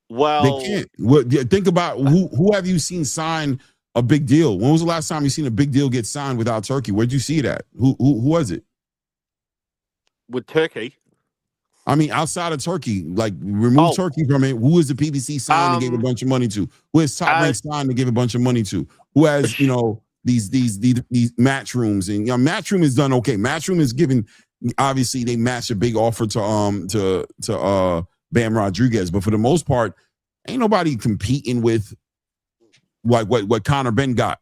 Well, They can't. Think about who have you seen sign a big deal? When was the last time you seen a big deal get signed without Turki? Where'd you see that? Who was it? with Turkey. I mean, outside of Turki, like remove Turki from it. Who is the PBC signed and gave a bunch of money to? Who is Top Rank signed and gave a bunch of money to? Who has these match rooms? And Matchroom is done okay. Matchroom is given. Obviously, they matched a big offer to Bam Rodriguez, but for the most part, ain't nobody competing with like what Conor Ben got.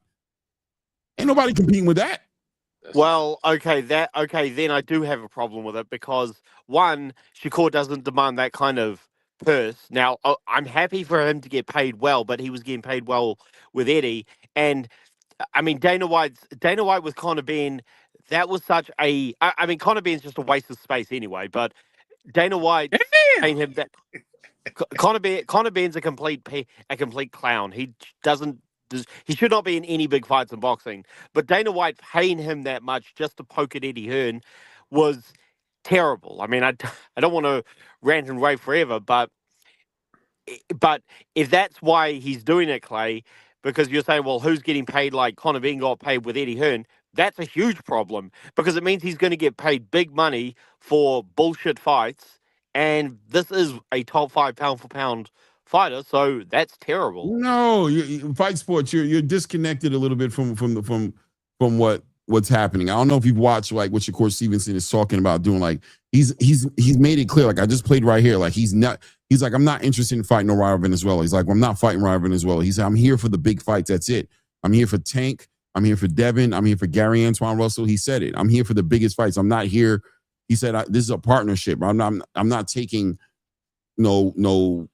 Ain't nobody competing with that. Well, okay, then I do have a problem with it because one, Shakur doesn't demand that kind of purse. Now, I'm happy for him to get paid well, but he was getting paid well with Eddie. And I mean, Dana White with Conor Ben, that was such a. I mean, Conor Ben's just a waste of space anyway. But Dana White paying him that. Conor Ben's a complete clown. He should not be in any big fights in boxing. But Dana White paying him that much just to poke at Eddie Hearn was terrible. I mean, I don't want to rant and rave forever, but if that's why he's doing it, Clay, because you're saying, well, who's getting paid like Conor Ben got paid with Eddie Hearn? That's a huge problem because it means he's going to get paid big money for bullshit fights. And this is a top 5 pound for pound fighter, so that's terrible. No, Fight Sports, you're disconnected a little bit from what's happening. I don't know if you've watched like what Shakur Stevenson is talking about doing. Like he's made it clear. Like I just played right here. Like he's like, I'm not interested in fighting no Ryan Venezuela. He's like, well, I'm not fighting Ryan Venezuela. He said, I'm here for the big fights. That's it. I'm here for Tank. I'm here for Devin. I'm here for Gary Antoine Russell. He said it. I'm here for the biggest fights. I'm not here. He said, this is a partnership. I'm not taking no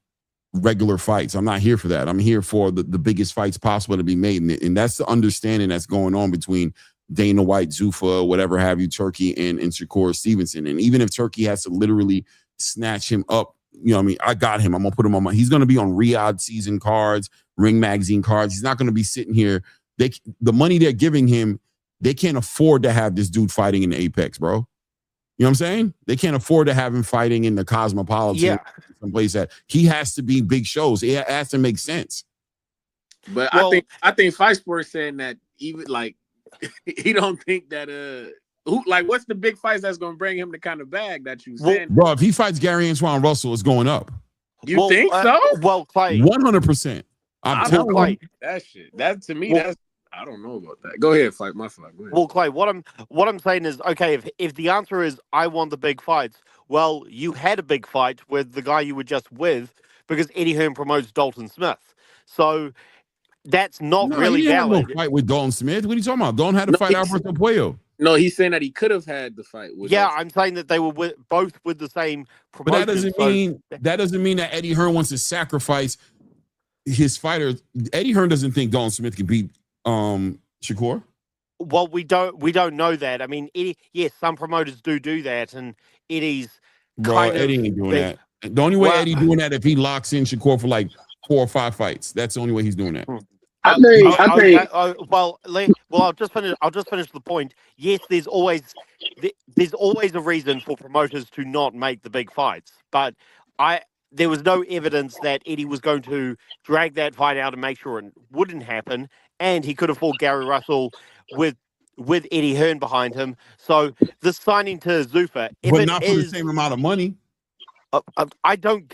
regular fights. I'm not here for that. I'm here for the biggest fights possible to be made. And that's the understanding that's going on between Dana White, Zuffa, whatever have you, Turki and Shakur Stevenson. And even if Turki has to literally snatch him up, I mean, I got him. I'm going to put him on he's going to be on Riyadh season cards, Ring Magazine cards. He's not going to be sitting here. The money they're giving him, they can't afford to have this dude fighting in the Apex, bro. You know what I'm saying? They can't afford to have him fighting in the Cosmopolitan, someplace that he has to be big shows. It has to make sense. But I think Fight Sports saying that even like he don't think that what's the big fights that's gonna bring him the kind of bag that you saying? Bro, if he fights Gary Antoine Russell, it's going up. You think so? Well, Clay, 100%. I'm telling you that shit. That to me, that's. I don't know about that. Go ahead, fight my fight. Go ahead. Well, Clay, what I'm saying is, okay, if the answer is I want the big fights, well, you had a big fight with the guy you were just with because Eddie Hearn promotes Dalton Smith. So that's not really valid. No fight with Dalton Smith. What are you talking about? Dalton had to fight Alberto Puello. No, he's saying that he could have had the fight with. Yeah, I'm saying that they were both with the same promotion. But that doesn't mean that Eddie Hearn wants to sacrifice his fighter. Eddie Hearn doesn't think Dalton Smith can beat Shakur. Well, we don't know that. I mean, Eddie, yes, some promoters do that, and Eddie's Eddie ain't doing that. The only way Eddie doing that if he locks in Shakur for like 4 or 5 fights. That's the only way he's doing that. I think. I'll just finish the point. Yes, there's always a reason for promoters to not make the big fights, but there was no evidence that Eddie was going to drag that fight out and make sure it wouldn't happen, and he could have fought Gary Russell with Eddie Hearn behind him. So the signing to Zuffa, but not for the same amount of money. I don't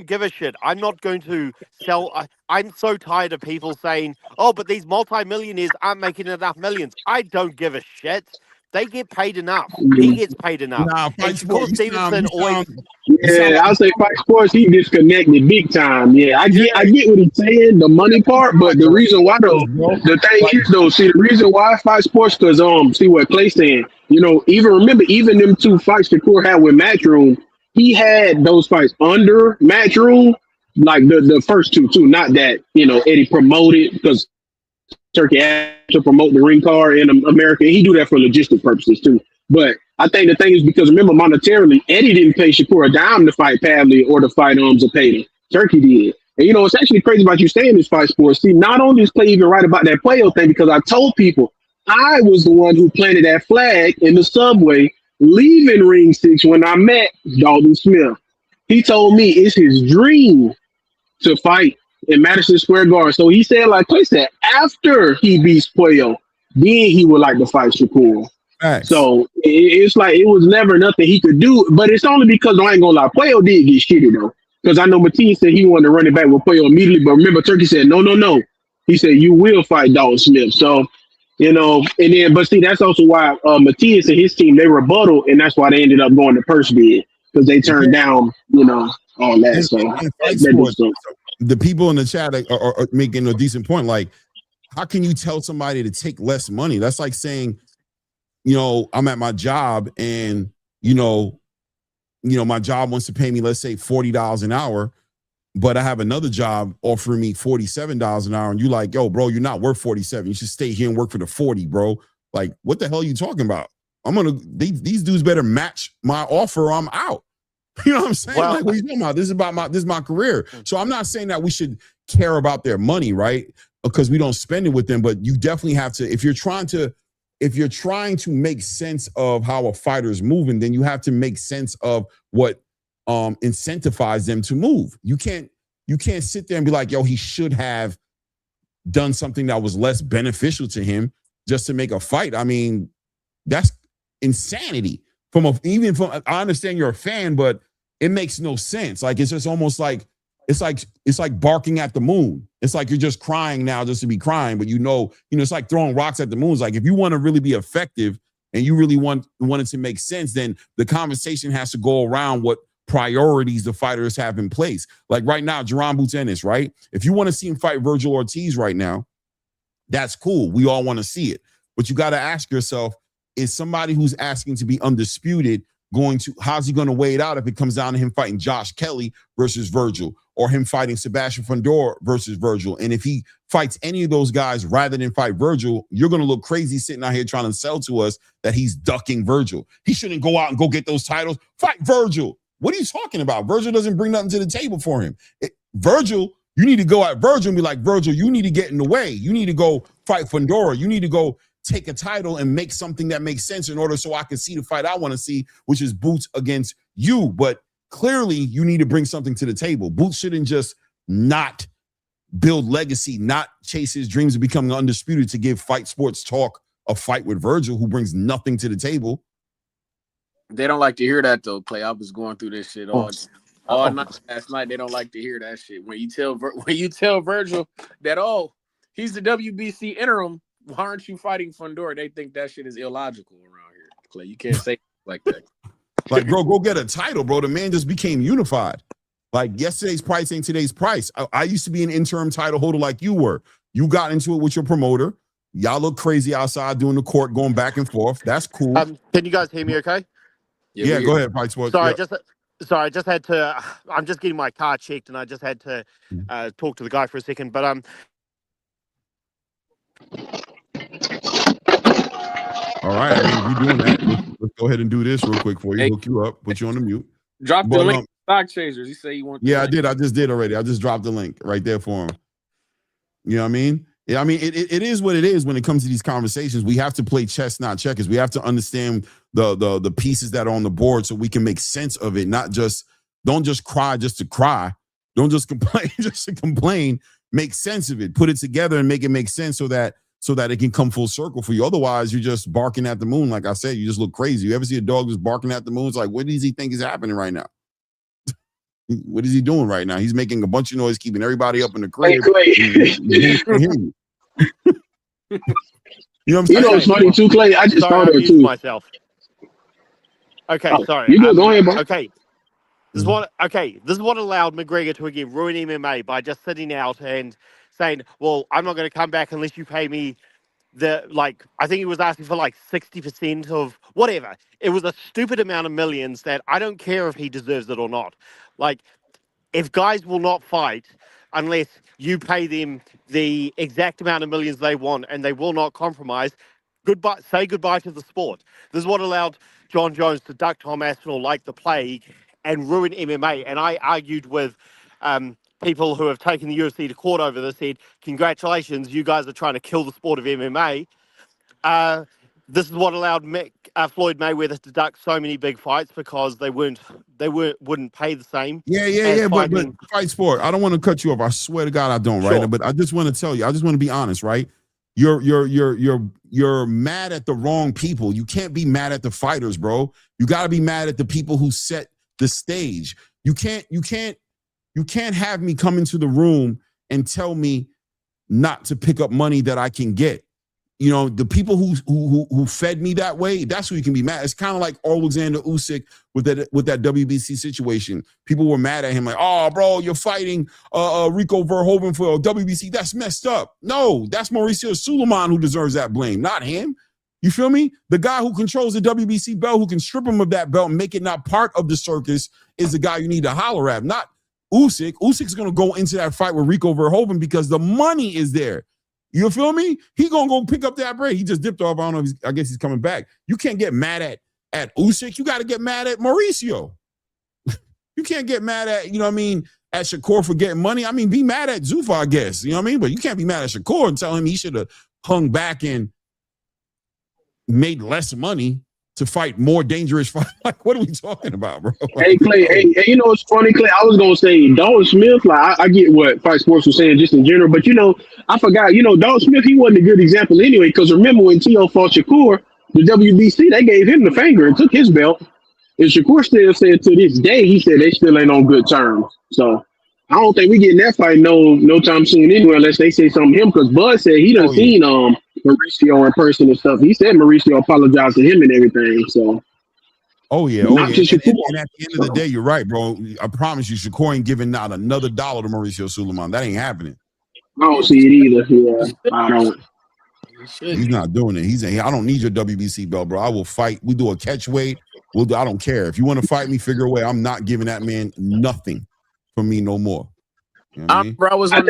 give a shit. I'm not going to sell. I'm so tired of people saying, "Oh, but these multimillionaires aren't making enough millions." I don't give a shit. They get paid enough. He gets paid enough. Shakur Stevenson always. Yeah, I'll say Fight Sports. He disconnected big time. Yeah, I get what he's saying, the money part, but the reason why though, the thing is though, see the reason why Fight Sports, because see what Clay's saying. Even them 2 fights Shakur had with Matchroom, he had those fights under Matchroom, like the first 2 too. Not that Eddie promoted because Turki had to promote the ring card in America. He do that for logistic purposes too. But I think the thing is because remember monetarily, Eddie didn't pay Shakur a dime to fight Pavley or to fight Zepeda. Turki did. And it's actually crazy about you saying this Fight Sports. See, not only is Clay even right about that Puello thing, because I told people I was the one who planted that flag in the subway leaving Ring 6 when I met Dalton Smith. He told me it's his dream to fight in Madison Square Garden. So he said, like Clay said, after he beats Puello, then he would like to fight Shakur. Facts. So it's like it was never nothing he could do, but it's only because I ain't gonna lie, Puello did get shitty though. Because I know Mateen said he wanted to run it back with Puello immediately, but remember Turkey said no. He said you will fight Dalton Smith. So and then but see that's also why Mateen and his team they rebuttal, and that's why they ended up going to purse bid because they turned down all that. So the people in the chat are making a decent point. Like, how can you tell somebody to take less money? That's like saying, I'm at my job and, my job wants to pay me, let's say $40 an hour, but I have another job offering me $47 an hour. And you're like, yo, bro, you're not worth 47. You should stay here and work for the 40, bro. Like, what the hell are you talking about? These dudes better match my offer or I'm out. You know what I'm saying? Well, like, what are you talking about? This is my career. So I'm not saying that we should care about their money, right? Because we don't spend it with them, but you definitely have to, if you're trying to make sense of how a fighter is moving, then you have to make sense of what incentivize them to move. You can't sit there and be like, yo, he should have done something that was less beneficial to him just to make a fight. I mean, that's insanity. I understand you're a fan, but it makes no sense. Like, it's just almost like it's like barking at the moon. It's like you're just crying now just to be crying, but it's like throwing rocks at the moon. It's like, if you want to really be effective and you really want it to make sense, then the conversation has to go around what priorities the fighters have in place. Like right now, Jaron Boots Ennis, right? If you want to see him fight Vergil Ortiz right now, that's cool. We all want to see it. But you got to ask yourself, is somebody who's asking to be undisputed how's he going to weigh it out if it comes down to him fighting Josh Kelly versus Vergil, or him fighting Sebastian Fundora versus Vergil? And if he fights any of those guys rather than fight Vergil, you're going to look crazy sitting out here trying to sell to us that he's ducking Vergil. He shouldn't go out and go get those titles. Fight Vergil. What are you talking about? Vergil doesn't bring nothing to the table for him. Vergil, you need to go at Vergil and be like, Vergil, you need to get in the way. You need to go fight Fundora. You need to go take a title and make something that makes sense in order so I can see the fight I want to see, which is Boots against you. But clearly you need to bring something to the table. Boots shouldn't just not build legacy, not chase his dreams of becoming undisputed to give Fight Sports Talk a fight with Vergil, who brings nothing to the table. They don't like to hear that though, Clay. I was going through this shit all night last night. They don't like to hear that shit. When you tell Vergil that, he's the WBC interim, why aren't you fighting Fundora? They think that shit is illogical around here, Clay. You can't say like that. Like, bro, go get a title, bro. The man just became unified. Like, yesterday's price ain't today's price. I used to be an interim title holder like you were. You got into it with your promoter. Y'all look crazy outside doing the court, going back and forth. That's cool. Can you guys hear me okay? Yeah, go ahead, Fight Sports. Sorry, I just had to. I'm just getting my car checked, and I just had to talk to the guy for a second. But all right, I mean, if you're doing that, let's go ahead and do this real quick for you. Hook you up, put you on the mute. Drop the link. Stock Chasers. You say you want. Yeah, I did. I just did already. I just dropped the link right there for him. You know what I mean? Yeah, I mean, it is what it is when it comes to these conversations. We have to play chess, not checkers. We have to understand the pieces that are on the board so we can make sense of it. Don't just cry just to cry. Don't just complain just to complain. Make sense of it. Put it together and make it make sense so that it can come full circle for you. Otherwise, you're just barking at the moon. Like I said, you just look crazy. You ever see a dog just barking at the moon? It's like, what does he think is happening right now? What is he doing right now? He's making a bunch of noise, keeping everybody up in the crib. You know what I'm saying? You know, it's funny too, Clay. I just thought of it too. Myself. Okay, sorry. You go ahead, bro. Okay. This is what allowed McGregor to again ruin MMA by just sitting out and saying, well, I'm not going to come back unless you pay me I think he was asking for 60% of whatever. It was a stupid amount of millions that I don't care if he deserves it or not. If guys will not fight unless you pay them the exact amount of millions they want and they will not compromise, say goodbye to the sport. This is what allowed John Jones to duck Tom Aspinall like the plague and ruin MMA. And I argued with people who have taken the UFC to court over this, said, congratulations, you guys are trying to kill the sport of MMA. this is what allowed Floyd Mayweather to duck so many big fights because they wouldn't pay the same. Yeah. But fight sport. I don't want to cut you off. I swear to God, I don't. Right, but I just want to tell you. I just want to be honest. Right, you're mad at the wrong people. You can't be mad at the fighters, bro. You got to be mad at the people who set the stage. You can't have me come into the room and tell me not to pick up money that I can get. You know, the people who fed me that way, that's who you can be mad. It's kind of like Alexander Usyk with that WBC situation. People were mad at him like, oh, bro, you're fighting Rico Verhoeven for WBC. That's messed up. No, that's Mauricio Suleiman who deserves that blame, not him. You feel me? The guy who controls the WBC belt, who can strip him of that belt and make it not part of the circus, is the guy you need to holler at, not Usyk. Usyk's going to go into that fight with Rico Verhoeven because the money is there. You feel me? He gonna go pick up that bread. He just dipped off. I don't know. I guess he's coming back. You can't get mad at Usyk. You got to get mad at Mauricio. You can't get mad at, you know what I mean, at Shakur for getting money. I mean, be mad at Zuffa, I guess. You know what I mean? But you can't be mad at Shakur and tell him he should have hung back and made less money to fight more dangerous fight. Like, what are we talking about, bro? Hey, Clay, hey, you know what's funny, Clay? I was going to say, Dalton Smith, like, I get what Fight Sports was saying just in general, but, you know, I forgot, you know, Dalton Smith, he wasn't a good example anyway, because remember when Teo fought Shakur, the WBC, they gave him the finger and took his belt, and Shakur still said to this day, he said they still ain't on good terms. So, I don't think we getting that fight no time soon anyway, unless they say something to him, because Bud said he done seen Mauricio in person and stuff. He said Mauricio apologized to him and everything, so. Oh yeah. And at the end of the day, you're right, bro. I promise you, Shakur ain't giving not another dollar to Mauricio Suleiman. That ain't happening. I don't see it either. Yeah, I don't. He's not doing it. He's saying, I don't need your WBC belt, bro. I will fight. We do a catch weight. I don't care. If you want to fight me, figure a way. I'm not giving that man nothing from me no more. You know what I mean? Bro, I was on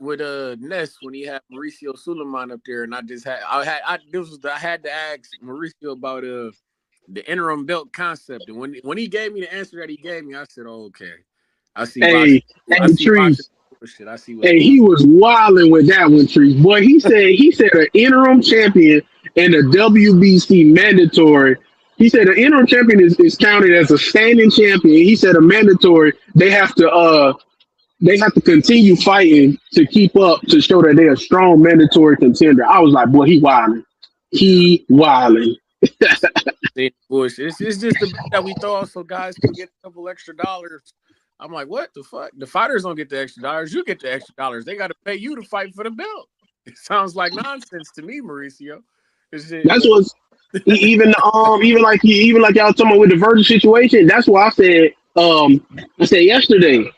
with Ness when he had Mauricio Suleiman up there, and I had to ask Mauricio about the interim belt concept, and when he gave me the answer that he gave me, I said, "Oh, okay, I see." Hey, Trees. I see. Hey, he was wilding with that one, Trees. Boy, he said an interim champion and a WBC mandatory. He said an interim champion is counted as a standing champion. He said a mandatory, they have to continue fighting to keep up to show that they're a strong mandatory contender. I was like, boy, he wilding. Bullshit. It's just the that we throw so guys can get a couple extra dollars. I'm like, what the fuck? The fighters don't get the extra dollars. You get the extra dollars. They got to pay you to fight for the belt. It sounds like nonsense to me, Mauricio. That's what's even like y'all talking about with the Vergil situation. That's why I said yesterday.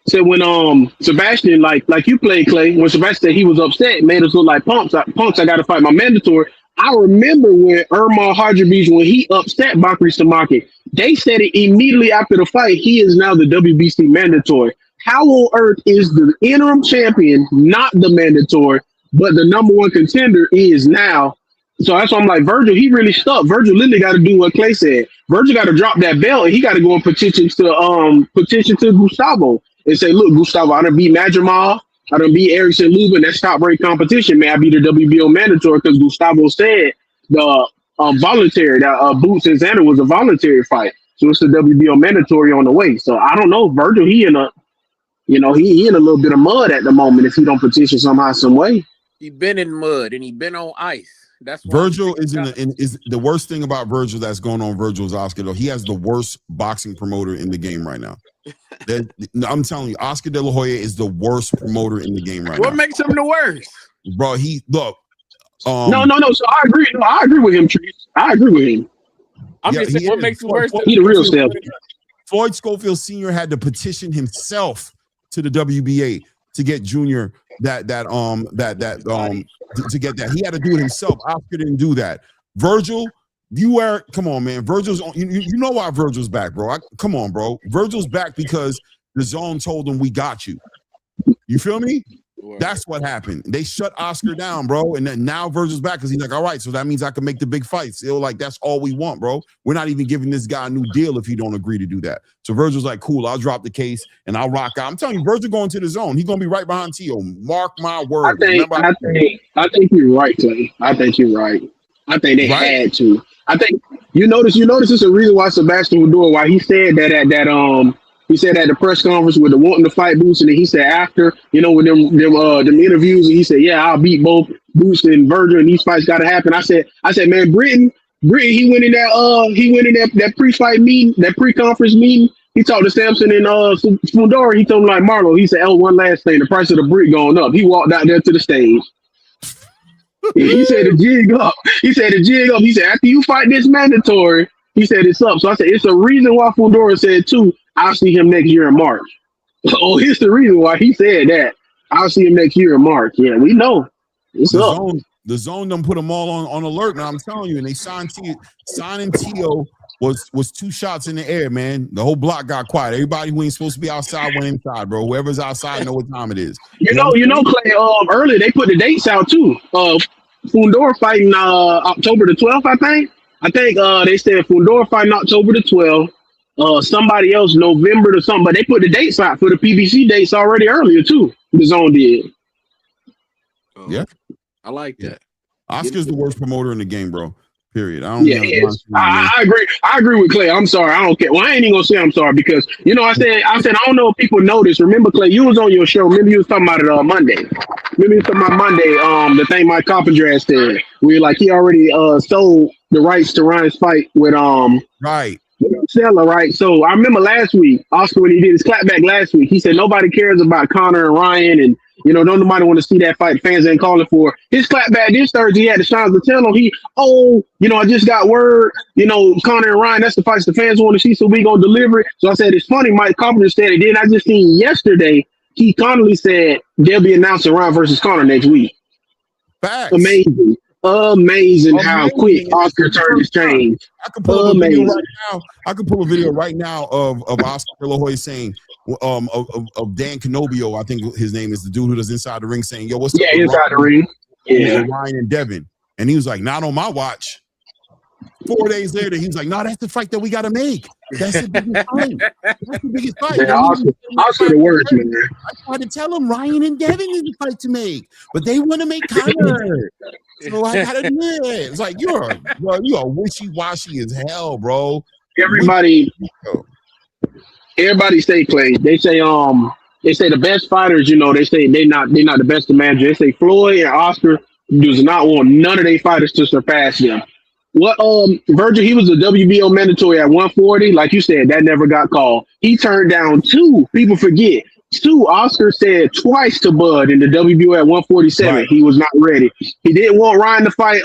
So when Sebastian like you played, Clay, when Sebastian said he was upset, made us look like punks. I got to fight my mandatory. I remember when Ermal Hadjabij, when he upset Bakary Samaki, they said it immediately after the fight. He is now the WBC mandatory. How on earth is the interim champion not the mandatory, but the number one contender is now? So that's why I'm like, Vergil, he really stuck. Vergil literally got to do what Clay said. Vergil got to drop that belt, and he got to go and petition to Gustavo and say, look, Gustavo, I done beat Madrimal. I done beat Erickson Lubin. That's top rate competition, man. I beat the WBO mandatory because Gustavo said the voluntary, that Boots and Xander was a voluntary fight. So it's the WBO mandatory on the way. So I don't know. Vergil, he in a little bit of mud at the moment if he don't petition somehow, some way. He been in mud and he been on ice. That's Vergil is the worst thing about Vergil that's going on. Vergil is Oscar, though. He has the worst boxing promoter in the game right now. I'm telling you, Oscar De La Hoya is the worst promoter in the game right now. What makes him the worst, bro? No. So I agree. No, I agree with him, Trees. I agree with him. I'm just saying, what makes him worse? He the real self. Floyd Schofield Sr. had to petition himself to the WBA to get Junior to get that. He had to do it himself. Oscar didn't do that. Vergil, come on, man. Vergil's you know why Vergil's back, bro. Come on, bro. Vergil's back because the zone told him we got you. You feel me? That's what happened. They shut Oscar down, bro. And then now Vergil's back because he's like, all right, so that means I can make the big fights. Like, that's all we want, bro. We're not even giving this guy a new deal if he don't agree to do that. So Vergil's like, cool, I'll drop the case and I'll rock out. I'm telling you, Vergil going to the zone. He's gonna be right behind Teo. Mark my word. I think you're right, Clay. I think you're right. I think they Right. had to. I think you notice it's a reason why Sebastian Fundora, why he said that at that he said at the press conference with the wanting to fight Boots, and then he said after, with them interviews, and he said, yeah, I'll beat both Boots and Vergil, and these fights gotta happen. I said, man, Britain, he went in that pre-fight meeting, that pre-conference meeting. He talked to Sampson and Fundora. He told him like Marlo. He said, "Oh, one last thing, the price of the brick going up." He walked out there to the stage. He said the jig up. He said the jig up. He said after you fight this mandatory, he said it's up. So I said it's a reason why Fundora said too. I'll see him next year in March. Oh, here's the reason why he said that. I'll see him next year in March. Yeah, we know it's up. The zone done put them all on alert. Now I'm telling you, and they signing Tio was 2 shots in the air, man. The whole block got quiet. Everybody who ain't supposed to be outside went inside, bro. Whoever's outside know what time it is. You know, Clay. Earlier they put the dates out too. Fundora fighting October the 12th, I think. They said Fundora fighting October the 12th. Somebody else November to something, but they put the dates out for the PBC dates already earlier too. The zone did. Yeah, I like that. Oscar's the worst promoter in the game, bro. Period. I agree. I agree with Clay. I'm sorry. I don't care. Well, I ain't even gonna say I'm sorry because I said I don't know if people know this. Remember, Clay, you was on your show. Remember, you was talking about it Monday. Remember, you was talking about Monday. The thing Mike Carpenter had said, where like he already sold the rights to Ryan's fight with right. Seller, right? So I remember last week, Oscar, when he did his clapback last week, he said nobody cares about Conor and Ryan, and don't nobody want to see that fight. Fans ain't calling for it. His clapback this Thursday, he had the chance to tell him I just got word, Conor and Ryan, that's the fights the fans want to see, so we gonna deliver it. So I said it's funny, Mike Carpenter said it. Then I just seen yesterday, Keith Connolly said they'll be announcing Ryan versus Conor next week. Facts. Amazing how quick Oscar turned his change. I can pull a video right now. I can pull a video right now of Oscar De La Hoya saying, of Dan Canobio, I think his name is, the dude who does inside the ring, saying, "Yo, what's up?" Yeah, inside the ring. Yeah, Ryan and Devin, and he was like, "Not on my watch." 4 days later, he was like, "No, that's the fight that we got to make. That's the biggest fight. That's the biggest fight." Yeah, Oscar the worst, man. I tried to tell him Ryan and Devin is the fight to make, but they want to make Conor. So I gotta do it. It's like you are wishy-washy as hell, bro. Everybody say Clay. They say the best fighters, they say they not the best to manage. They say Floyd and Oscar does not want none of their fighters to surpass them. What Vergil, he was a WBO mandatory at 140. Like you said, that never got called. He turned down 2. People forget. 2, Oscar said twice to Bud in the WBO at 147. Right. He was not ready. He didn't want Ryan to fight.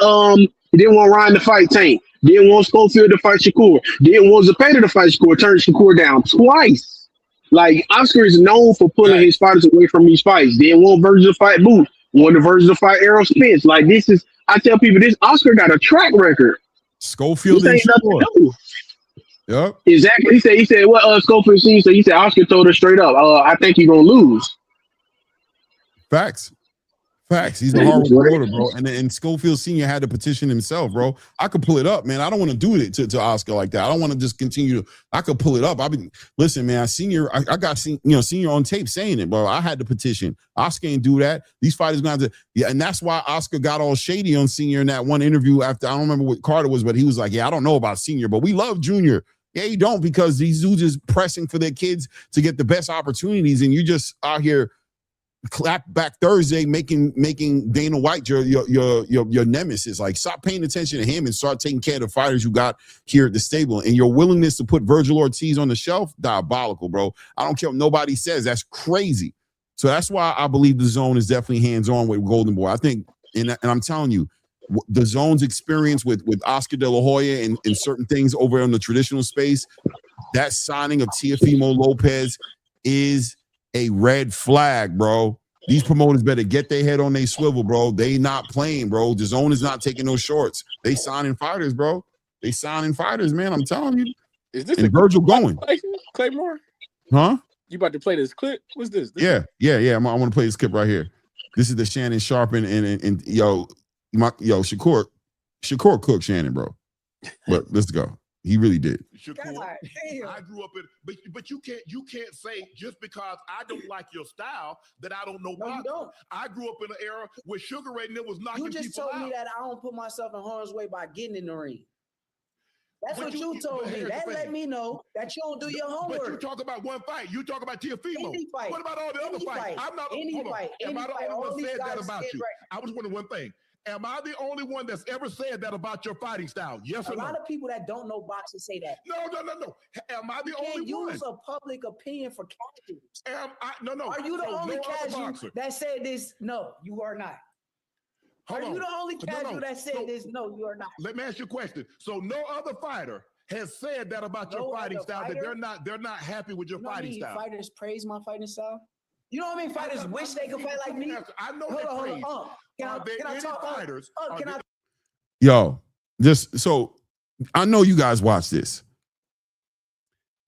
He didn't want Ryan to fight Tank. Didn't want Schofield to fight Shakur. Didn't want Zepeda to fight Shakur. Turned Shakur down twice. Like Oscar is known for pulling his fighters away from these fights. Didn't want Vergil to fight Booth. Wanted Vergil to fight Errol Spence. Like this is. I tell people this. Oscar got a track record. Schofield and Shakur. Yep. Exactly. He said what Schofield seen. So he said Oscar told her straight up, I think you're gonna lose. Facts. He's a horrible promoter, bro. And Schofield Sr. had to petition himself, bro. I could pull it up, man. I don't want to do it to Oscar like that. I don't want to just continue. I could pull it up. Listen, man. I got Senior on tape saying it, bro. I had to petition. Oscar ain't do that. These fighters gonna have to. Yeah, and that's why Oscar got all shady on Senior in that one interview after. I don't remember what Carter was, but he was like, "Yeah, I don't know about Senior, but we love Junior." Yeah, you don't, because these dudes is pressing for their kids to get the best opportunities, and you just out here clap back Thursday making Dana White your nemesis. Like, stop paying attention to him and start taking care of the fighters you got here at the stable. And your willingness to put Vergil Ortiz on the shelf, diabolical, bro. I don't care what nobody says. That's crazy. So that's why I believe the zone is definitely hands-on with Golden Boy. I think, and I'm telling you, the zone's experience with Oscar De La Hoya and certain things over in the traditional space, that signing of Teofimo Lopez is a red flag, bro. These promoters better get their head on their swivel, bro. They not playing, bro. The zone is not taking no shorts. They signing fighters, bro. They signing fighters, man. I'm telling you. Is this and Vergil going? Claymore? Huh? You about to play this clip? What's this? Yeah. I want to play this clip right here. This is the Shannon Sharp and Shakur cooked Shannon, bro. But let's go. He really did. Shakur, I grew up in, but you can't say just because I don't like your style that I don't know boxing. Don't. I grew up in an era where Sugar Ray Leonard was knocking people out. You just told me that I don't put myself in harm's way by getting in the ring. That's what you told me. That let me know that you don't do your homework. But you talk about one fight. You talk about Teofimo. Any fight. What about all the other fights? I'm not. Any fight. Am I the only one said that about you? Right. I was wondering one thing. Am I the only one that's ever said that about your fighting style? Yes or no? A lot of people that don't know boxing say that. No. Am I the only one? Use a public opinion for casuals. No. Are you the only casual that said this? No, you are not. Are you the only casual that said this? No, you are not. Let me ask you a question. So no other fighter has said that about your fighting style, that they're not happy with your fighting style. Fighters praise my fighting style. You know what I mean? Fighters wish they could fight like me. I know they praise. Can I talk fighters? Yo, just so I know you guys watch this.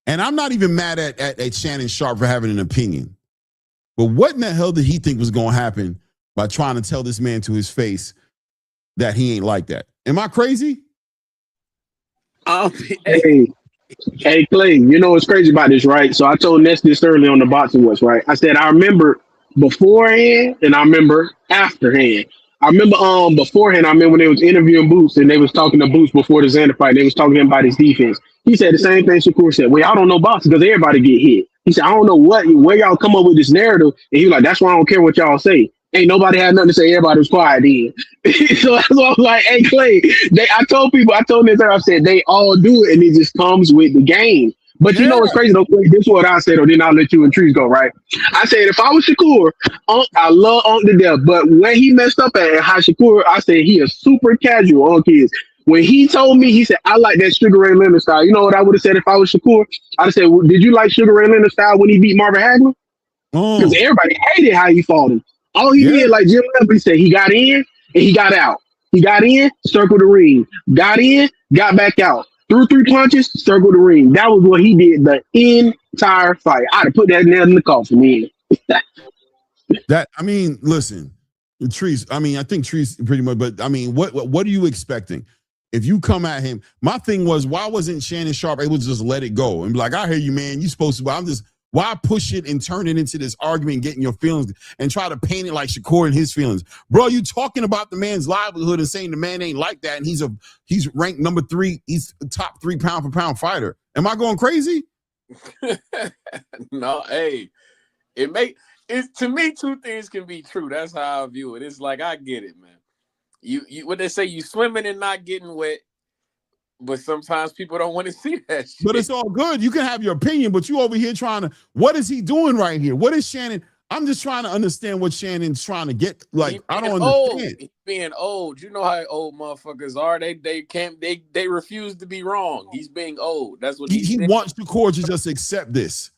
And I'm not even mad at Shannon Sharpe for having an opinion. But what in the hell did he think was going to happen by trying to tell this man to his face that he ain't like that? Am I crazy? Hey, Clay, you know what's crazy about this, right? So I told Ness this early on the Boxing West, right? I said, I remember beforehand and I remember afterhand. I remember beforehand, I remember when they was interviewing Boots and they was talking to Boots before the Xander fight. They was talking to him about his defense. He said the same thing Shakur said. Well, I don't know boxing because everybody get hit. He said, I don't know where y'all come up with this narrative. And he was like, that's why I don't care what y'all say. Ain't nobody had nothing to say. Everybody was quiet then. So that's why I was like, hey, Clay, I told this, I said they all do it and it just comes with the game. But you know what's crazy though, Clay? This is what I said, or then I'll let you and Trees go, right? I said, if I was Shakur, I love Unc to death, but when he messed up at High Shakur, I said he is super casual on kids. When he told me, he said, I like that Sugar Ray Leonard style. You know what I would have said if I was Shakur? I'd have said, well, did you like Sugar Ray Leonard style when he beat Marvin Hagler? Because everybody hated how he fought him. All he did, like Jim Levy said, he got in and he got out. He got in, circled the ring. Got in, got back out. Threw 3 punches, circled the ring. That was what he did the entire fight. I'd have put that nail in the coffin, man. Listen, Trees, I think Trees pretty much, but what are you expecting? If you come at him, my thing was, why wasn't Shannon Sharpe able to just let it go and be like, I hear you, man, you supposed to, but why push it and turn it into this argument, getting your feelings and try to paint it like Shakur and his feelings? Bro, you talking about the man's livelihood and saying the man ain't like that and he's ranked number 3, he's top 3 pound for pound fighter. Am I going crazy? No, hey, to me, 2 things can be true. That's how I view it. It's like, I get it, man. You what they say, you swimming and not getting wet. But sometimes people don't want to see that shit. But it's all good. You can have your opinion, but you over here trying to, what is he doing right here? What is Shannon? I'm just trying to understand what Shannon's trying to get. Like, I don't understand. He's being old. You know how old motherfuckers are. They refuse to be wrong. He's being old. That's what he wants Shakur to just accept this.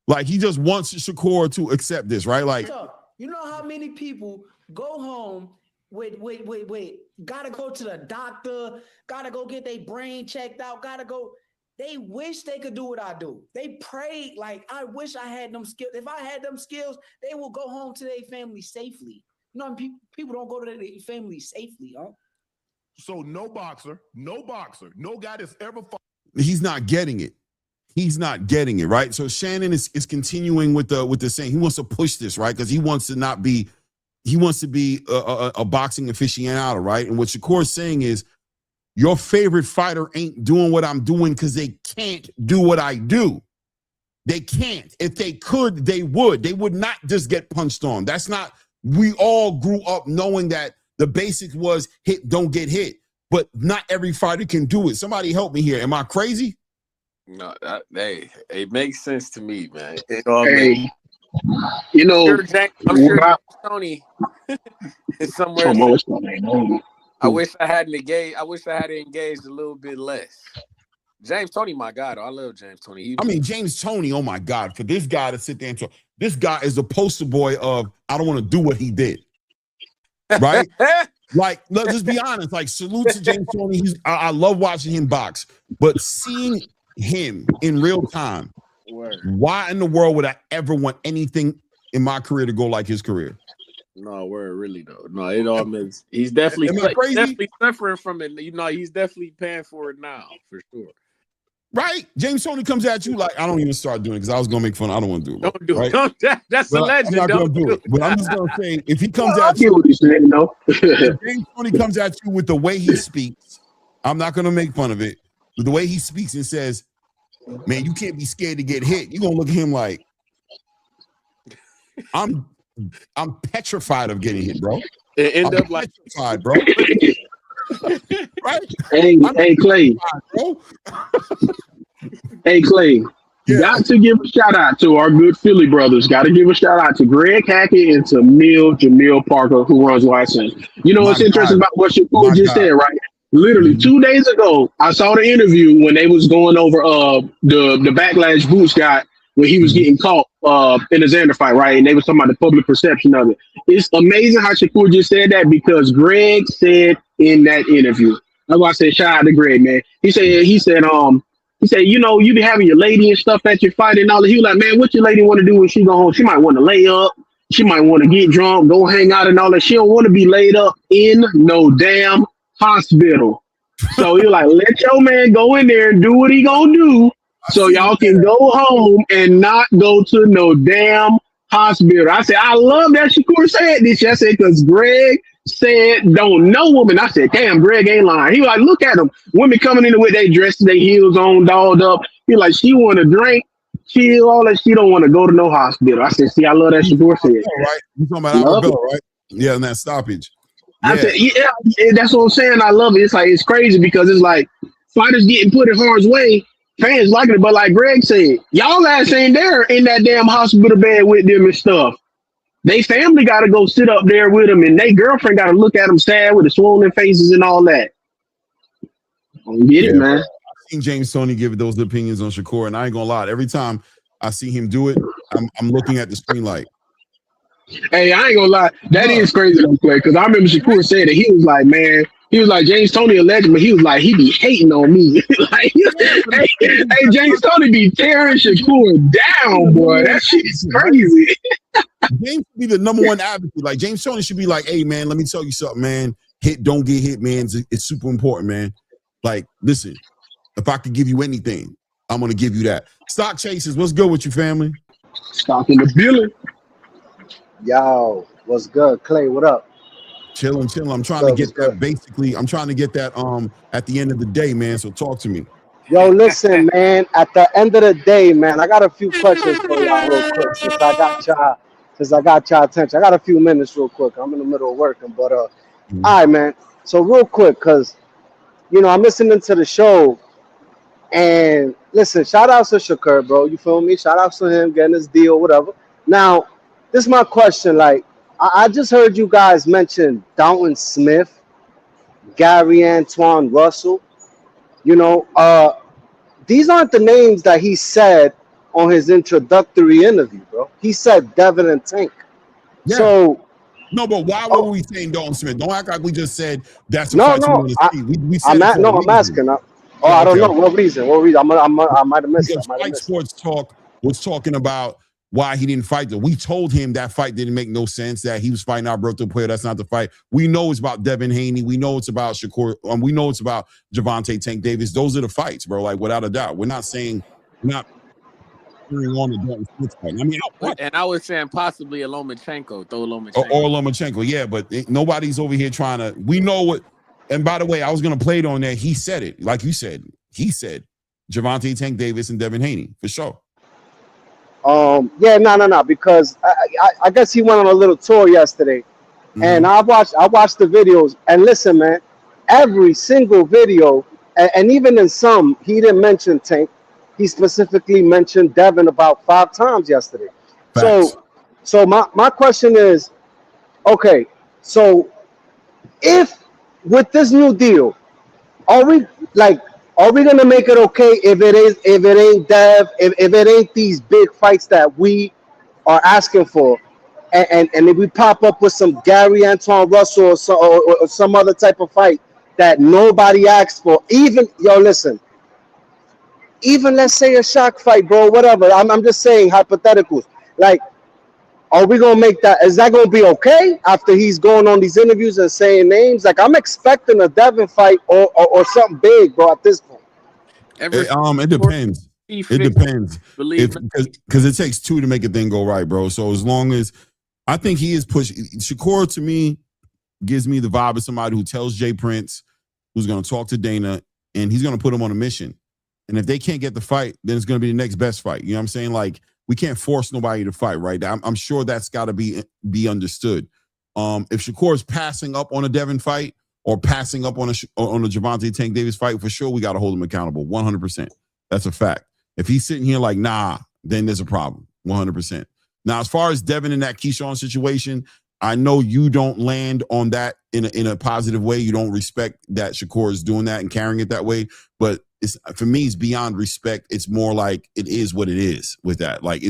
Like, he just wants Shakur to accept this, right? Like, you know how many people go home Wait. Gotta go to the doctor. Gotta go get their brain checked out. Gotta go. They wish they could do what I do. They pray like, I wish I had them skills. If I had them skills, they will go home to their family safely. You know, people don't go to their family safely, huh? So no boxer, no guy that's ever fought. He's not getting it. He's not getting it, right? So Shannon is continuing with the saying. He wants to push this, right? Because he wants to not be. He wants to be a boxing aficionado, right? And what Shakur's saying is, your favorite fighter ain't doing what I'm doing because they can't do what I do. They can't. If they could, they would. They would not just get punched on. That's not, we all grew up knowing that the basic was hit, don't get hit. But not every fighter can do it. Somebody help me here. Am I crazy? No, it makes sense to me, man. You know, I'm sure Tony is somewhere. I wish I hadn't engaged a little bit less. James Toney, my guy, though. I love James Toney. James Toney, oh my God, for this guy to sit there and talk, this guy is the poster boy of, I don't want to do what he did. Right? Like, let's just be honest. Like, salute to James Toney. I love watching him box, but seeing him in real time, why in the world would I ever want anything in my career to go like his career? No, really though. No, it all he's definitely suffering from it. You know, he's definitely paying for it now, for sure. Right? James Toney comes at you like, I don't even start doing it because I was gonna make fun. I don't want to do it. Don't do right? it. That's a legend. I'm not Don't gonna do it. But I'm just gonna say, if he comes I at get you, what he's saying, though. if James Toney comes at you with the way he speaks, I'm not gonna make fun of it. With the way he speaks and says, "Man, you can't be scared to get hit." You're gonna look at him like, I'm petrified of getting hit, bro. It end I'm up like petrified, bro. Right? Hey, Clay. Bro. Hey, Clay. Got to give a shout out to our good Philly brothers. Got to give a shout out to Greg Hackett and to Jamil Parker, who runs License. You know what's interesting about what Shakur just said, right? Literally 2 days ago, I saw the interview when they was going over the backlash Boots got when he was getting caught in the Xander fight, right? And they was talking about the public perception of it. It's amazing how Shakur just said that because Greg said in that interview. That's why I said shout out to Greg, man. He said, you know, you be having your lady and stuff at your fight and all that. He was like, man, what your lady want to do when she go home? She might want to lay up. She might want to get drunk, go hang out and all that. She don't want to be laid up in no damn hospital. So you're like, let your man go in there and do what he gonna do so y'all can go home and not go to no damn hospital. I said, I love that Shakur said this. I said, because Greg said, don't know woman. I said, damn, Greg ain't lying. He like, look at them. Women coming in with their dresses, their heels on, dolled up. He like, she want to drink, chill, all that. She don't want to go to no hospital. I said, see, I love that Shakur said. Right? You talking about Arabella, right? Yeah, and that stoppage. Yeah. I said, yeah, that's what I'm saying. I love it. It's like, it's crazy because it's like fighters getting put in harm's way. Fans liking it, but like Greg said, y'all ass ain't there in that damn hospital bed with them and stuff. They family got to go sit up there with them, and they girlfriend got to look at them sad with the swollen faces and all that. Get it, man. I've seen James Toney give those opinions on Shakur, and I ain't gonna lie. Every time I see him do it, I'm looking at the screen like, hey, I ain't gonna lie. That is crazy though, Clay, because I remember Shakur said that he was like, man, he was like, James Toney a legend, but he was like, he be hating on me. Like, hey, James Toney be tearing Shakur down, boy. That shit is crazy. James should be the number one advocate. Like, James Toney should be like, hey, man, let me tell you something, man. Hit, don't get hit, man. It's super important, man. Like, listen, if I could give you anything, I'm going to give you that. Stock Chasers, what's good with you, family? Stock in the building. Yo, what's good? Clay, what up? Chilling. I'm trying to get that basically. I'm trying to get that at the end of the day, man. So talk to me. Yo, listen, man. At the end of the day, man, I got a few questions for y'all real quick since I got y'all attention. I got a few minutes real quick. I'm in the middle of working, but all right, man. So real quick, cause you know I'm listening to the show, and listen, shout out to Shakur, bro. You feel me? Shout out to him getting his deal, whatever. Now, this is my question. Like, I just heard you guys mention Dalton Smith, Gary Antoine Russell. You know, these aren't the names that he said on his introductory interview, bro. He said Devin and Tank. Yeah. So no, but why were we saying Dalton Smith? Don't act like we just said that's the fight you want to see. We said I'm asking. I don't know what reason. I might have missed it. Fight Sports Talk was talking about why he didn't fight. We told him that fight didn't make no sense, that he was fighting Alberto Puello. That's not the fight. We know it's about Devin Haney. We know it's about Shakur. We know it's about Gervonta Tank Davis. Those are the fights, bro. Like, without a doubt. We're not saying, we're not on the Dalton Smith fight. I mean, I was saying possibly a Lomachenko, throw Lomachenko. Or Lomachenko, yeah, but nobody's over here trying to, we know what, and by the way, I was going to play it on there. He said it, like you said. He said Gervonta Tank Davis and Devin Haney, for sure. Yeah, no, because I guess he went on a little tour yesterday, and I watched the videos. And listen, man, every single video, and even in some, he didn't mention Tank. He specifically mentioned Devin about 5 times yesterday. Facts. So my question is, okay, so if with this new deal, are we gonna make it okay if it ain't Dev, if it ain't these big fights that we are asking for, and if we pop up with some Gary Antoine Russell or some other type of fight that nobody asked for, even let's say a shock fight, bro, whatever. I'm just saying hypotheticals. Like, are we gonna make that? Is that gonna be okay after he's going on these interviews and saying names? Like, I'm expecting a Devin fight or something big, bro, at this point. It depends. It depends. Because it takes two to make a thing go right, bro. So as long as I think he is pushing, Shakur to me gives me the vibe of somebody who tells Jay Prince, who's going to talk to Dana, and he's going to put him on a mission. And if they can't get the fight, then it's going to be the next best fight. You know what I'm saying? Like, we can't force nobody to fight, right? I'm sure that's got to be understood. If Shakur is passing up on a Devin fight or passing up on a Gervonta Tank Davis fight, for sure we got to hold him accountable, 100%. That's a fact. If he's sitting here like, nah, then there's a problem, 100%. Now, as far as Devin in that Keyshawn situation, I know you don't land on that in a positive way. You don't respect that Shakur is doing that and carrying it that way. But for me, it's beyond respect. It's more like it is what it is with that. Like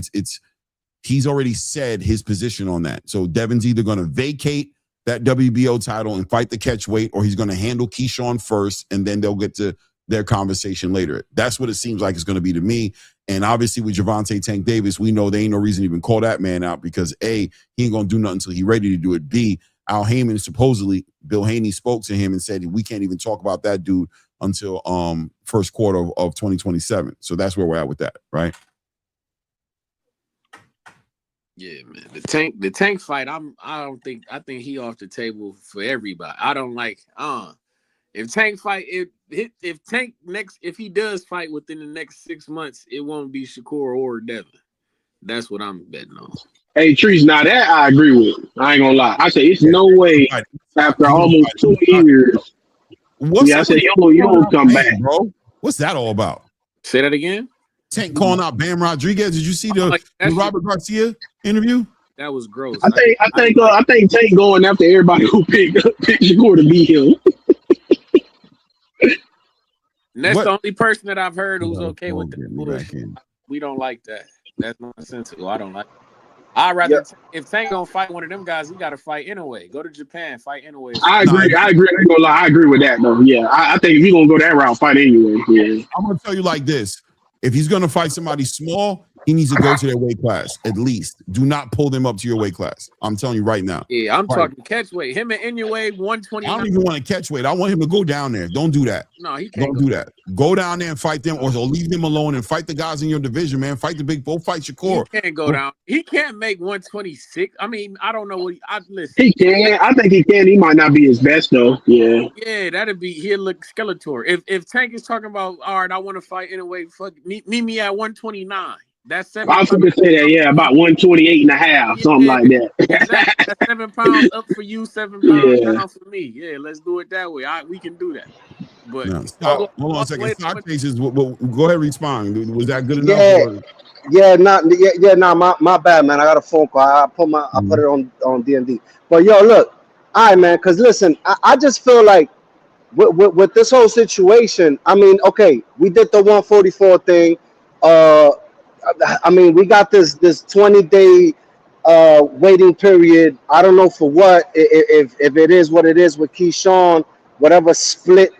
he's already said his position on that. So Devin's either going to vacate that WBO title and fight the catch weight, or he's going to handle Keyshawn first, and then they'll get to their conversation later. That's what it seems like it's going to be to me. And obviously with Gervonta Tank Davis, we know there ain't no reason to even call that man out because A, he ain't going to do nothing until he's ready to do it. B, Al Heyman supposedly, Bill Haney spoke to him and said, we can't even talk about that dude until first quarter of 2027. So that's where we're at with that, right? Yeah, man. The tank fight, I think he off the table for everybody. I don't like if Tank fight if Tank if he does fight within the next 6 months, it won't be Shakur or Devin. That's what I'm betting on. Hey, Trees, now that I agree with. I ain't gonna lie. I say it's no way after almost 2 years. I said you don't come back, bro. What's that all about? Say that again. Tank calling out Bam Rodriguez. Did you see the Robert Garcia interview? That was gross. I think Tank going after everybody who picked Shakur to beat him. And that's the only person that I've heard who's okay with that. We don't like that. That's nonsensical. I don't like it. I'd rather if Tank gonna fight one of them guys, he got to fight anyway. Go to Japan, fight anyway. I agree. I ain't gonna lie. I agree with that though. Yeah, I think if you're gonna go that route, fight anyway. Yeah. I'm gonna tell you like this: if he's gonna fight somebody small, he needs to go to their weight class at least. Do not pull them up to your weight class. I'm telling you right now. Yeah, I'm talking catch weight. Him and Inoue 120. I don't even want to catch weight. I want him to go down there. Don't do that. No, he can't. Don't do that. Go down there and fight them, or leave them alone and fight the guys in your division, man. Fight the big four. Fight Shakur. He can't go down. He can't make 126. I mean, I don't know what listen. He can. I think he can. He might not be his best though. Yeah. Yeah, he'll look Skeletor. If Tank is talking about, all right, I want to fight anyway. Fuck, meet me at 129. That's 7 I was going to say that, yeah, about 128 and a half, something like that. That's 7 pounds up for you, 7 pounds down for me. Yeah, let's do it that way. We can do that. But hold on a second. Stock cases, go ahead and respond. Was that good enough? My bad, man. I got a phone call. I put it on D&D. But yo, look, all right, man. Because listen, I just feel like with this whole situation. I mean, okay, we did the 144 thing. I mean, we got this 20-day waiting period. I don't know for what. If it is what it is with Keyshawn, whatever split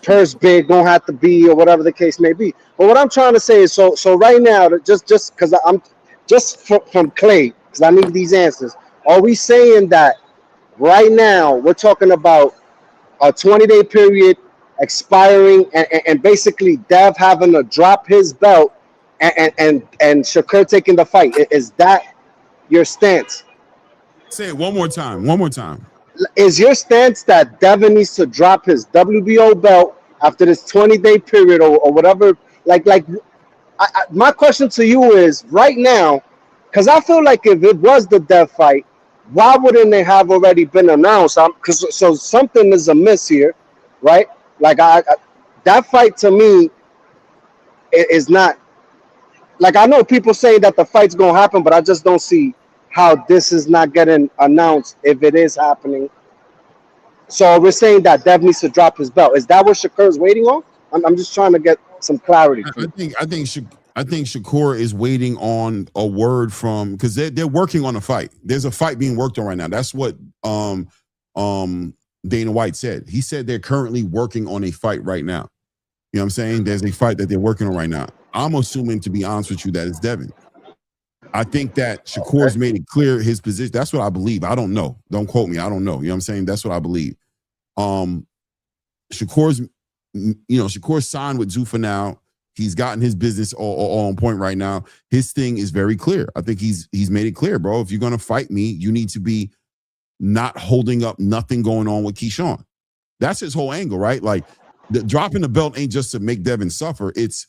purse bid gonna have to be, or whatever the case may be. But what I'm trying to say is, so right now, just because I'm just from Clay, because I need these answers. Are we saying that right now we're talking about a 20-day period expiring and basically Dev having to drop his belt and Shakur taking the fight? Is that your stance? Say it one more time. Is your stance that Devin needs to drop his WBO belt after this 20-day period or whatever? My question to you is right now, because I feel like if it was the Dev fight, why wouldn't they have already been announced? So something is amiss here, right? Like that fight to me is not like, I know people say that the fight's gonna happen, but I just don't see how this is not getting announced if it is happening. So we're saying that Dev needs to drop his belt. Is that what Shakur's waiting on? I'm just trying to get some clarity. I think Shakur is waiting on a word from, because they're working on a fight. There's a fight being worked on right now. That's what Dana White said. He said they're currently working on a fight right now. You know what I'm saying? There's a fight that they're working on right now. I'm assuming, to be honest with you, that it's Devin. I think that Shakur's made it clear his position. That's what I believe. I don't know. Don't quote me. I don't know. You know what I'm saying? That's what I believe. Shakur's Shakur signed with Zuffa now. He's gotten his business all on point right now. His thing is very clear. I think he's made it clear, bro. If you're gonna fight me, you need to be not holding up nothing going on with Keyshawn. That's his whole angle, right? Like dropping the belt ain't just to make Devin suffer. It's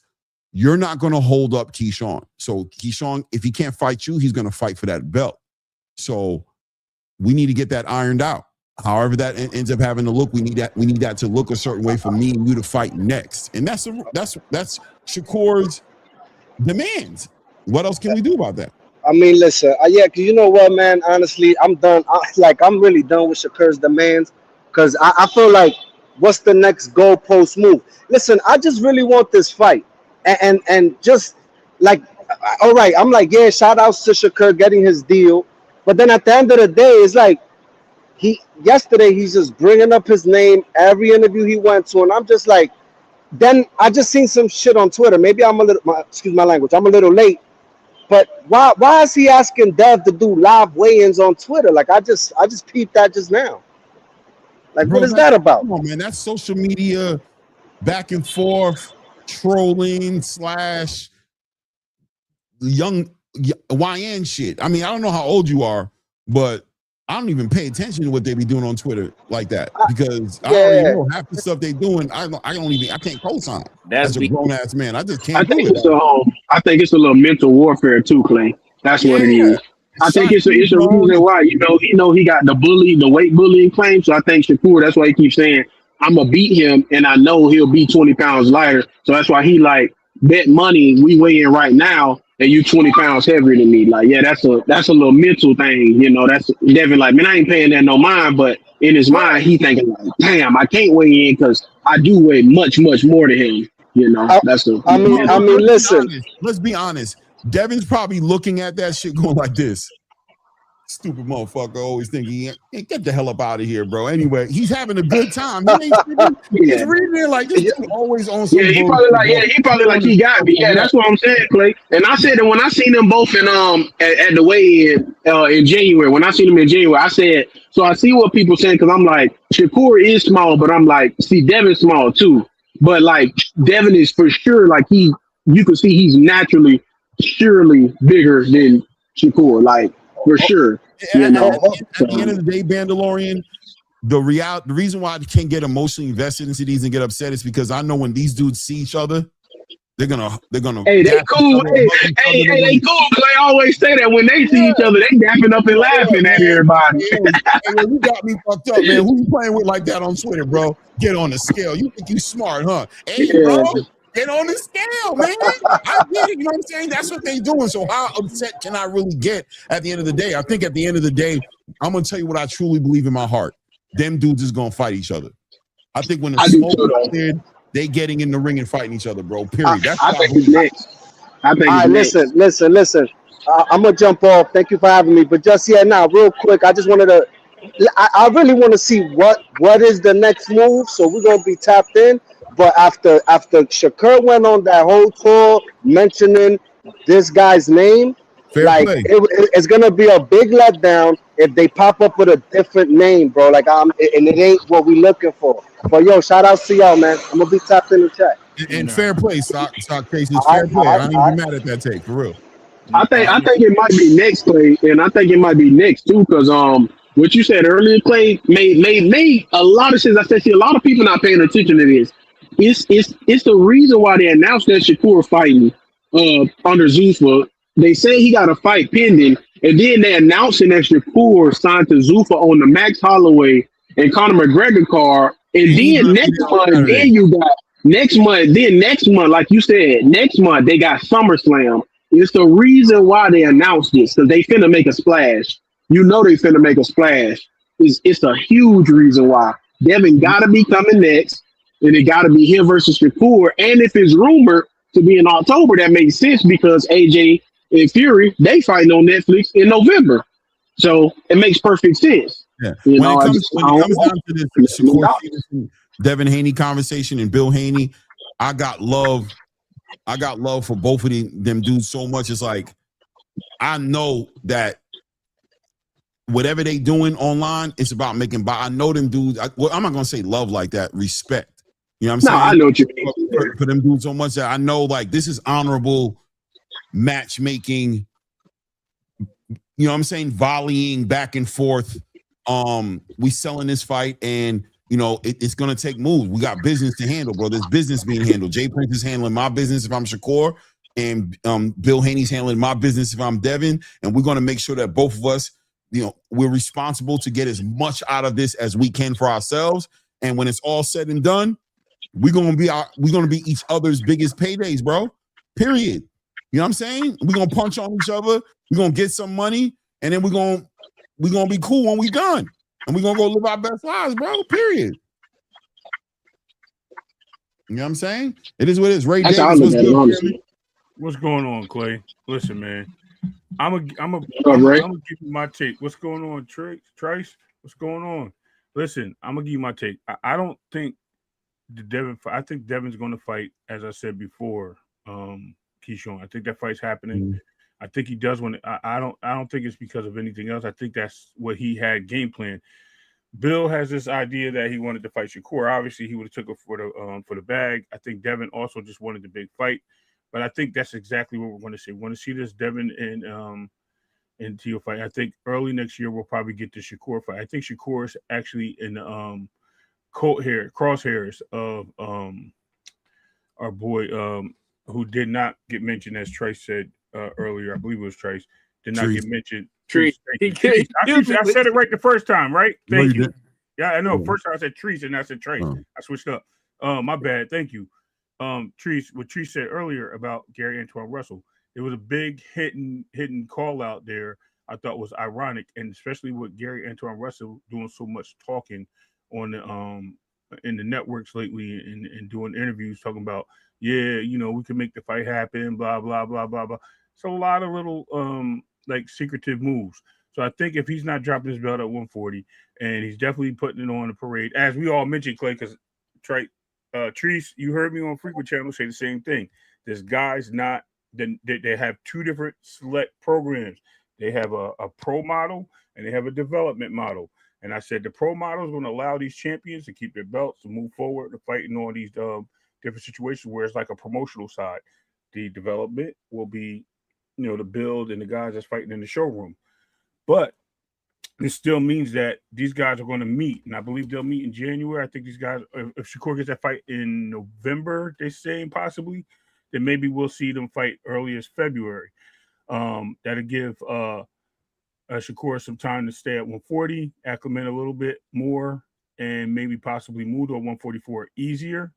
you're not gonna hold up Keyshawn. So Keyshawn, if he can't fight you, he's gonna fight for that belt. So we need to get that ironed out. However that ends up having to look, we need that to look a certain way for me and you to fight next. And that's Shakur's demands. What else can we do about that? I mean, listen, yeah, because you know what, man, honestly, I'm done. I'm really done with Shakur's demands because I feel like what's the next goalpost move? Listen, I just really want this fight. And just like, all right, I'm like, yeah, shout outs to Shakur getting his deal. But then at the end of the day, it's like, yesterday he's just bringing up his name every interview he went to, and I'm just like, then I just seen some shit on Twitter. Maybe I'm excuse my language, I'm a little late, but why is he asking Dev to do live weigh-ins on Twitter? Like I just peeped that just now. Like, bro, what is that about? Come on, man, that's social media back and forth trolling / young YN shit. I mean, I don't know how old you are, but I don't even pay attention to what they be doing on Twitter like that because I already know half the stuff they doing. I can't co-sign. That's a grown ass man. I just can't. I think it's a little mental warfare too, Clay. That's what it is. I think it's a reason why he got the weight bullying claim. So I think Shakur, that's why he keeps saying I'm gonna beat him, and I know he'll be 20 pounds lighter. So that's why he like bet money. We weigh in right now. And you 20 pounds heavier than me. Like, yeah, that's a little mental thing. That's Devin like, man, I ain't paying that no mind. But in his mind, he thinking like, damn, I can't weigh in because I do weigh much, much more than him. I mean, listen. Let's be honest. Devin's probably looking at that shit going like this. Stupid motherfucker always thinking, hey, get the hell up out of here, bro. Anyway, he's having a good time. He's reading it like this dude always on some he probably like he got me. Yeah, that's what I'm saying, Clay. And I said that when I seen them both in at the weigh-in in January, when I seen them in January, I said, so I see what people saying because I'm like, Shakur is small, but I'm like, see, Devin's small too. But like Devin is for sure, like you can see he's surely bigger than Shakur, like for sure. At the end of the day, Bandalorian, the reason why I can't get emotionally invested into these and get upset is because I know when these dudes see each other, they're gonna. Hey, they cool. Hey, they cool. They always say that when they see each other, they dapping up and laughing at everybody. Hey, you got me fucked up, man. Who you playing with like that on Twitter, bro? Get on the scale. You think you smart, huh? Hey, bro. Get on the scale, man. I get it. You know what I'm saying? That's what they doing. So how upset can I really get at the end of the day? I think at the end of the day, I'm going to tell you what I truly believe in my heart. Them dudes is going to fight each other. I think when the smoke is cleared, they getting in the ring and fighting each other, bro. Period. I think it's next. All right, listen. I'm going to jump off. Thank you for having me. But just now, real quick, I just wanted to, I really want to see what is the next move. So we're going to be tapped in. But after Shakur went on that whole tour mentioning this guy's name, it's gonna be a big letdown if they pop up with a different name, bro. Like and it ain't what we looking for. But yo, shout out to y'all, man. I'm gonna be tapped in the chat. And fair play, stock cases. Fair play. I ain't even mad at that take for real. I think it might be next, Clay, and I think it might be next too, because what you said earlier, Clay, made a lot of sense. I said, see, a lot of people not paying attention to this. It's the reason why they announced that Shakur fighting under Zuffa. They say he got a fight pending, and then they announcing that Shakur signed to Zuffa on the Max Holloway and Conor McGregor card. And then next month, like you said, next month they got SummerSlam. It's the reason why they announced this, because they finna make a splash. You know they finna make a splash. It's a huge reason why. Devin gotta be coming next. And it got to be him versus Shakur. And if it's rumored to be in October, that makes sense because AJ and Fury, they fighting on Netflix in November. So it makes perfect sense. Yeah. When it comes down to this Shakur Stevenson, Devin Haney conversation and Bill Haney, I got love for both of them dudes so much. It's like, I know that whatever they doing online, it's about making. I know them dudes. I'm not gonna say love like that. Respect. You know what I'm No, I saying? know what you mean. For them doing so much that I know, like, this is honorable matchmaking. You know what I'm saying? Volleying back and forth. We selling this fight, and you know it's gonna take moves. We got business to handle, bro. There's business being handled. Jay Prince is handling my business if I'm Shakur, and Bill Haney's handling my business if I'm Devin, and we're gonna make sure that both of us, you know, we're responsible to get as much out of this as we can for ourselves. And when it's all said and done, we're gonna be each other's biggest paydays, bro. Period. You know what I'm saying? We're gonna punch on each other, we're gonna get some money, and then we're gonna be cool when we done. And we're gonna go live our best lives, bro. Period. You know what I'm saying? It is what it is. Ray That's Davis was good. honestly. What's going on, Clay? Listen, man. I'm gonna give you my take. What's going on, Trice? What's going on? Listen, I'm gonna give you my take. I don't think I think Devin's gonna fight, as I said before, Keyshawn. I think that fight's happening. I think he does want to. I don't think it's because of anything else. I think that's what he had game plan. Bill has this idea that he wanted to fight Shakur. Obviously, he would have took it for the bag. I think Devin also just wanted the big fight, but I think that's exactly what we're going to see. We're going to see this Devin and Teo fight. I think early next year we'll probably get the Shakur fight. I think Shakur is actually in the crosshairs of our boy who did not get mentioned, as Trace said earlier. I believe it was Trace. Did not get mentioned. Trees. I said it right the first time, right? Thank you. Yeah, I know. First time I said Trees and I said Trace. I switched up. My bad. Thank you. Trees, what Trees said earlier about Gary Antoine Russell, it was a big hidden call out there. I thought was ironic, and especially with Gary Antoine Russell doing so much talking on the in the networks lately and doing interviews talking about, yeah, you know, we can make the fight happen, blah blah blah blah blah. So a lot of little like secretive moves. So I think if he's not dropping his belt at 140, and he's definitely putting it on the parade, as we all mentioned, Clay, because Treese, you heard me on Frequent Channel say the same thing. This guy's not. They have two different select programs. They have a pro model and they have a development model. And I said the pro model is going to allow these champions to keep their belts, to move forward, to fight in all these different situations where it's like a promotional side. The development will be, you know, the build and the guys that's fighting in the showroom. But this still means that these guys are going to meet, and I believe they'll meet in January. I think these guys, if Shakur gets that fight in November, they're saying possibly, then maybe we'll see them fight early as February. That'll give Shakur some time to stay at 140, acclimate a little bit more, and maybe possibly move to a 144 easier.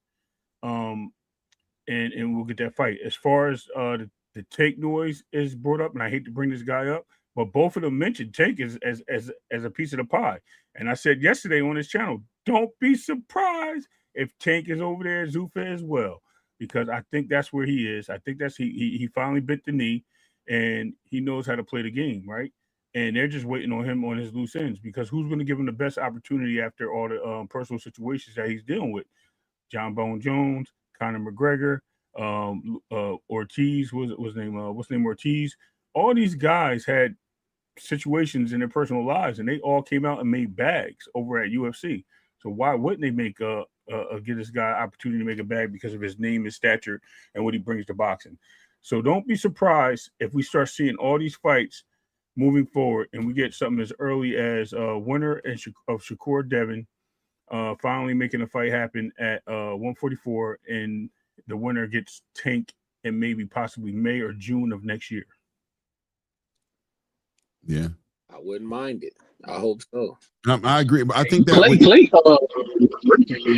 And we'll get that fight. As far as the Tank noise is brought up, and I hate to bring this guy up, but both of them mentioned Tank as a piece of the pie. And I said yesterday on this channel, don't be surprised if Tank is over there, Zuffa as well, because I think that's where he is. I think that's he finally bent the knee, and he knows how to play the game, right? And they're just waiting on him on his loose ends, because who's going to give him the best opportunity after all the personal situations that he's dealing with? John Bone Jones, Conor McGregor, Ortiz, what's his name Ortiz. All these guys had situations in their personal lives, and they all came out and made bags over at UFC. So why wouldn't they make give this guy opportunity to make a bag because of his name, his stature, and what he brings to boxing? So don't be surprised if we start seeing all these fights moving forward, and we get something as early as winner of Shakur Devin finally making a fight happen at 144, and the winner gets Tank in maybe possibly May or June of next year. Yeah, I wouldn't mind it. I hope so. I agree, but I think that Clay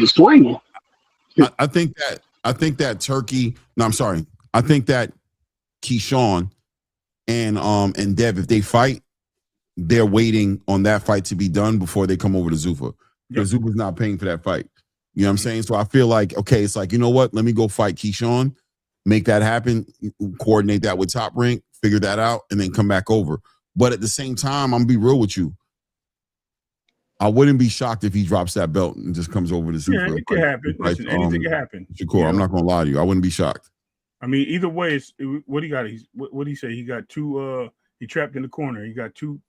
is swinging. I think that Turkey. No, I'm sorry. I think that Keyshawn and Dev, if they fight, they're waiting on that fight to be done before they come over to Zuffa. Because Zuffa's not paying for that fight. You know what I'm saying? So I feel like, okay, it's like, you know what? Let me go fight Keyshawn, make that happen, coordinate that with Top Rank, figure that out, and then come back over. But at the same time, I'm gonna be real with you. I wouldn't be shocked if he drops that belt and just comes over to Zuffa. Yeah, it could happen. Listen, anything can happen. Shakur, I'm not gonna lie to you. I wouldn't be shocked. I mean, either way, what he got? What did he say? He got two. He trapped in the corner. He got two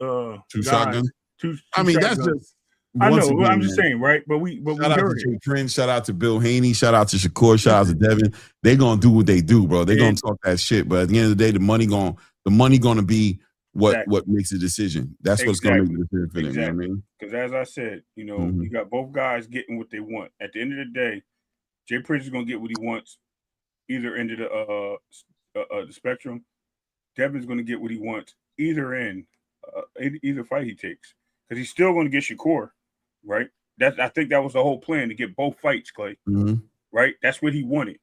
shotguns. Two I mean, shotguns. that's just I once know. again, I'm just man, saying, right? But we shout out to heard it. Jay Prince, shout out to Bill Haney, shout out to Shakur, shout out to Devin. They gonna do what they do, bro. They gonna talk that shit. But at the end of the day, the money gonna be what makes the decision. That's what's gonna make the decision for them. You know what I mean? Because as I said, you got both guys getting what they want. At the end of the day, Jay Prince is gonna get what he wants, either end of the spectrum. Devin's gonna get what he wants, either end, either fight he takes, because he's still gonna get Shakur, right? I think that was the whole plan, to get both fights, Clay. Right? That's what he wanted.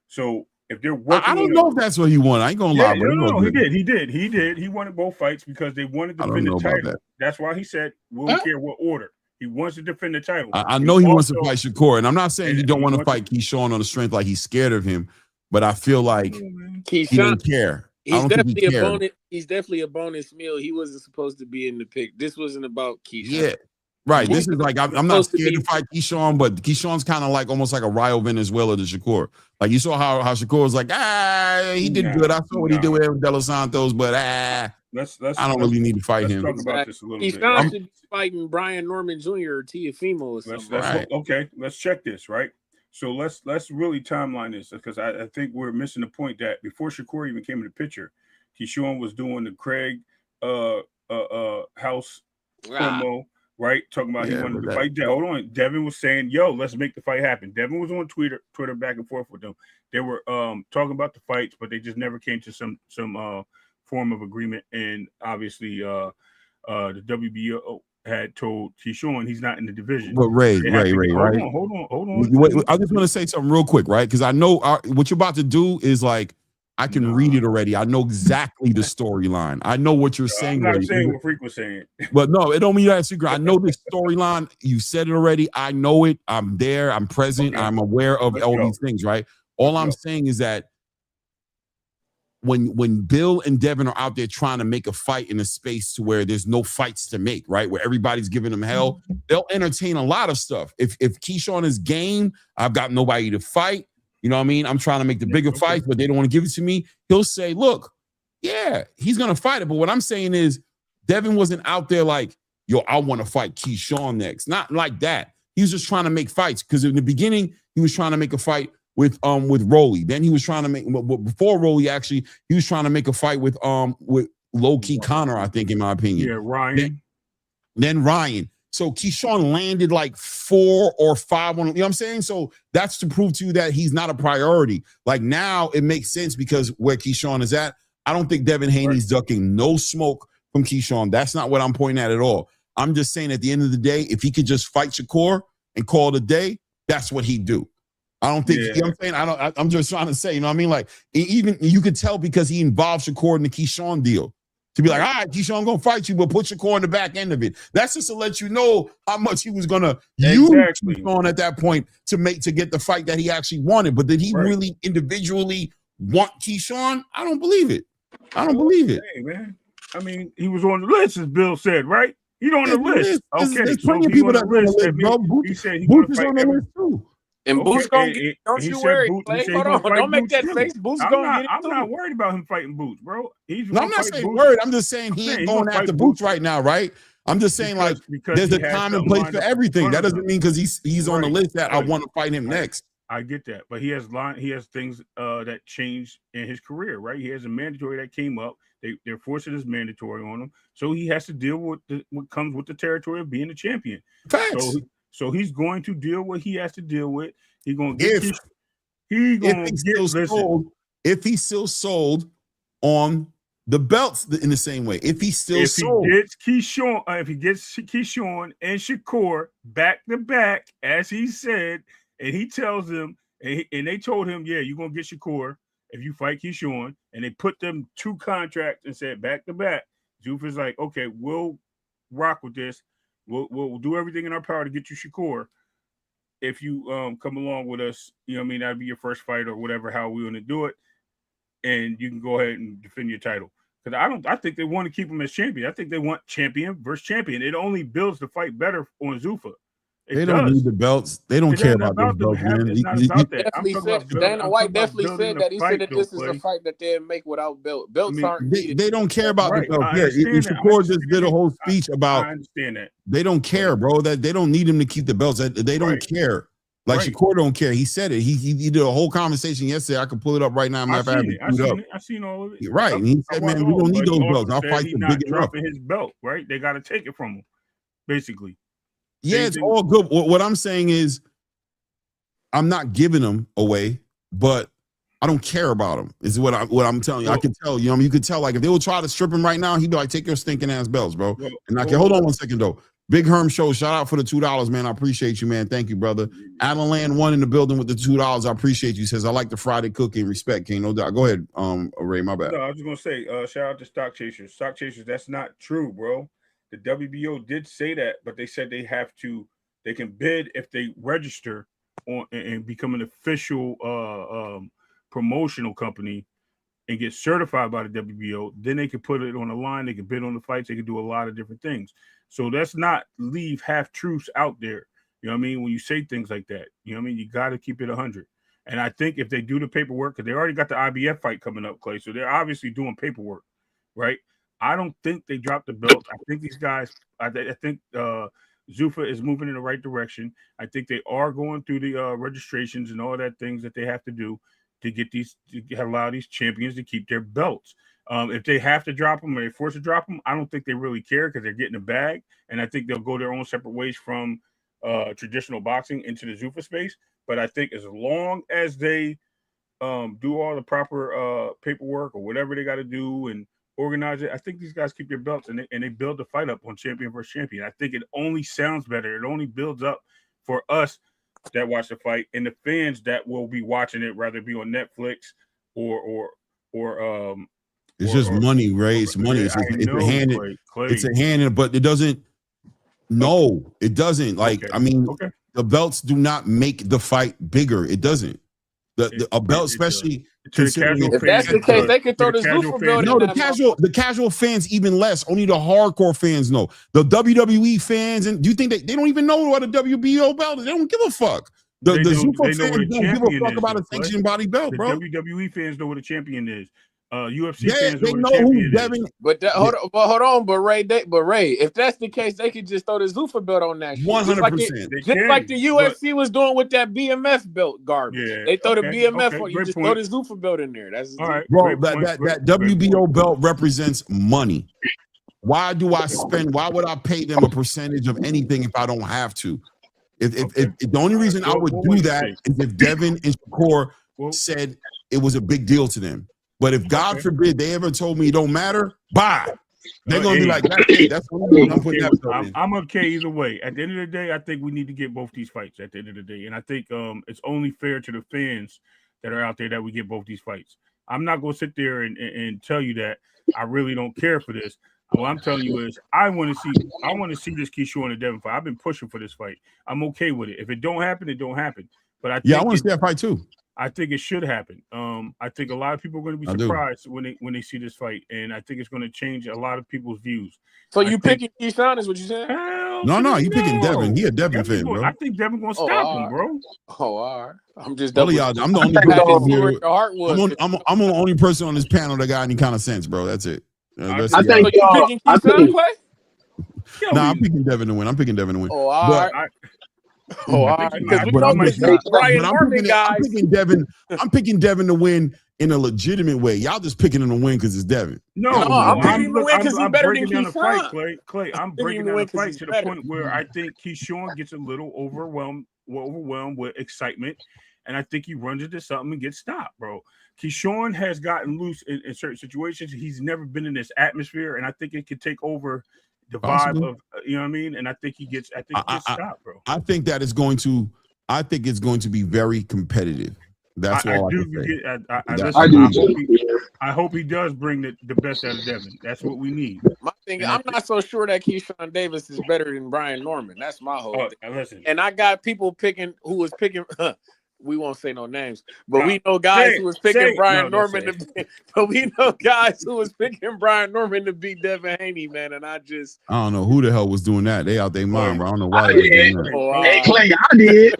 So if they're working, I don't know if that's what he wanted. I ain't gonna lie. No, he did. He wanted both fights because they wanted to defend the title. That's why he said, "We don't care what order." He wants to defend the title. I know he wants to fight Shakur, and I'm not saying he don't want to fight Keyshawn on the strength like he's scared of him, but I feel like he didn't care. He's definitely a bonus meal. He wasn't supposed to be in the pick. This wasn't about Keyshawn. Yeah. Right. This is like, I'm not scared to fight Keyshawn, but Keyshawn's kind of like almost like a Rio Venezuela to Shakur. Like you saw how Shakur was like, he did good. I saw what he did with De Los Santos, but I don't really need to fight him. Talk about this a little bit. Keyshawn should be fighting Brian Norman Jr. or Teofimo or something. Okay, let's check this, right? So let's really timeline this, because I think we're missing the point that before Shakur even came in the picture, Keyshawn was doing the Craig house promo. Right, talking about he wanted to fight. Hold on, Devin was saying, "Yo, let's make the fight happen." Devin was on Twitter back and forth with them. They were talking about the fights, but they just never came to some form of agreement. And obviously, the WBO had told Keyshawn he's not in the division. But Ray, right? Hold on. Wait, I just want to say something real quick, right? Because I know what you're about to do is like, I can read it already. I know exactly the storyline. I know what you're saying. I'm not saying what Freak was saying. But no, it don't mean that secret. I know this storyline. You said it already. I know it. I'm there. I'm present. Okay. I'm aware of all these things, right? All I'm saying is that when Bill and Devin are out there trying to make a fight in a space to where there's no fights to make, right? Where everybody's giving them hell, they'll entertain a lot of stuff. If Keyshawn is game, I've got nobody to fight. You know what I mean? I'm trying to make the bigger fights, but they don't want to give it to me. He'll say, look, yeah, he's going to fight it. But what I'm saying is Devin wasn't out there like, yo, I want to fight Keyshawn next. Not like that. He was just trying to make fights, because in the beginning, he was trying to make a fight with Rolly. Then he was trying to make, before Rolly, actually, he was trying to make a fight with low-key Connor, I think, in my opinion. Yeah, Ryan. Then Ryan. So Keyshawn landed like 4 or 5 on, you know what I'm saying? So that's to prove to you that he's not a priority. Like now it makes sense, because where Keyshawn is at, I don't think Devin Haney's ducking no smoke from Keyshawn. That's not what I'm pointing at all. I'm just saying at the end of the day, if he could just fight Shakur and call it a day, that's what he'd do. I don't think, you know what I'm saying? I'm just trying to say, you know what I mean? Like even you could tell, because he involved Shakur in the Keyshawn deal. To be like, all right, Keyshawn, I'm going to fight you, but put Shakur in the back end of it. That's just to let you know how much he was going to use Keyshawn at that point to get the fight that he actually wanted. But did he really individually want Keyshawn? I don't believe it. I don't believe it. Hey, man. I mean, he was on the list, as Bill said, right? He's on the list. Okay, there's plenty of people that on the list, bro. He said he Boots is on the list too. And Boots gonna get. Don't you worry, Clay. Hold on. Don't make that face. Boots gonna get it. I'm not worried about him fighting Boots, bro. I'm not saying worried. I'm just saying he ain't going after Boots right now, right? I'm just saying because there's a time and place for everything. That doesn't mean because he's on the list that I want to fight him next. I get that, but he has things that changed in his career, right? He has a mandatory that came up. They're forcing this mandatory on him, so he has to deal with what comes with the territory of being a champion. Facts. So he's going to deal what he has to deal with. He's going to get. If he's still sold on the belts in the same way, if he gets Keyshawn, if he gets Keyshawn and Shakur back to back, as he said, and he tells them, and they told him, yeah, you're gonna get Shakur if you fight Keyshawn, and they put them 2 contracts and said back to back. Zuffa's like, okay, we'll rock with this. We'll do everything in our power to get you Shakur. If you come along with us, you know what I mean, that'd be your first fight or whatever, how we want to do it. And you can go ahead and defend your title. Because I think they want to keep him as champion. I think they want champion versus champion. It only builds the fight better on Zuffa. They don't need the belts. They don't care about those belts, man. It's not about that. I'm Definitely talking about said, Dana White definitely building said the that. He said fight, that though, this is a Clay. fight that they'll make without belt. Belts aren't needed. They don't care about the Right, belts. I Yeah, understand that. Shakur just did a whole speech about. I understand that. They don't care, bro. That they don't need him to keep the belts. They don't care. Like Shakur don't care. He said it. He did a whole conversation yesterday. I can pull it up right now. I seen all of it. Right, and he said, "Man, we don't need those belts. I'll fight the big enough." Dropping his belt, right? They got to take it from him, basically. Yeah, it's all good. What I'm saying is, I'm not giving them away, but I don't care about them. Is what I'm telling you. I can tell you. I mean, you could tell. Like if they would try to strip him right now, he'd be like, "Take your stinking ass belts, bro." And I can hold on 1 second though. Big Herm Show, shout out for the $2, man. I appreciate you, man. Thank you, brother. Alan Land 1 in the building with the $2. I appreciate you. Says I like the Friday cookie and respect, King. No doubt. Go ahead, Ray. My bad. No, I was just gonna say, shout out to Stock Chasers. Stock Chasers, that's not true, bro. The WBO did say that, but they said they can bid if they register on and become an official promotional company and get certified by the WBO. Then they can put it on the line. They can bid on the fights. They can do a lot of different things. So let's not leave half truths out there. You know what I mean? When you say things like that, you know what I mean? You got to keep it 100. And I think if they do the paperwork, because they already got the IBF fight coming up, Clay, so they're obviously doing paperwork, right? I don't think they dropped the belt. I think these guys, I think Zuffa is moving in the right direction. I think they are going through the registrations and all that things that they have to do to get allow these champions to keep their belts. If they have to drop them or they're forced to drop them, I don't think they really care because they're getting a bag, and I think they'll go their own separate ways from traditional boxing into the Zuffa space. But I think as long as they do all the proper paperwork or whatever they got to do and organize it, I think these guys keep their belts and they build the fight up on champion versus champion. I think it only sounds better. It only builds up for us that watch the fight and the fans that will be watching it, rather be on Netflix or it's just money, Ray. It's money. It's a hand. It's a hand, but it doesn't. No, it doesn't. Like I mean, the belts do not make the fight bigger. It doesn't. A belt, especially considering if that's the case, they could throw the Zuffa belt. No, the casual fans even less. Only the hardcore fans know. The WWE fans, and do you think they don't even know what a WBO belt is? They don't give a fuck. The Zuffa fans don't give a fuck about a sanctioned body belt, bro. The WWE fans know what a champion is. UFC fans they know who Devin. But hold on, but Ray, if that's the case, they could just throw the Zuffa belt on that. 100%. Just like the UFC was doing with that BMF belt garbage. Yeah, they throw the BMF on. You just throw point. the Zuffa belt in there. That's all right, bro. That WBO belt represents money. Why do I spend? Why would I pay them a percentage of anything if I don't have to? If the only reason I would do that is if Devin and Shakur said it was a big deal to them. But if God forbid they ever told me it don't matter, bye. They're gonna be like, that's it. That's what I'm putting that. I'm okay either way. At the end of the day, I think we need to get both these fights at the end of the day. And I think it's only fair to the fans that are out there that we get both these fights. I'm not gonna sit there and tell you that I really don't care for this. What I'm telling you is I want to see this Keyshawn and Devin fight. I've been pushing for this fight. I'm okay with it. If it don't happen, it don't happen. But I want to see that fight too. I think it should happen. I think a lot of people are going to be surprised when they see this fight, and I think it's going to change a lot of people's views. So you picking Keyshawn is what you said? No, you picking Devin. He a Devin fan, bro. I think Devin going to stop him, bro. Oh, all right. I'm just I'm the only person here. I'm the only person on this panel that got any kind of sense, bro. That's it. I think you picking Keyshawn, Clay? No, I'm picking Devin to win. Oh, all right. I'm picking Devin to win in a legitimate way. Y'all just picking him to win because it's Devin. No, I'm picking him to win because he's better than Keyshawn. Clay, I'm breaking down the fight to the point where I think Keyshawn gets a little overwhelmed with excitement, and I think he runs into something and gets stopped, bro. Keyshawn has gotten loose in certain situations. He's never been in this atmosphere, and I think it could take over the vibe of, you know what I mean? And I think he gets stopped, bro. I think that is going to, it's going to be very competitive. That's all I can say. I hope he does bring the best out of Devin. That's what we need. My thing, I'm not so sure that Keyshawn Davis is better than Brian Norman. That's my whole thing. Listen. And I got people picking who was picking we won't say no names, but we know guys who was picking Brian Norman to beat. But we know guys who was picking Brian Norman to beat Devin Haney, man. And I don't know who the hell was doing that. They out their mind, bro. I don't know why I they were did. doing that. Oh, Hey, Clay, I did.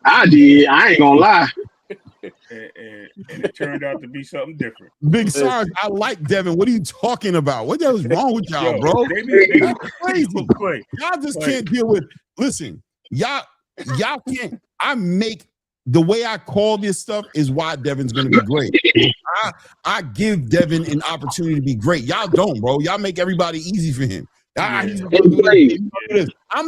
I did. I ain't gonna lie. And it turned out to be something different. Big Sarge, I like Devin. What are you talking about? What the hell is wrong with y'all, bro? That's crazy. Y'all just can't deal with. Listen, y'all can't. I make the way I call this stuff is why Devin's gonna be great. I give Devin an opportunity to be great. Y'all don't, bro. Y'all make everybody easy for him. I'm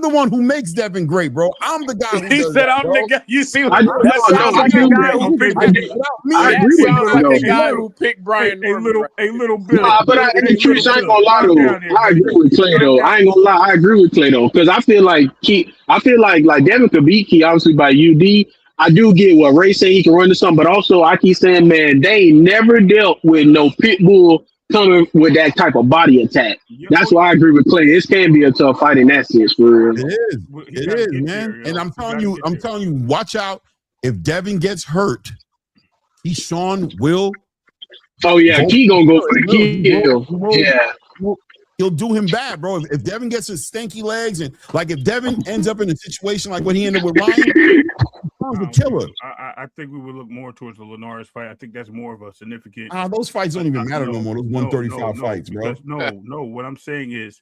the one who makes Devin great, bro. I'm the guy who does said that, I'm bro. the guy. You see, I agree with like you, the guy who picked Brian Norman. A little bit. But I ain't gonna lie though. I agree with Clay though. I ain't gonna lie. I agree with Clay though, because I feel like Devin could beat Key obviously by UD. I do get what Ray saying he can run to something, but also I keep saying, man, they ain't never dealt with no pit bull coming with that type of body attack. That's why I agree with Clay. This can be a tough fight in that sense, for real. It is, man. And I'm telling you, watch out. If Devin gets hurt, Keyshawn will. Oh yeah, Key gonna go for the kill. Yeah. He'll do him bad, bro. If Devin gets his stanky legs and like if Devin ends up in a situation like what he ended with Ryan, he's a killer. I think we would look more towards the Linares fight. I think that's more of a significant. Those fights don't even matter no more. Those 135 fights, bro. No. What I'm saying is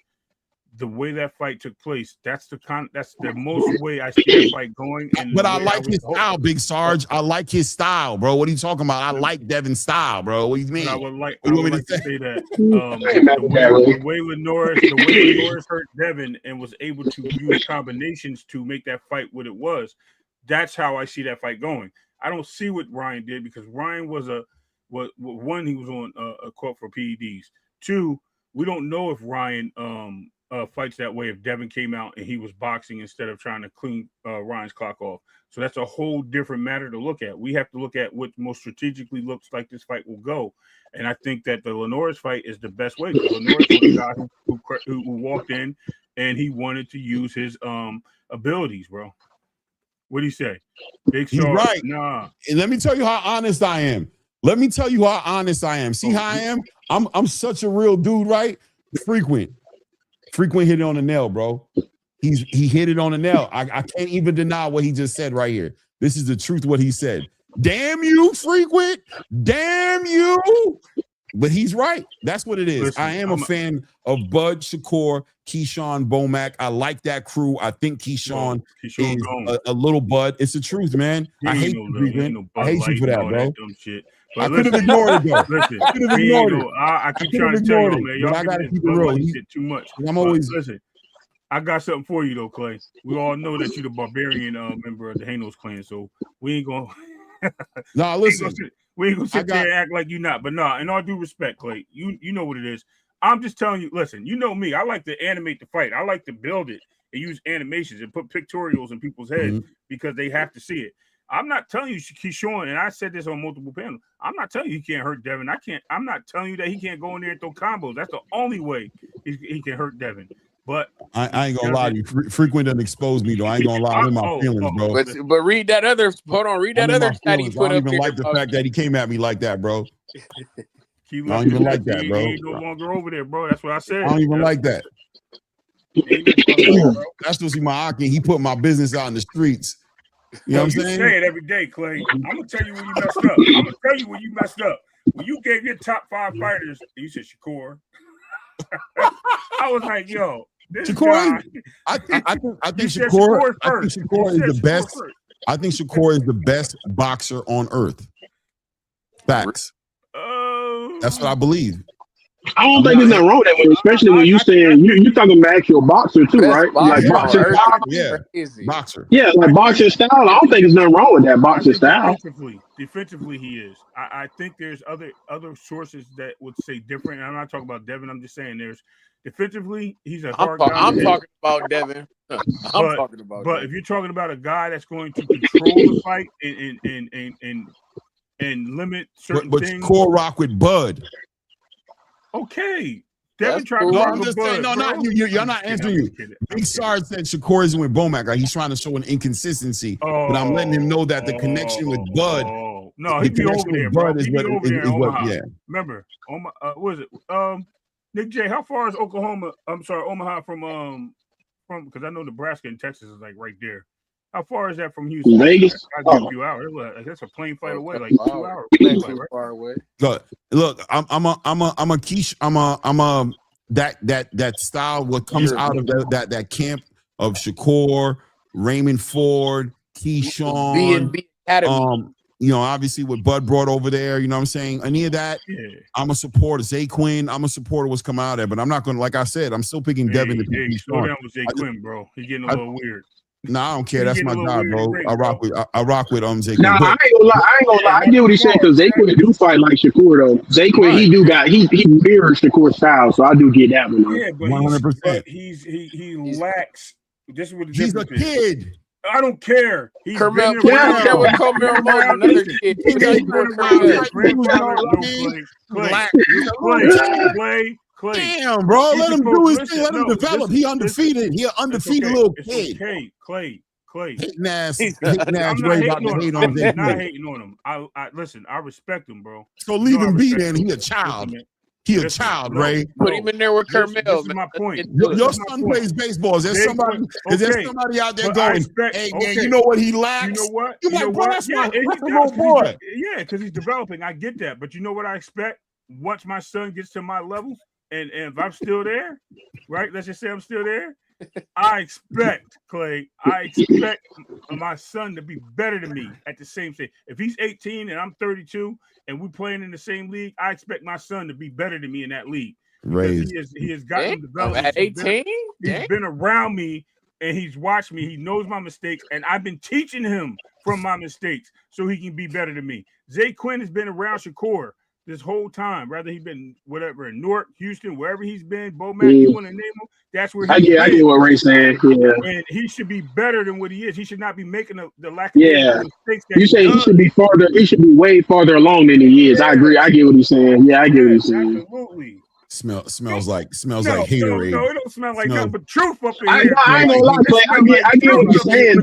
the way that fight took place. That's the most way I see that fight going. But I like his style, Big Sarge. I like his style, bro. What are you talking about? I like Devin's style, bro. What do you mean? I would like to say that the way Linares hurt Devin and was able to use combinations to make that fight what it was. That's how I see that fight going. I don't see what Ryan did because Ryan was one, he was on a quote for PEDs. Two, we don't know if Ryan fights that way if Devin came out and he was boxing instead of trying to clean Ryan's clock off. So that's a whole different matter to look at. We have to look at what most strategically looks like this fight will go. And I think that the Linares fight is the best way. Linares was a guy who walked in and he wanted to use his abilities, bro. What do you say? Big He's Sarge, right. Nah. And let me tell you how honest I am. See how I am? I'm such a real dude, right? Frequent hit it on the nail, bro. He hit it on the nail. I can't even deny what he just said right here. This is the truth, what he said. Damn you, Frequent. Damn you. But he's right. That's what it is. Listen, I am a fan of Bud, Shakur, Keyshawn, Bomac. I like that crew. I think Keyshawn is a little Bud. It's the truth, man. I hate you, Frequent. I hate you for that, bro. I could have ignored it, though. Listen, I could have ignored it. I keep trying to tell you, man. Y'all I gotta keep keep it real. Shit too much. I'm always listen. I got something for you though, Clay. We all know that you're the barbarian member of the Hanos clan, so we ain't gonna. Nah, listen. We ain't gonna sit there and act like you're not. But nah, in all due respect, Clay, you know what it is. I'm just telling you. Listen, you know me. I like to animate the fight. I like to build it and use animations and put pictorials in people's heads because they have to see it. I'm not telling you, Keyshawn, and I said this on multiple panels. I'm not telling you he can't hurt Devin. I'm not telling you that he can't go in there and throw combos. That's the only way he can hurt Devin. But I ain't gonna lie to you. Frequent doesn't expose me though. I ain't gonna lie. I'm in my feelings, bro. But read that other. Hold on. Read that other stat he put I up don't even like the fact that he came at me like that, bro. I don't even like that, bro. He ain't no longer over there, bro. That's what I said. I don't even like that. That's supposed to be my Aki. He put my business out in the streets. You know what I'm saying? You say it every day, Clay. I'm gonna tell you when you messed up. I'm gonna tell you when you messed up. When you gave your top 5 fighters, you said Shakur. I was like, yo, this Shakur. guy. I think Shakur. I think Shakur is the best. I think Shakur is the best boxer on earth. Facts. That's what I believe. I don't think there's nothing wrong with that, especially when you saying you're talking about actual boxer too, right? Like boxer style. Boxer. Yeah, like boxer style. I don't think there's nothing wrong with that boxer style. Defensively, he is. I think there's other sources that would say different. And I'm not talking about Devin. I'm just saying there's defensively, he's a hard guy. I'm talking about Devin. But if you're talking about a guy that's going to control the fight and limit certain things, core rock with Bud. Okay, Devin tried to No, rock I'm a just Bud, saying. No, bro. not you. You're I'm not kidding, answering I'm you. kidding. Big Sarge said Shakur isn't with Bomac. Like he's trying to show an inconsistency, but I'm letting him know that the connection with Bud, No, the he be over connection there, with bro. Bud He is be what over there in is what. Omaha. Yeah. Remember, what is it? Nick J, how far is Omaha from because I know Nebraska and Texas is like right there. How far is that from Houston? Vegas. That's gotta be a few hours. That's a plane flight away, like 2 hours. Too far away. Look. I'm a quiche. I'm a that style. What comes out of that camp of Shakur, Raymond Ford, Keyshawn, B&B Academy. Obviously what Bud brought over there, you know what I'm saying? Any of that, I'm a supporter. Zay Quinn, I'm a supporter of what's coming out of there, but I'm not going to, like I said, I'm still picking Devin to beat Slow down with Zay Quinn, bro. He's getting a little weird. No, I don't care. That's my guy, bro. I rock with Zay Quinn. Nah, I ain't gonna lie. I get what he's saying because Zay Quinn do fight like Shakur though. Zay Quinn, he mirrors Shakur's style, so I do get that one. Yeah, but 100%. He lacks. This is what the he's a difference is. kid. I don't care. He's Carmel, been around. another kid. Clay. Damn, bro. Let him do his thing. Let him develop. He undefeated. He an undefeated little kid. Okay, Clay. Hitting ass I'm Ray about to hate on Zay not Quinn. hating on him. I listen, I respect him, bro. So leave him be then. He a child. He a child, Ray. Put him in there with Carmel. This is my point. Your son plays baseball. Is there somebody out there going, hey, man, you know what he lacks? You know what? You're like, bro, that's my little boy. boy. Yeah, because he's developing. I get that. But you know what I expect? Once my son gets to my level, and if I'm still there, right? Let's just say I'm still there. I expect, Clay, my son to be better than me at the same stage. If he's 18 and I'm 32 and we're playing in the same league, I expect my son to be better than me in that league. He has gotten developed. At 18? He's been around me and he's watched me. He knows my mistakes, and I've been teaching him from my mistakes so he can be better than me. Zay Quinn has been around Shakur this whole time, rather he been whatever in Newark, Houston, wherever he's been, Bomac, you want to name him, that's where he's I get what Ray's saying. Yeah. And he should be better than what he is. He should not be making the lack of mistakes that you say he should be farther. He should be way farther along than he is. I agree. I get what he's saying. Yeah, I get what he's saying. Absolutely. Smells like haterade. No, it don't smell like nothing but truth up in here. I ain't gonna lie, Clay. I get what he's saying.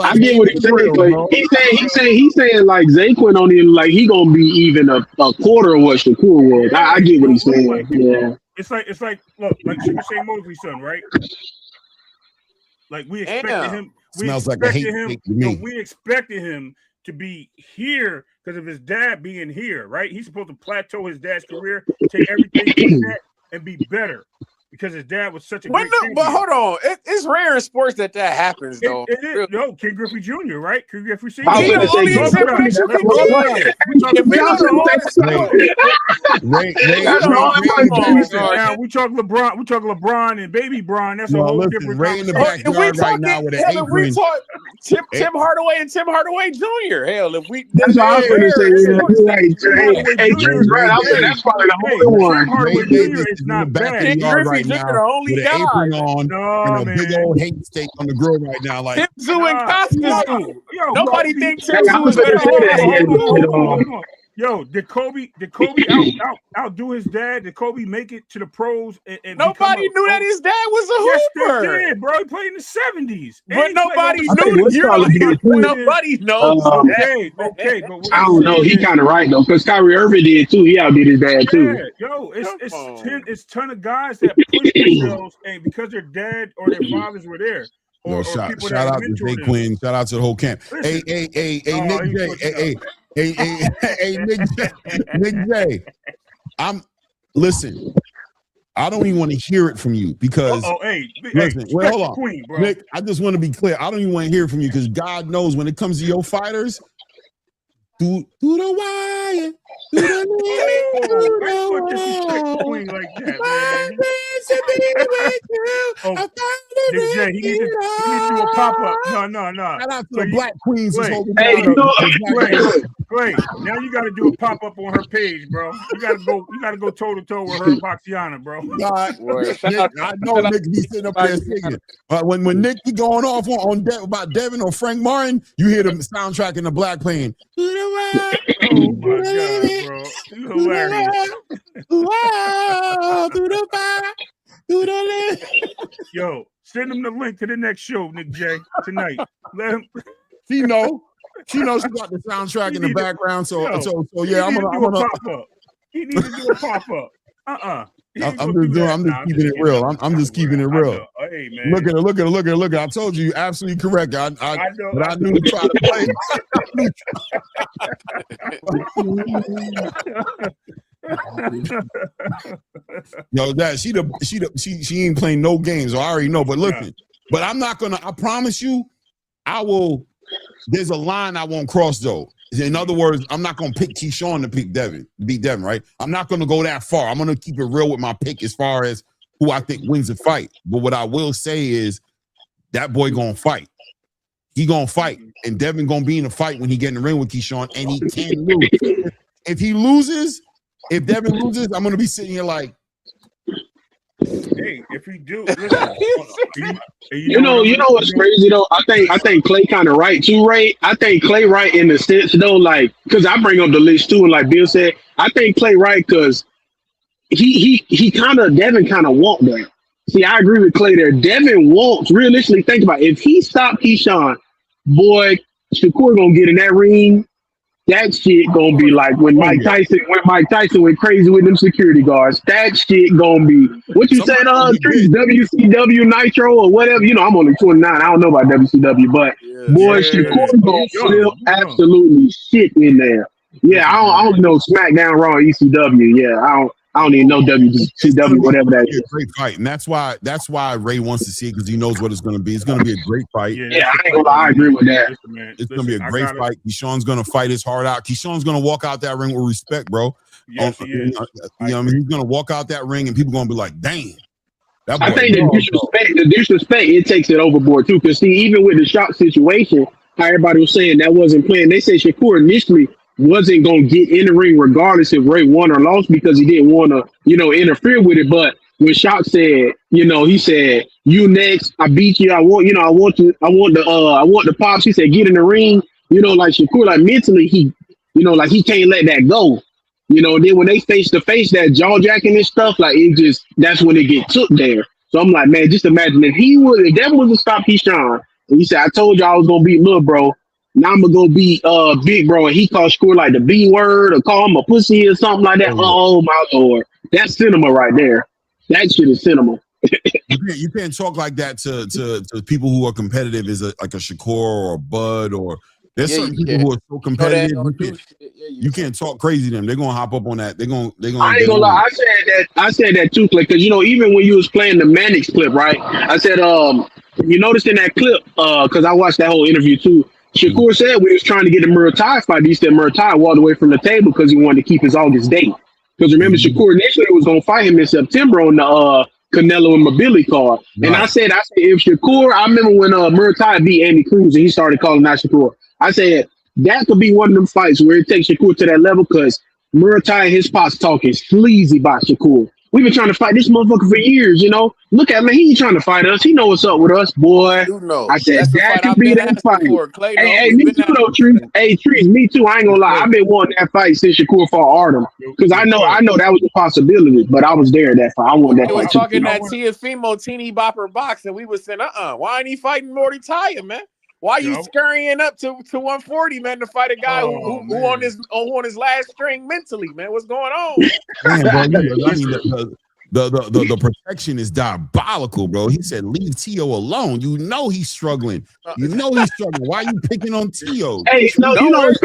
I get what he's saying, Clay. He's saying like Zay Quinn on him, like he gonna be even a quarter of what Shakur was. I get what he's saying. Yeah. It's like look, like Shane Mosley's son, right? Like we expected him. Smells like a hate to me. We expected him to be here because of his dad being here, right? He's supposed to plateau his dad's career, take everything from that, and be better because his dad was such a great champion. But hold on, it's rare in sports that happens, though. It is. No, Ken Griffey Jr., right? Ken Griffey Sr. We talk LeBron and baby Bron. That's a whole different Ray in the backyard right now with an apron. Tim Hardaway and Tim Hardaway Jr. Hell, if we that's what I was gonna say. That's probably the only one. Hardaway Jr. is not bad. Right now, the only guy on, a big old hate steak on the grill right now. Like Tim Zoo and Costas. Nobody thinks Tim Zoo is better. Yo, did Kobe outdo his dad? Did Kobe make it to the pros? And nobody knew that his dad was a hooper. Yes, they did, bro. He played in the 70s. But nobody knew. Nobody knows. Okay, but I don't know. He kind of right though, because Kyrie Irving did too. He outdid his dad too. Yeah, yo, it's ton of guys that push themselves, and because their dad or their fathers were there. Shout out to Zay Quinn. Shout out to the whole camp. Hey, Nick J. Listen. I don't even want to hear it from you because listen. Wait, hold on, Queen, bro. Nick. I just want to be clear. I don't even want to hear it from you because God knows when it comes to your fighters. Do the wire. Queen like that, Nick J, he needs to do a pop-up. No. Shout out to the Black Queens. Great. Now you got to do a pop-up on her page, bro. You got to go toe-to-toe with her Boxiana, bro. I know Nick be sitting up there singing. When Nick be going off on about Devin or Frank Martin, you hear the soundtrack in the Black playing. Oh my god, bro, you hilarious. Wow, through the fire, through the Yo, send him the link to the next show, Nick J, tonight. Let him. She knows she got the soundtrack in the background. So yeah, I'm gonna pop up. He needs to do a pop up. I'm just keeping it real. I'm just keeping it real. Hey man, look at her. I told you, you're absolutely correct. I knew to try to play. Yo, that she ain't playing no games. So I already know. But listen, but I'm not gonna. I promise you, I will. There's a line I won't cross though. In other words, I'm not gonna pick Keyshawn to beat Devin, right? I'm not gonna go that far. I'm gonna keep it real with my pick as far as who I think wins the fight. But what I will say is that boy gonna fight. He gonna fight, and Devin gonna be in a fight when he get in the ring with Keyshawn, and he can lose. If Devin loses, I'm gonna be sitting here like, hey, if he do, listen, you know what's crazy though? I think Clay kind of right too, Ray. I think Clay right in the sense though, like, because I bring up the list too, and like Bill said, I think Clay right because he kind of Devin kind of want that. See, I agree with Clay there. Devin wants, realistically, think about it. If he stopped Keyshawn, boy, Shakur gonna get in that ring. That shit gonna be like when Mike Tyson went crazy with them security guards. That shit gonna be what you said, WCW Nitro or whatever. You know, I'm only 29. I don't know about WCW, but boy, Shakur gonna flip absolutely shit in there. Yeah, I don't know SmackDown, Raw, ECW. Yeah, I don't even know WCW, whatever that is. A great fight, and that's why Ray wants to see it because he knows what it's going to be. It's going to be a great fight. Yeah, I ain't gonna lie, I agree with that. It's going to be a great fight. Keyshawn's going to fight his heart out. Keyshawn's going to walk out that ring with respect, bro. Yes, he is. He's going to walk out that ring, and people going to be like, "Dang." I think the disrespect, it takes it overboard too. Because see, even with the shot situation, how everybody was saying that wasn't planned. They said Shakur initially wasn't going to get in the ring regardless if Ray won or lost because he didn't want to, interfere with it. But when Shock said, he said, "You next, I beat you. I want the pops." He said, "Get in the ring." Like Shakur, like mentally, he can't let that go. Then when they face to face, that jaw jacking and stuff, like that's when it get took there. So I'm like, man, just imagine if Devin was to stop Keyshawn, and he said, "I told you I was gonna beat little bro. Now I'm gonna go beat big bro," and he called Shakur like the B word or call him a pussy or something like that. Oh my lord, that's cinema right there. That shit is cinema. You can't talk like that to people who are competitive as like a Shakur or a Bud or there's certain people who are so competitive. You can't talk crazy to them. They're gonna hop up on that. They're gonna. I ain't gonna lie. I said that too, Clay. Because even when you was playing the Mannix clip, right? I said, you noticed in that clip, because I watched that whole interview too. Shakur said when he was trying to get the Muratalla fight, he said Muratalla walked away from the table because he wanted to keep his August date. Because remember, Shakur initially was gonna fight him in September on the Canelo and Mobility card. Right. And I said if Shakur, I remember when Muratalla beat Andy Cruz and he started calling out Shakur. I said that could be one of them fights where it takes Shakur to that level because Muratalla and his pops talking sleazy about Shakur. We've been trying to fight this motherfucker for years, Look at me, he ain't trying to fight us. He know what's up with us, boy. I said that could be that fight. Hey, me too, though, Trees. Hey, Trees, me too. I ain't gonna lie. I've been wanting that fight since Shakur fought Artem because I know that was a possibility, but I was there at that fight. I want that fight. We was talking that Teofimo teeny bopper boxing. We was saying, why ain't he fighting Muratalla, man? Why you scurrying up to 140, man, to fight a guy who on his last string mentally, man? What's going on? Man, bro, the protection is diabolical, bro. He said, "Leave Tio alone." He's struggling. Why are you picking on Tio? Hey,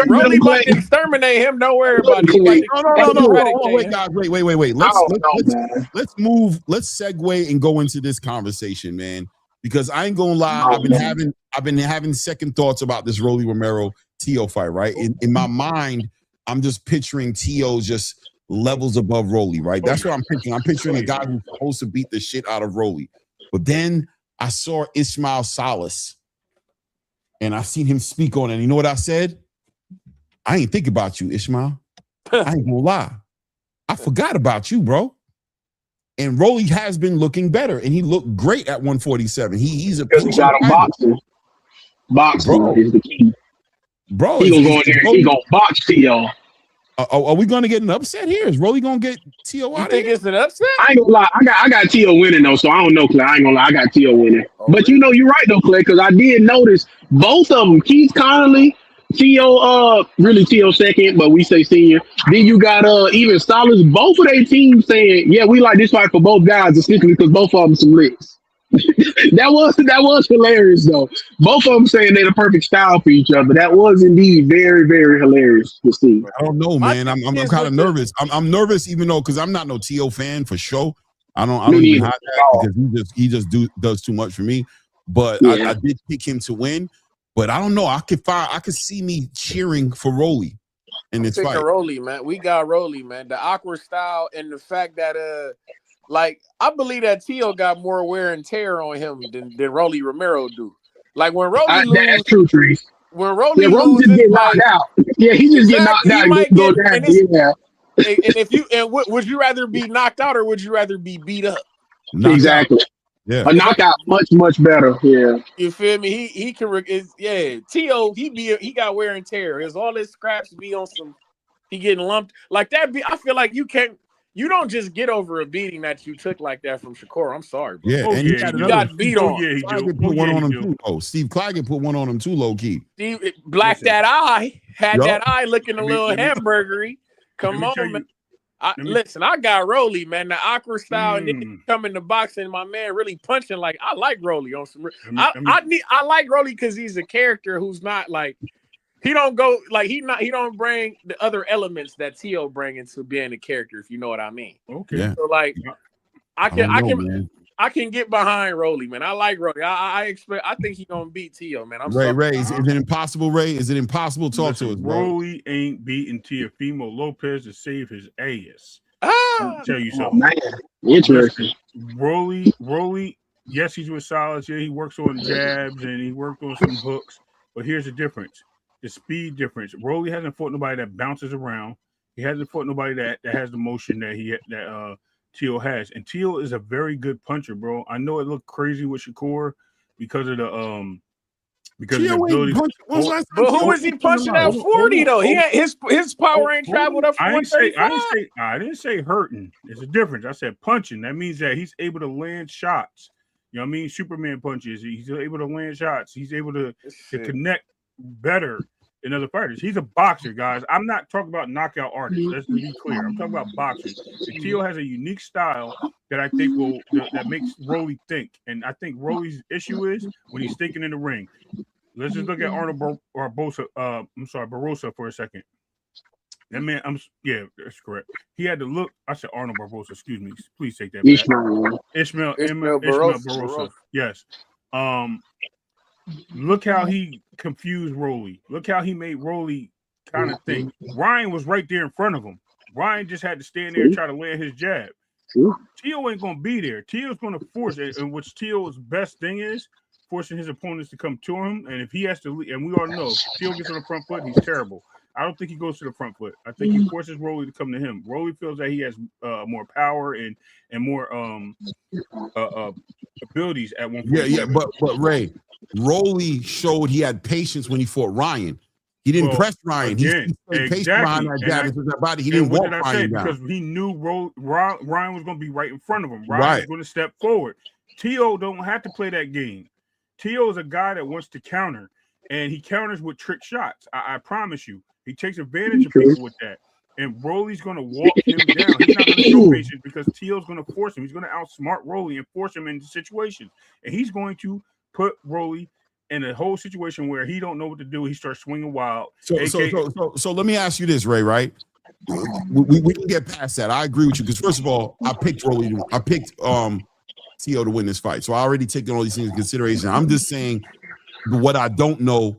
Rolly might exterminate him. Don't worry about it. No. Wait, guys. Wait. Let's move. Let's segue and go into this conversation, man. Because I ain't gonna lie, I've been having second thoughts about this Rolly Romero Tio fight, right? In my mind, I'm just picturing Tio just levels above Rolly, right? That's what I'm picturing. I'm picturing a guy who's supposed to beat the shit out of Rolly. But then I saw Ismail Salas and I seen him speak on it. And you know what I said? I ain't think about you, Ismail. I ain't gonna lie. I forgot about you, bro. And Rolly has been looking better, and he looked great at 147. He's a boxing. Boxing is the key. Bro, He gonna go in there and he gonna box T.O. Are we gonna get an upset here? Is Rolly gonna get T.O. out You of think here? it's an upset? I ain't gonna lie, I got T.O. winning though, so I don't know, Clay. I ain't gonna lie, I got T.O. winning. But you know, you're right though, Clay, because I did notice both of them, Keith Connolly, T.O. Really T.O. second, but we say senior. Then you got even Stylers, both of their teams saying, yeah, we like this fight for both guys, essentially because both of them some licks. that was hilarious though. Both of them saying they're the perfect style for each other. That was indeed very, very hilarious to see. I don't know, man. I'm kind of nervous. I'm nervous, even though because I'm not no T.O. fan for sure. I don't even hide that because he just does too much for me. But I did pick him to win. But I don't know. I could see me cheering for Rolly in this fight. Rolly, man. We got Rolly, man. The awkward style and the fact that like I believe that T.O. got more wear and tear on him than Rolly Romero do. Like when Rolly loses, that's true, Trees. When Rolly loses, just get knocked out. Yeah, he just get knocked out. Might go get, down. And if you would you rather be knocked out or would you rather be beat up? Exactly. Yeah, a knockout much better. Yeah, you feel me? He can. T.O. He got wear and tear. All his scraps be on some. He getting lumped like that. I feel like you can't. You don't just get over a beating that you took like that from Shakur. I'm sorry, bro. Yeah, and you got beat on. Yeah, Claggett put one on him too. Oh, Steve Claggett put one on him too, low key. Steve blacked that eye, had that eye looking a little hamburgery. Come on, man. Listen, I got Rolly, man. The awkward style, and then coming to boxing, my man really punching. Like I like Rolly on some. I like Rolly because he's a character who's not like. He don't go like he don't bring the other elements that T.O. bring into being a character, if you know what I mean. Okay. Yeah. So like I can get behind Rolly, man. I like Rolly. I think he's gonna beat T.O., man. Ray, is it impossible, Ray? Is it impossible? Talk to us, bro. Rolly ain't beating Teofimo Lopez to save his ass. Let me tell you something. Man. Interesting. Rolly, yes, he's with Solids. Yeah, he works on jabs and he worked on some hooks. But here's the difference. The speed difference. Rolly hasn't fought nobody that bounces around. He hasn't fought nobody that has the motion that T.O. has. And T.O. is a very good puncher, bro. I know it looked crazy with Shakur because of the of the ability. But who was he punching at 40 though? He had his power ain't traveled up. I didn't say hurting. There's a difference. I said punching. That means that he's able to land shots. You know what I mean? Superman punches. He's able to land shots. He's able to connect better than other fighters. He's a boxer, guys. I'm not talking about knockout artists. Let's be clear. I'm talking about boxers. T.O. has a unique style that I think that makes Rolly think. And I think Rolly's issue is when he's thinking in the ring. Let's just look at Arnold Barbosa for a second. That man, that's correct. He had to look. I said Arnold Barbosa. Excuse me. Please take that back. Ishmael Barbosa. Yes. Look how he confused Rolly. Look how he made Rolly kind of think. Ryan was right there in front of him. Ryan just had to stand there and try to land his jab. T.O. ain't going to be there. T.O.'s going to force it, and which T.O.'s best thing is forcing his opponents to come to him. And if he has to, and we all know, if T.O. gets on the front foot, he's terrible. I don't think he goes to the front foot. I think he forces Rolly to come to him. Rolly feels that he has more power and more abilities at one point. Yeah, but Ray, Rolly showed he had patience when he fought Ryan. He didn't press Ryan. He stayed patient behind that jab into that body. He didn't walk Ryan down. Because he knew Ryan was going to be right in front of him. Ryan was going to step forward. T.O. don't have to play that game. T.O. is a guy that wants to counter, and he counters with trick shots. I promise you. He takes advantage of people with that. And Rolly's going to walk him down. He's not going to show patience because T.O.'s going to force him. He's going to outsmart Rolly and force him into situations. And he's going to put Rolly in a whole situation where he don't know what to do. He starts swinging wild. So let me ask you this, Ray, right? We can get past that. I agree with you because, first of all, I picked T.O. to win this fight. So I already taken all these things into consideration. I'm just saying what I don't know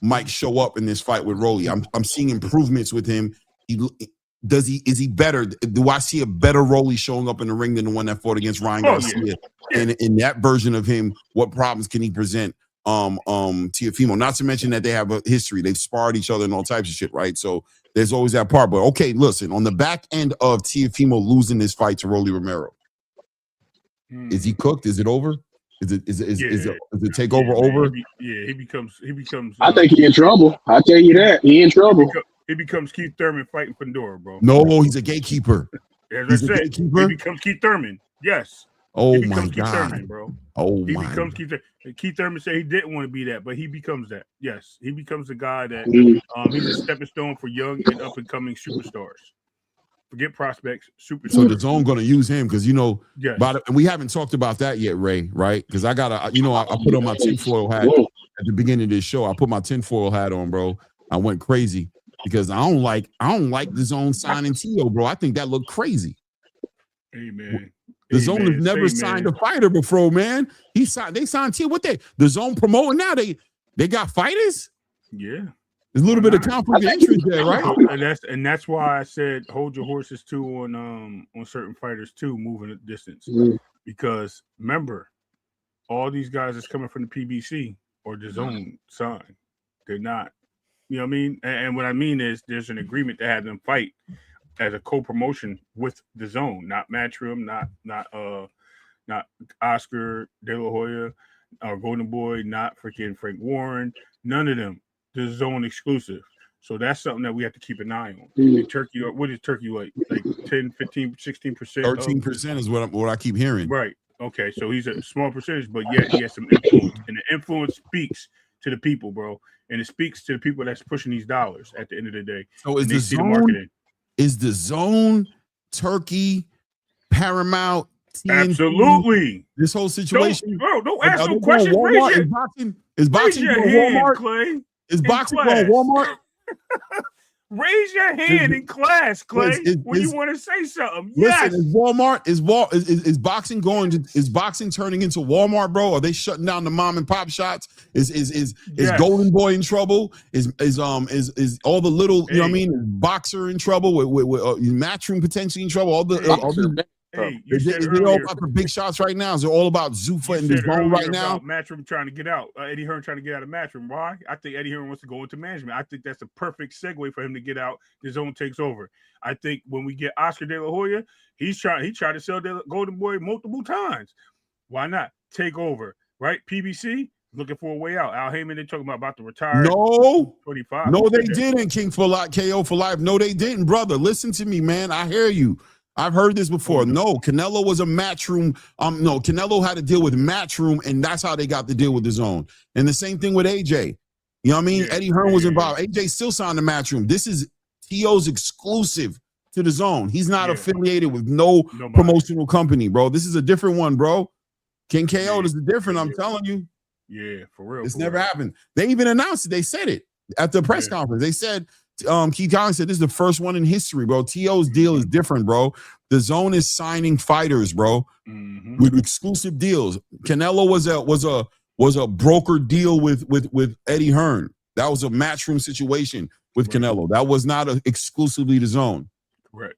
might show up in this fight with Rolly. I'm seeing improvements with him. Is he better? Do I see a better Rolly showing up in the ring than the one that fought against Ryan Garcia? Yeah. And in that version of him, what problems can he present Teofimo? Not to mention that they have a history. They've sparred each other and all types of shit, right? So there's always that part. But okay, listen, on the back end of Teofimo losing this fight to Rolly Romero, is he cooked? Is it over? Is it Yeah, takeover man. over? He becomes. I think he in trouble. I tell you that he in trouble. He becomes Keith Thurman fighting Fundora, bro. No, he's a gatekeeper. As He's I a said, gatekeeper? he becomes Keith Thurman. Yes. Oh he my becomes Keith God. Thurman, bro. Oh he my. becomes Keith. Keith Thurman said he didn't want to be that, but he becomes that. Yes, he becomes the guy that he's a stepping stone for young and up and coming superstars. Forget prospects, superstars. So the zone going to use him because Yes. and we haven't talked about that yet, Ray. Right? Because I gotta, I put on my tinfoil hat at the beginning of this show. I put my tinfoil hat on, bro. I went crazy because I don't like the zone signing Tio, bro. I think that looked crazy. Hey man. The zone has never signed a fighter before, man. They signed Tio. The zone promoting now? They got fighters? Yeah. There's a little bit of conflict of interest there, right? And that's why I said hold your horses too on certain fighters too, moving at distance. Because remember, all these guys that's coming from the PBC or the zone sign. They're not. You know what I mean? And what I mean is there's an agreement to have them fight as a co-promotion with the zone, not Matchroom, not Oscar De La Hoya or Golden Boy, not freaking Frank Warren, none of them. The zone exclusive. So that's something that we have to keep an eye on. In Turkey, what is Turkey like? Like 10, 15, 16%? 13% is what I keep hearing. Right. Okay. So he's a small percentage, but yet he has some influence. And the influence speaks to the people, bro. And it speaks to the people that's pushing these dollars at the end of the day. So is the zone Turkey, Paramount, TNT, absolutely this whole situation? Don't ask no questions. Is boxing going Walmart? Clay. Is boxing going Walmart? Raise your hand in class, Clay, when you want to say something. Yes. Listen, is boxing turning into Walmart, bro? Are they shutting down the mom and pop shops? Is Golden Boy in trouble? Is all the little, you know what I mean? Is Boxer in trouble? With Matchroom potentially in trouble? They all about the big shots right now. Is it all about Zuffa and DAZN right now? Matchroom trying to get out. Eddie Hearn trying to get out of Matchroom. Why? I think Eddie Hearn wants to go into management. I think that's a perfect segue for him to get out. DAZN takes over. I think when we get Oscar De La Hoya, he tried to sell Golden Boy multiple times. Why not take over? Right? PBC looking for a way out. Al Heyman, they talking about to retire. No, 25. No, they didn't. King for life, KO for life. No, they didn't, brother. Listen to me, man. I hear you. I've heard this before. No, Canelo was a Matchroom. No, Canelo had to deal with Matchroom, and that's how they got to deal with the zone. And the same thing with AJ. You know what I mean? Eddie Hearn was involved. AJ still signed the Matchroom. This is T.O.'s exclusive to the zone. He's not affiliated with no promotional company, bro. This is a different one, bro. King KO is different. I'm telling you. Yeah, for real. It's never happened. They even announced it. They said it at the press conference. They said. Keith Collins said this is the first one in history, bro. T.O.'s deal is different, bro. The zone is signing fighters, bro, with exclusive deals. Canelo was a broker deal with Eddie Hearn. That was a Matchroom situation with Canelo. That was not exclusively the zone. Correct.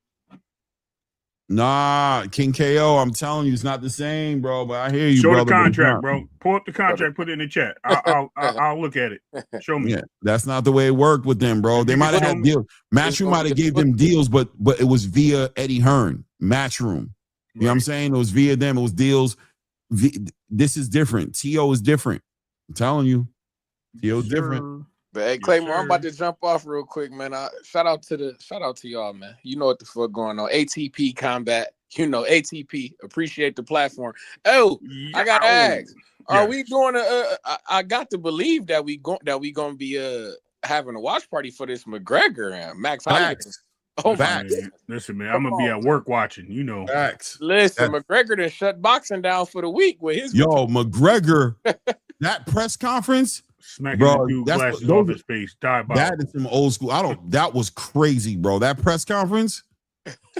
Nah, King KO, I'm telling you, it's not the same, bro. But I hear you, Show brother. the contract, bro. Pull up the contract, put it in the chat. I'll look at it. Show me. Yeah, that's not the way it worked with them, bro. They might have had deals. Matchroom might have gave them deals, but it was via Eddie Hearn, Matchroom. You know what I'm saying? It was via them. It was deals. This is different. T.O. is different. I'm telling you. T.O. is different. But hey, Claymore, I'm about to jump off real quick, man. Shout out to y'all, man. You know what the fuck going on. ATP Combat, ATP. Appreciate the platform. Oh, I got to ask. Are we doing I got to believe that we gonna be having a watch party for this McGregor and Max Holloway. Oh my! Listen, man, I'm gonna be at work watching. Facts. Listen, McGregor done shut boxing down for the week with his. McGregor, that press conference. Smacking the dude glasses off his face. That is some old school. That was crazy, bro. That press conference,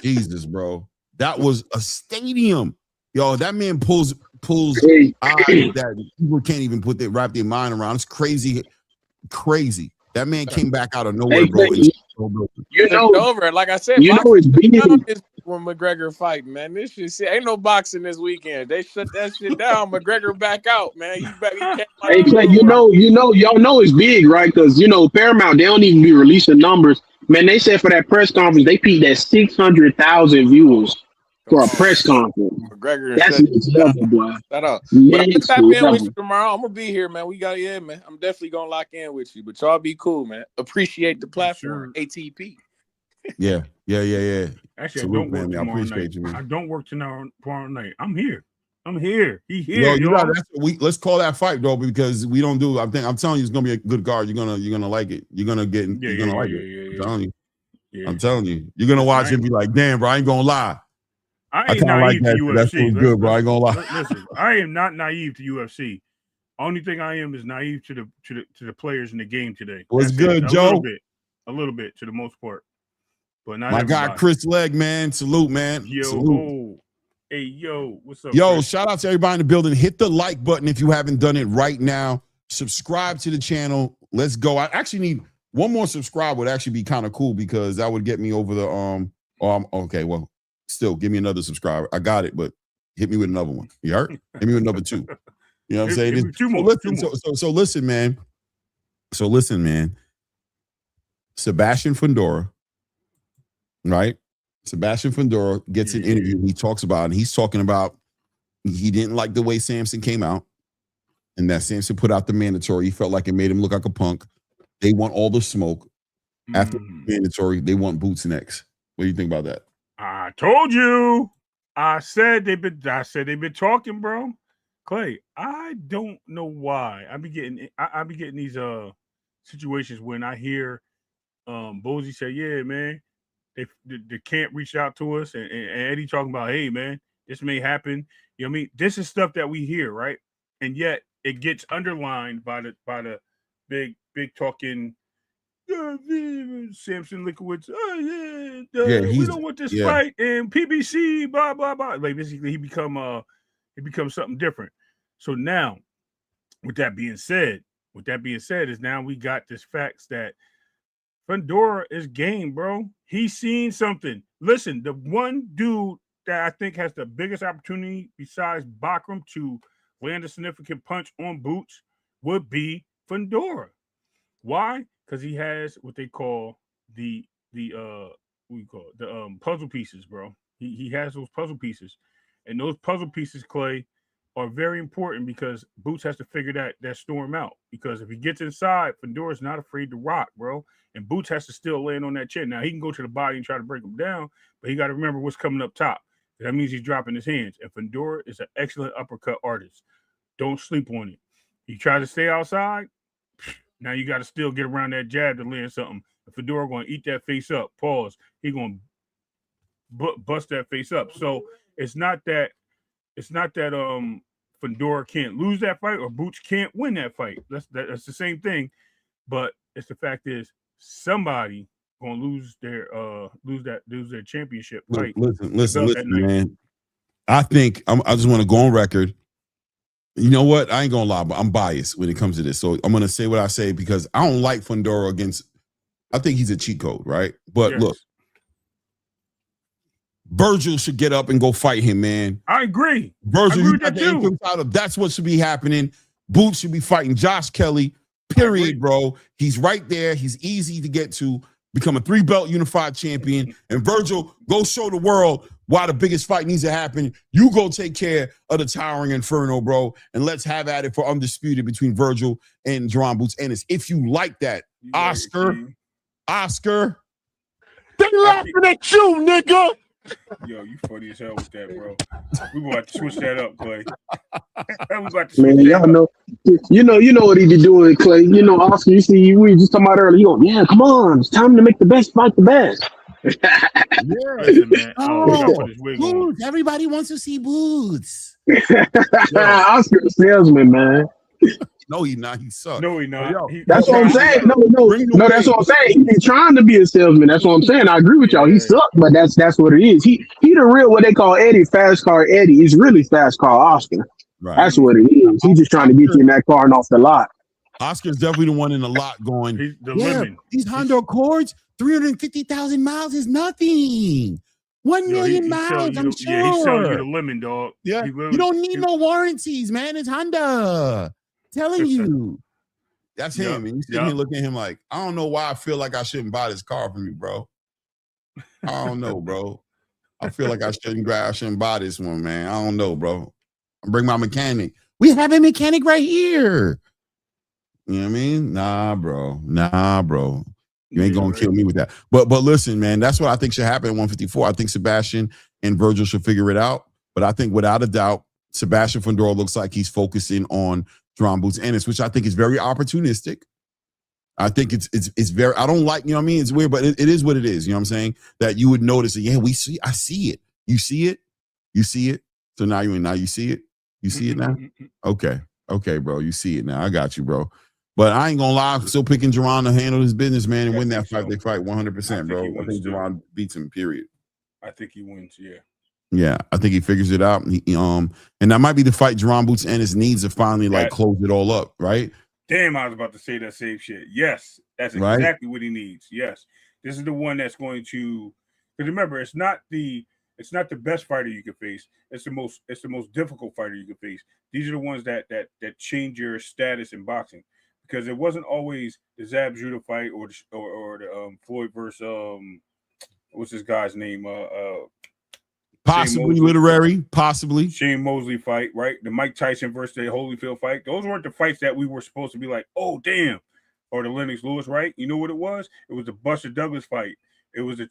Jesus, bro. That was a stadium. Yo, that man pulls eyes that people can't even wrap their mind around. It's crazy. That man came back out of nowhere, bro. Over. Like I said, it's big. When McGregor fighting, man, this shit ain't no boxing this weekend. They shut that shit down. McGregor back out, man. Hey Clay, y'all know it's big, right? Because Paramount, they don't even be releasing numbers. Man, they said for that press conference they peaked at 600,000 viewers. for a press conference. McGregor That's and next level, boy. Shout out. But I'm gonna Next tap in with level. you tomorrow. I'm gonna be here, man. Man. I'm definitely gonna lock in with you. But y'all be cool, man. Appreciate the platform. ATP. Yeah. Actually, Salute, I don't work man. I tomorrow appreciate night. you, man. I don't work tomorrow night. I'm here. He here. Yo, y'all. let's call that fight though, because we don't do. I'm telling you, it's gonna be a good guard. You're gonna like it. You're gonna like it. I'm telling you. I'm telling you. You're gonna watch it and be like, damn, bro, I ain't gonna lie. I ain't kinda like naive that. to UFC. That's what's good, bro. I ain't gonna lie. Listen, I am not naive to UFC. Only thing I am is naive to the players in the game today. What's That's good, it. Joe? A little bit to the most part, but not My everybody. guy Chris Legg, man. Salute, man. Salute. Hey, yo, what's up? Yo, Chris? shout out to everybody in the building. Hit the like button if you haven't done it right now. Subscribe to the channel. Let's go. I actually need one more subscribe. Would actually be kind of cool because that would get me over the okay, well, still give me another subscriber. I got it, but hit me with another one. You heard? Hit me with another 2. You know what I'm saying? Two more. So listen, man. So listen, man. Sebastian Fundora, right? Sebastian Fundora gets an interview. He talks about, and he's talking about he didn't like the way Samson came out, and that Samson put out the mandatory. He felt like it made him look like a punk. They want all the smoke. After the mandatory, they want boots next. What do you think about that? I told you. I said they've been talking, bro. Clay, I don't know why. I be getting these situations when I hear Bozy say, yeah, man, the camp reached out to us, and Eddie talking about, hey, man, this may happen. You know what I mean? This is stuff that we hear, right? And yet it gets underlined by the big talking Samson Lickowitz. We don't want this fight, and PBC, blah blah blah. Like basically, he becomes something different. So now, with that being said, is now we got this facts that Fundora is game, bro. He's seen something. Listen, the one dude that I think has the biggest opportunity besides Bakram to land a significant punch on Boots would be Fundora. Why? Because he has what they call the puzzle pieces, bro. He has those puzzle pieces, and those puzzle pieces, Clay, are very important because Boots has to figure that storm out. Because if he gets inside, Fundora's not afraid to rock, bro. And Boots has to still land on that chin. Now, he can go to the body and try to break him down, but he got to remember what's coming up top. That means he's dropping his hands. And Fundora is an excellent uppercut artist. Don't sleep on it. He tries to stay outside. Now you got to still get around that jab to land something. And Fundora going to eat that face up. Pause. He going to bust that face up. So it's not that Fundora can't lose that fight or Boots can't win that fight. That's the same thing. But it's the fact is somebody gonna lose their championship fight. Listen, man. I think I just want to go on record. You know what? I ain't gonna lie, but I'm biased when it comes to this. So I'm gonna say what I say because I don't like Fundora against. I think he's a cheat code, right? But look, Vergil should get up and go fight him, man. I agree. Vergil, you got the interim title. That's what should be happening. Boots should be fighting Josh Kelly. Period, bro. He's right there. He's easy to get to. Become a 3-belt unified champion. And Vergil, go show the world why the biggest fight needs to happen. You go take care of the towering inferno, bro. And let's have at it for undisputed between Vergil and Jerron Boots Ennis. If you like that, Oscar. They laughing at you, nigga. Yo, you funny as hell with that, bro. We about to switch that up, Clay. Man, y'all know, you know what he be doing, Clay. You know, Oscar. You see, we were just talking about earlier. He go, yeah, come on, it's time to make the best fight the best. Listen, man. Boots. Everybody wants to see Boots. Oscar the salesman, man. No, he not. He sucks. No, he not. That's what I'm saying. No, that's what I'm saying. He's trying to be a salesman. That's what I'm saying. I agree with y'all. He sucked, but that's what it is. He the real what they call Eddie, fast car Eddie. He's really fast car Oscar. Right. That's what it is. He's just trying to get you in that car and off the lot. Oscar's definitely the one in the lot going. These Honda Accords, 350,000 miles is nothing. 1 million miles, I'm sure. Yeah, he's selling you the lemon, dog. Yeah, you don't need no warranties, man. It's Honda. Telling you. That's him. And you sitting here looking at him like, I don't know why I feel like I shouldn't buy this car from you, bro. I don't know, bro. I feel like I shouldn't buy this one, man. I don't know, bro. I bring my mechanic. We have a mechanic right here. You know what I mean? Nah, bro. You ain't gonna kill me with that. But listen, man, that's what I think should happen at 154. I think Sebastian and Vergil should figure it out. But I think without a doubt, Sebastian Fundora looks like he's focusing on Gervonta Boots Ennis, which I think is very opportunistic. I think it's very, I don't like, you know what I mean? It's weird, but it is what it is. You know what I'm saying? That you would notice that, yeah, I see it. You see it. So now you see it. You see it now? Okay, bro. You see it now. I got you, bro. But I ain't gonna lie, I'm still picking Gervonta to handle his business, man, and win that fight. They fight 100%, bro. I think Gervonta beats him, period. I think he wins, yeah. Yeah, I think he figures it out. And that might be the fight Gervonta Boots Ennis needs to finally close it all up, right? Damn, I was about to say that same shit. Yes, that's exactly what he needs. Yes, this is the one that's going to. Because remember, it's not the best fighter you can face. It's the most difficult fighter you can face. These are the ones that change your status in boxing, because it wasn't always the Zab Judah fight or the Floyd versus what's this guy's name? Possibly literary, possibly Shane Mosley fight, right? The Mike Tyson versus the Holyfield fight. Those weren't the fights that we were supposed to be like, oh damn, or the Lennox Lewis, right? You know what it was? It was the Buster Douglas fight. It was the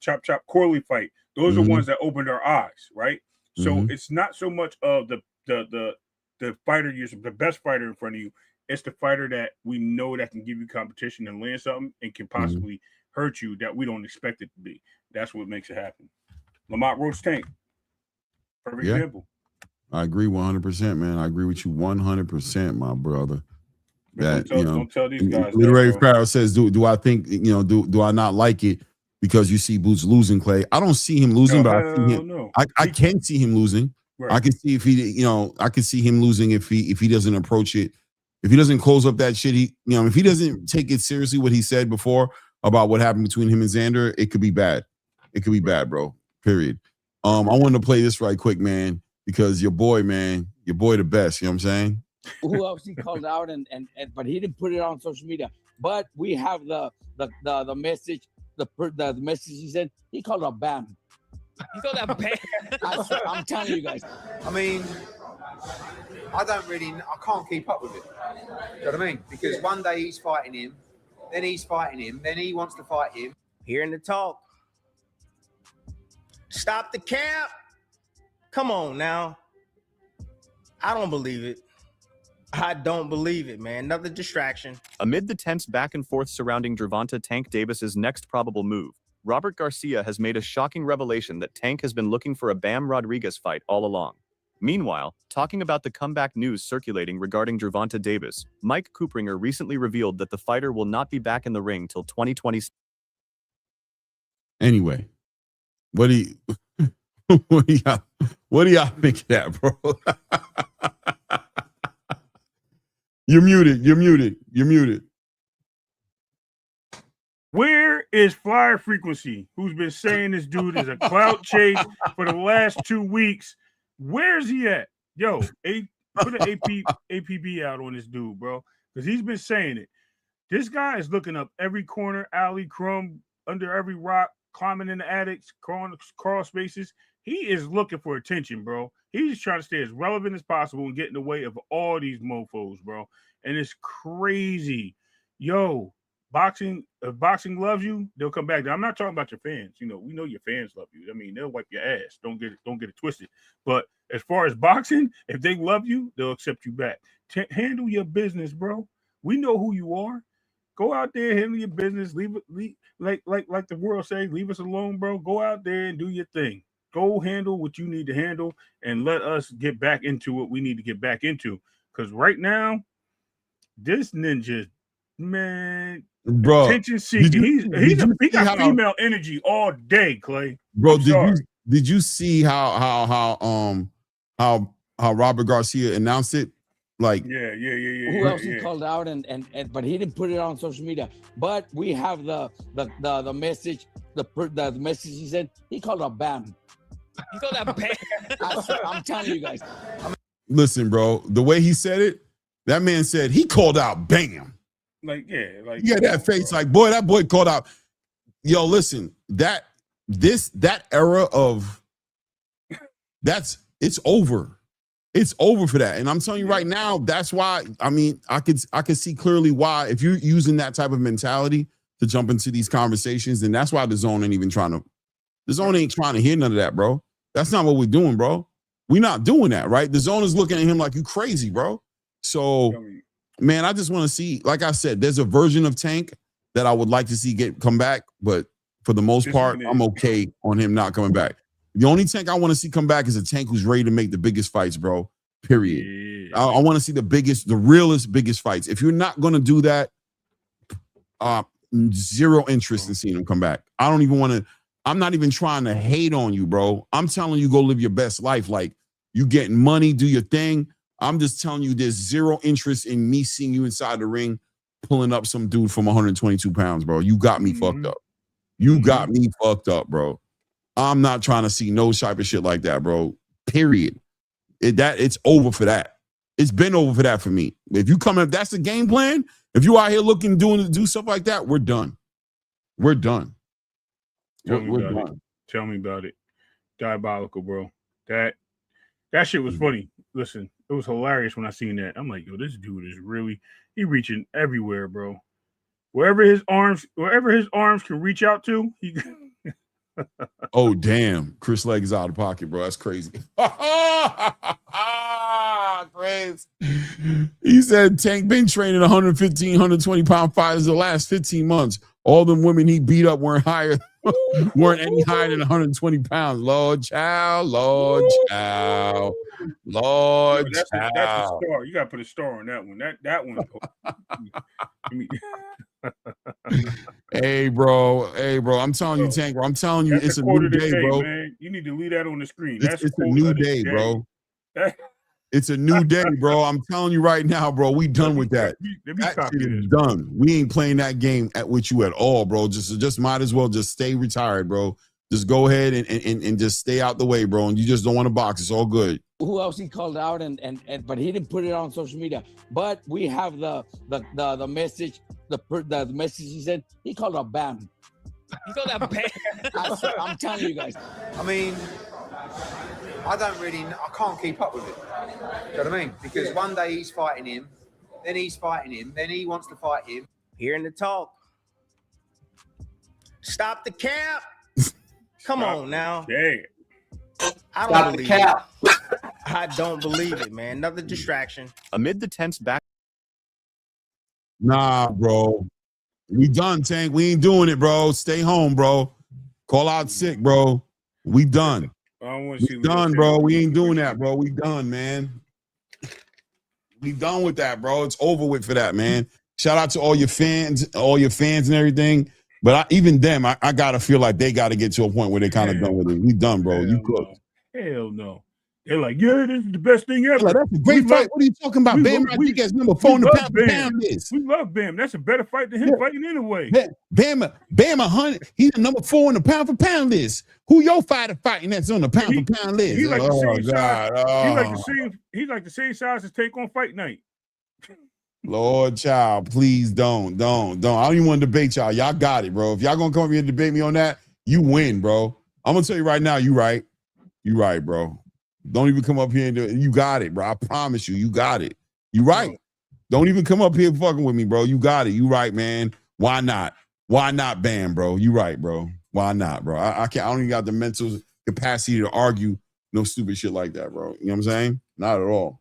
Chop Corley fight. Those are the ones that opened our eyes, right? So it's not so much of the fighter, the best fighter in front of you. It's the fighter that we know that can give you competition and land something and can possibly hurt you that we don't expect it to be. That's what makes it happen. Lamont Roach Tank. Perfect example. I agree 100%, man. I agree with you 100%, my brother. That don't tell these guys. Literary Farrell says, "Do I think do I not like it because you see Boots losing, Clay? I don't see him losing, but I see him. I can see him losing. Right. I can see if he, I can see him losing if he doesn't approach it, if he doesn't close up that shit. If he doesn't take it seriously, what he said before about what happened between him and Xander, it could be bad. It could be bad, bro. Period. I wanted to play this right quick, man, because your boy the best. You know what I'm saying? Who else he called out and but he didn't put it on social media. But we have the message, the message he said. He called a bam. He called that bam. I'm telling you guys. I mean, I can't keep up with it. You know what I mean? Because one day he's fighting him, then he's fighting him, then he wants to fight him. Hearing the talk. Stop the cap. Come on now. I don't believe it. I don't believe it, man. Another distraction. Amid the tense back and forth surrounding Gervonta Tank Davis's next probable move, Robert Garcia has made a shocking revelation that Tank has been looking for a Bam Rodriguez fight all along. Meanwhile, talking about the comeback news circulating regarding Gervonta Davis, Mike Coopringer recently revealed that the fighter will not be back in the ring till 2020. Anyway, what do y'all think of that, bro? You're muted. Where is Flyer Frequency, who's been saying this dude is a clout chase for the last 2 weeks? Where's he at? Yo, put an APB out on this dude, bro, because he's been saying it. This guy is looking up every corner, alley, crumb, under every rock, climbing in the attics, crawl spaces. He is looking for attention, bro. He's trying to stay as relevant as possible and get in the way of all these mofos, bro. And it's crazy. Yo, if boxing loves you, they'll come back. Now, I'm not talking about your fans. We know your fans love you. I mean, they'll wipe your ass. Don't get it twisted. But as far as boxing, if they love you, they'll accept you back. Handle your business, bro. We know who you are. Go out there, handle your business. Leave like the world says, leave us alone, bro. Go out there and do your thing. Go handle what you need to handle and let us get back into what we need to get back into. Because right now, this ninja, man, bro, attention seeking. He got female energy all day, Clay. Bro, did you see how Robert Garcia announced it? Like, yeah. Who else he called out and but he didn't put it on social media. But we have the message, the message he said. He called a bam. He called that bam. I'm telling you guys. Listen, bro, the way he said it, that man said he called out bam. Like that face, like, boy, that boy called out. Yo, listen, that that era of it's over. It's over for that. And I'm telling you right now, that's why, I mean, I could see clearly why, if you're using that type of mentality to jump into these conversations, then that's why the zone ain't trying to hear none of that, bro. That's not what we're doing, bro. We're not doing that, right? The zone is looking at him like you crazy, bro. So, man, I just want to see, like I said, there's a version of Tank that I would like to see come back, but for the most part, I'm okay on him not coming back. The only Tank I want to see come back is a Tank who's ready to make the biggest fights, bro. Period. Yeah. I want to see the realest, biggest fights. If you're not going to do that, zero interest in seeing him come back. I don't even want to. I'm not even trying to hate on you, bro. I'm telling you, go live your best life. Like, you getting money, do your thing. I'm just telling you, there's zero interest in me seeing you inside the ring pulling up some dude from 122 pounds, bro. You got me fucked up. You got me fucked up, bro. I'm not trying to see no type of shit like that, bro. Period. It's over for that. It's been over for that for me. If you come, if that's the game plan, if you out here looking to do stuff like that, we're done. We're done. We're done. Tell me about it. Diabolical, bro. That shit was funny. Listen, it was hilarious when I seen that. I'm like, yo, this dude is really reaching everywhere, bro. Wherever his arms can reach out to, he. Oh damn! Chris Leg is out of pocket, bro. That's crazy. Chris. He said Tank been training 115, 120 pound fighters the last 15 months. All them women he beat up weren't any higher than 120 pounds. Lord child, Lord child, Lord That's a child. star. You gotta put a star on that one. That one. Hey, bro. I'm telling you, Tank, bro. I'm telling you, it's a new day, bro. Man. You need to leave that on the screen. It's a new day, bro. It's a new day, bro. I'm telling you right now, bro. We done with that. That shit is done. We ain't playing that game with you at all, bro. Just might as well just stay retired, bro. Just go ahead and just stay out the way, bro. And you just don't want to box. It's all good. Who else he called out but he didn't put it on social media. But we have the message, the message he said. He called a BAM. He called that BAM. I'm telling you guys. I mean, I can't keep up with it. Do you know what I mean? Because one day he's fighting him, then he's fighting him, then he wants to fight him. Hearing the talk. Stop the cap. Come on now. Damn. I don't believe it. I don't believe it, man. Another distraction. Amid the tense back. Nah, bro. We done, Tank. We ain't doing it, bro. Stay home, bro. Call out sick, bro. We done. We done, bro. We ain't doing that, bro. We done, man. We done with that, bro. It's over with for that, man. Shout out to all your fans and everything. But even them, I gotta feel like they gotta get to a point where they're kind of done with it. We done, bro. You cooked. Hell no. They're like, yeah, this is the best thing ever. Like, that's a great fight. What are you talking about? Bam Rodriguez, number 4 in the pound for pound is. We love Bam. That's a better fight than him fighting anyway. Bam 100. He's the number 4 in the pound for pound list. Who your fighter fighting that's on the pound for pound list? He's like the same size. He's like the same size as Tank on fight night. Lord child, please don't. I don't even want to debate y'all. Y'all got it, bro. If y'all gonna come over here and debate me on that, you win, bro. I'm gonna tell you right now, you right. You right, bro. Don't even come up here and do it. You got it, bro. I promise you got it. You right. Don't even come up here fucking with me, bro. You got it. You right, man. Why not? Why not, Bam, bro? You right, bro. Why not, bro? I can't. I don't even got the mental capacity to argue no stupid shit like that, bro. You know what I'm saying? Not at all.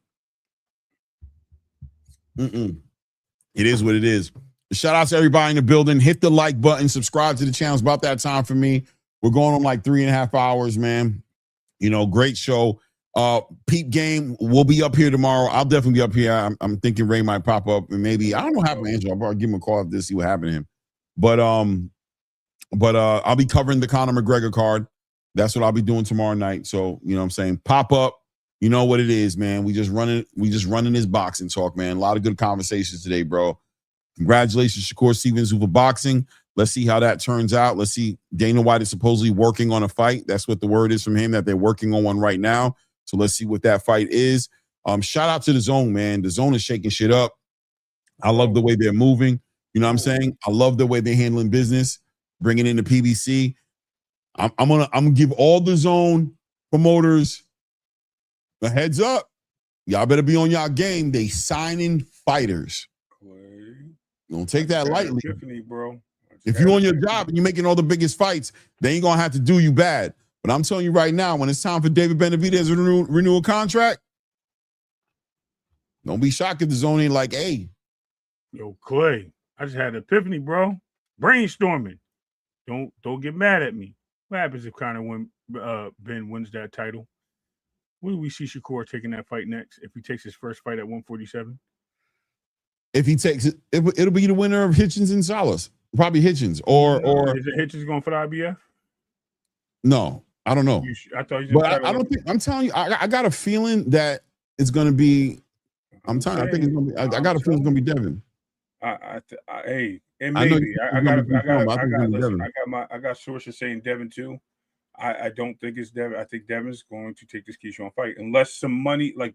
It is what it is. Shout out to everybody in the building. Hit the like button. Subscribe to the channel. It's about that time for me. We're going on like 3.5 hours, man. You know, great show. Peep game will be up here tomorrow. I'll definitely be up here. I'm thinking Ray might pop up and maybe I don't know what happened to Angel. I'll probably give him a call after this, see what happened to him. But I'll be covering the Conor McGregor card. That's what I'll be doing tomorrow night. So you know what I'm saying? Pop up. You know what it is, man. We just running this boxing talk, man. A lot of good conversations today, bro. Congratulations, Shakur Stevenson, Zuffa Boxing. Let's see how that turns out. Let's see. Dana White is supposedly working on a fight. That's what the word is from him, that they're working on one right now. So let's see what that fight is. Shout out to the Zone, man. The Zone is shaking shit up. I love the way they're moving. You know what I'm saying? I love the way they're handling business, bringing in the PBC. I'm gonna give all the zone promoters a heads up. Y'all better be on y'all game. They signing fighters. You don't take that lightly. Epiphany, bro. If you're on your job and you're making all the biggest fights, they ain't gonna have to do you bad. But I'm telling you right now, when it's time for David Benavidez to renew a contract, don't be shocked if the zone ain't like, hey. Yo, Clay, I just had an epiphany, bro. Brainstorming. Don't get mad at me. What happens if Ben wins that title? When do we see Shakur taking that fight next? If he takes his first fight at 147? If he takes it, it'll be the winner of Hitchens and Salas. Probably Hitchens. Or is it Hitchens going for the IBF? No, I don't know. I thought you. But I don't think. I'm telling you, I got a feeling that it's going to be. I think it's going to be. I got a feeling it's going to be Devin. Hey, and maybe I got sources saying Devin too. I don't think it's Devin. I think Devin's going to take this Keyshawn fight unless the money's like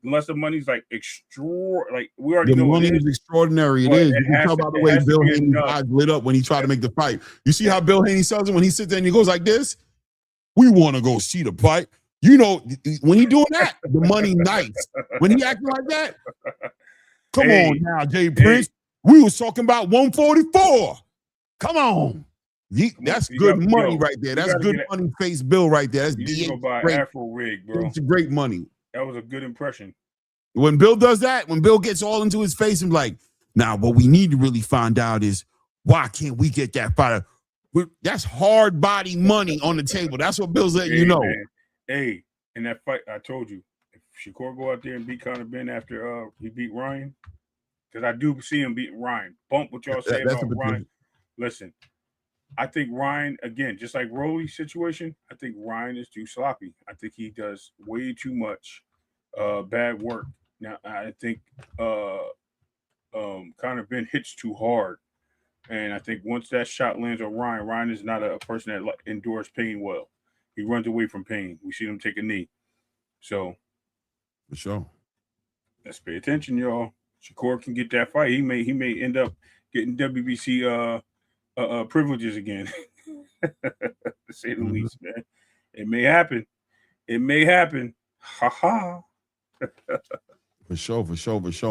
extra. Like we already know the money is extraordinary. It is. You can tell by the way Bill Haney's eyes lit up when he tried to make the fight. You see how Bill Haney sells it when he sits there and he goes like this. We want to go see the fight. You know, when he doing that, the money nice. When he acting like that, come on now, Jay Prince. We was talking about 144. Come on. That's good money right there. That's good money face bill right there. That's great. Afro rig, bro. It's great money. That was a good impression. When Bill does that, when Bill gets all into his face and like, now what we need to really find out is why can't we get that fighter? That's hard body money on the table. That's what Bill's letting you know. Man. Hey, in that fight, I told you, if Shakur go out there and beat Conor Ben after he beat Ryan, because I do see him beat Ryan. Bump what y'all say about Ryan. Listen, I think Ryan, again, just like Rolly's situation, I think Ryan is too sloppy. I think he does way too much bad work. Now, I think Conor Ben hits too hard. And I think once that shot lands on Ryan, Ryan is not a person that endures pain well. He runs away from pain. We see him take a knee. So, for sure. Let's pay attention, y'all. Shakur can get that fight. He may end up getting WBC privileges again, to say the least, man. It may happen. It may happen. Ha ha. For sure,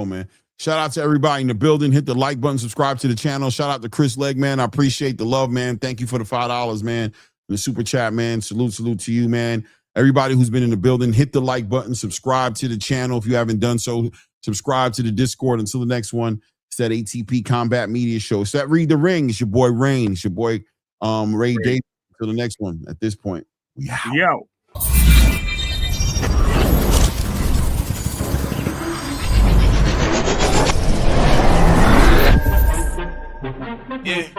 man. Shout out to everybody in the building. Hit the like button, subscribe to the channel. Shout out to Chris Legg, man. I appreciate the love, man. Thank you for the $5, man. The super chat, man. Salute to you, man. Everybody who's been in the building, hit the like button, subscribe to the channel if you haven't done so. Subscribe to the Discord. Until the next one, it's that ATP Combat Media Show. It's that Read the Ring. It's your boy Rain. It's your boy Ray Davis. Until the next one. At this point, we out. Yo. Yeah,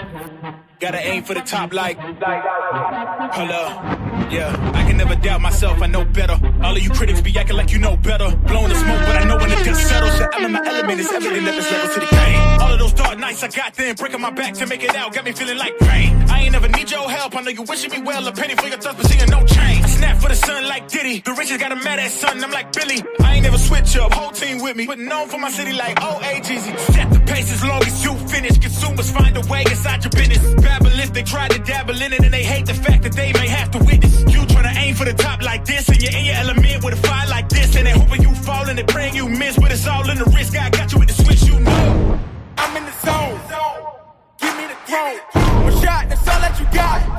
gotta aim for the top like, hold up. Yeah, I can never doubt myself, I know better. All of you critics be acting like you know better. Blowing the smoke, but I know when the dust settles. So I'm in my element, it's evident that there's levels to the game. All of those dark nights I got then, breaking my back to make it out, got me feeling like rain. I ain't never need your help, I know you wishing me well. A penny for your thoughts, but seeing no change. I snap for the sun like Diddy, the riches got a mad ass son, I'm like Billy. I ain't never switch up, whole team with me, but known for my city like OAGZ. Set the pace as long as you finish, consumers find a way inside your business. Babylon, they try to dabble in it and they hate the fact that they may have to witness. You tryna aim for the top like this, and you're in your element with a fire like this, and they hoping you fall and they praying you miss, but it's all in the risk. I got you with the switch, you know. I'm in the zone. Give me the throne. One shot, that's all that you got.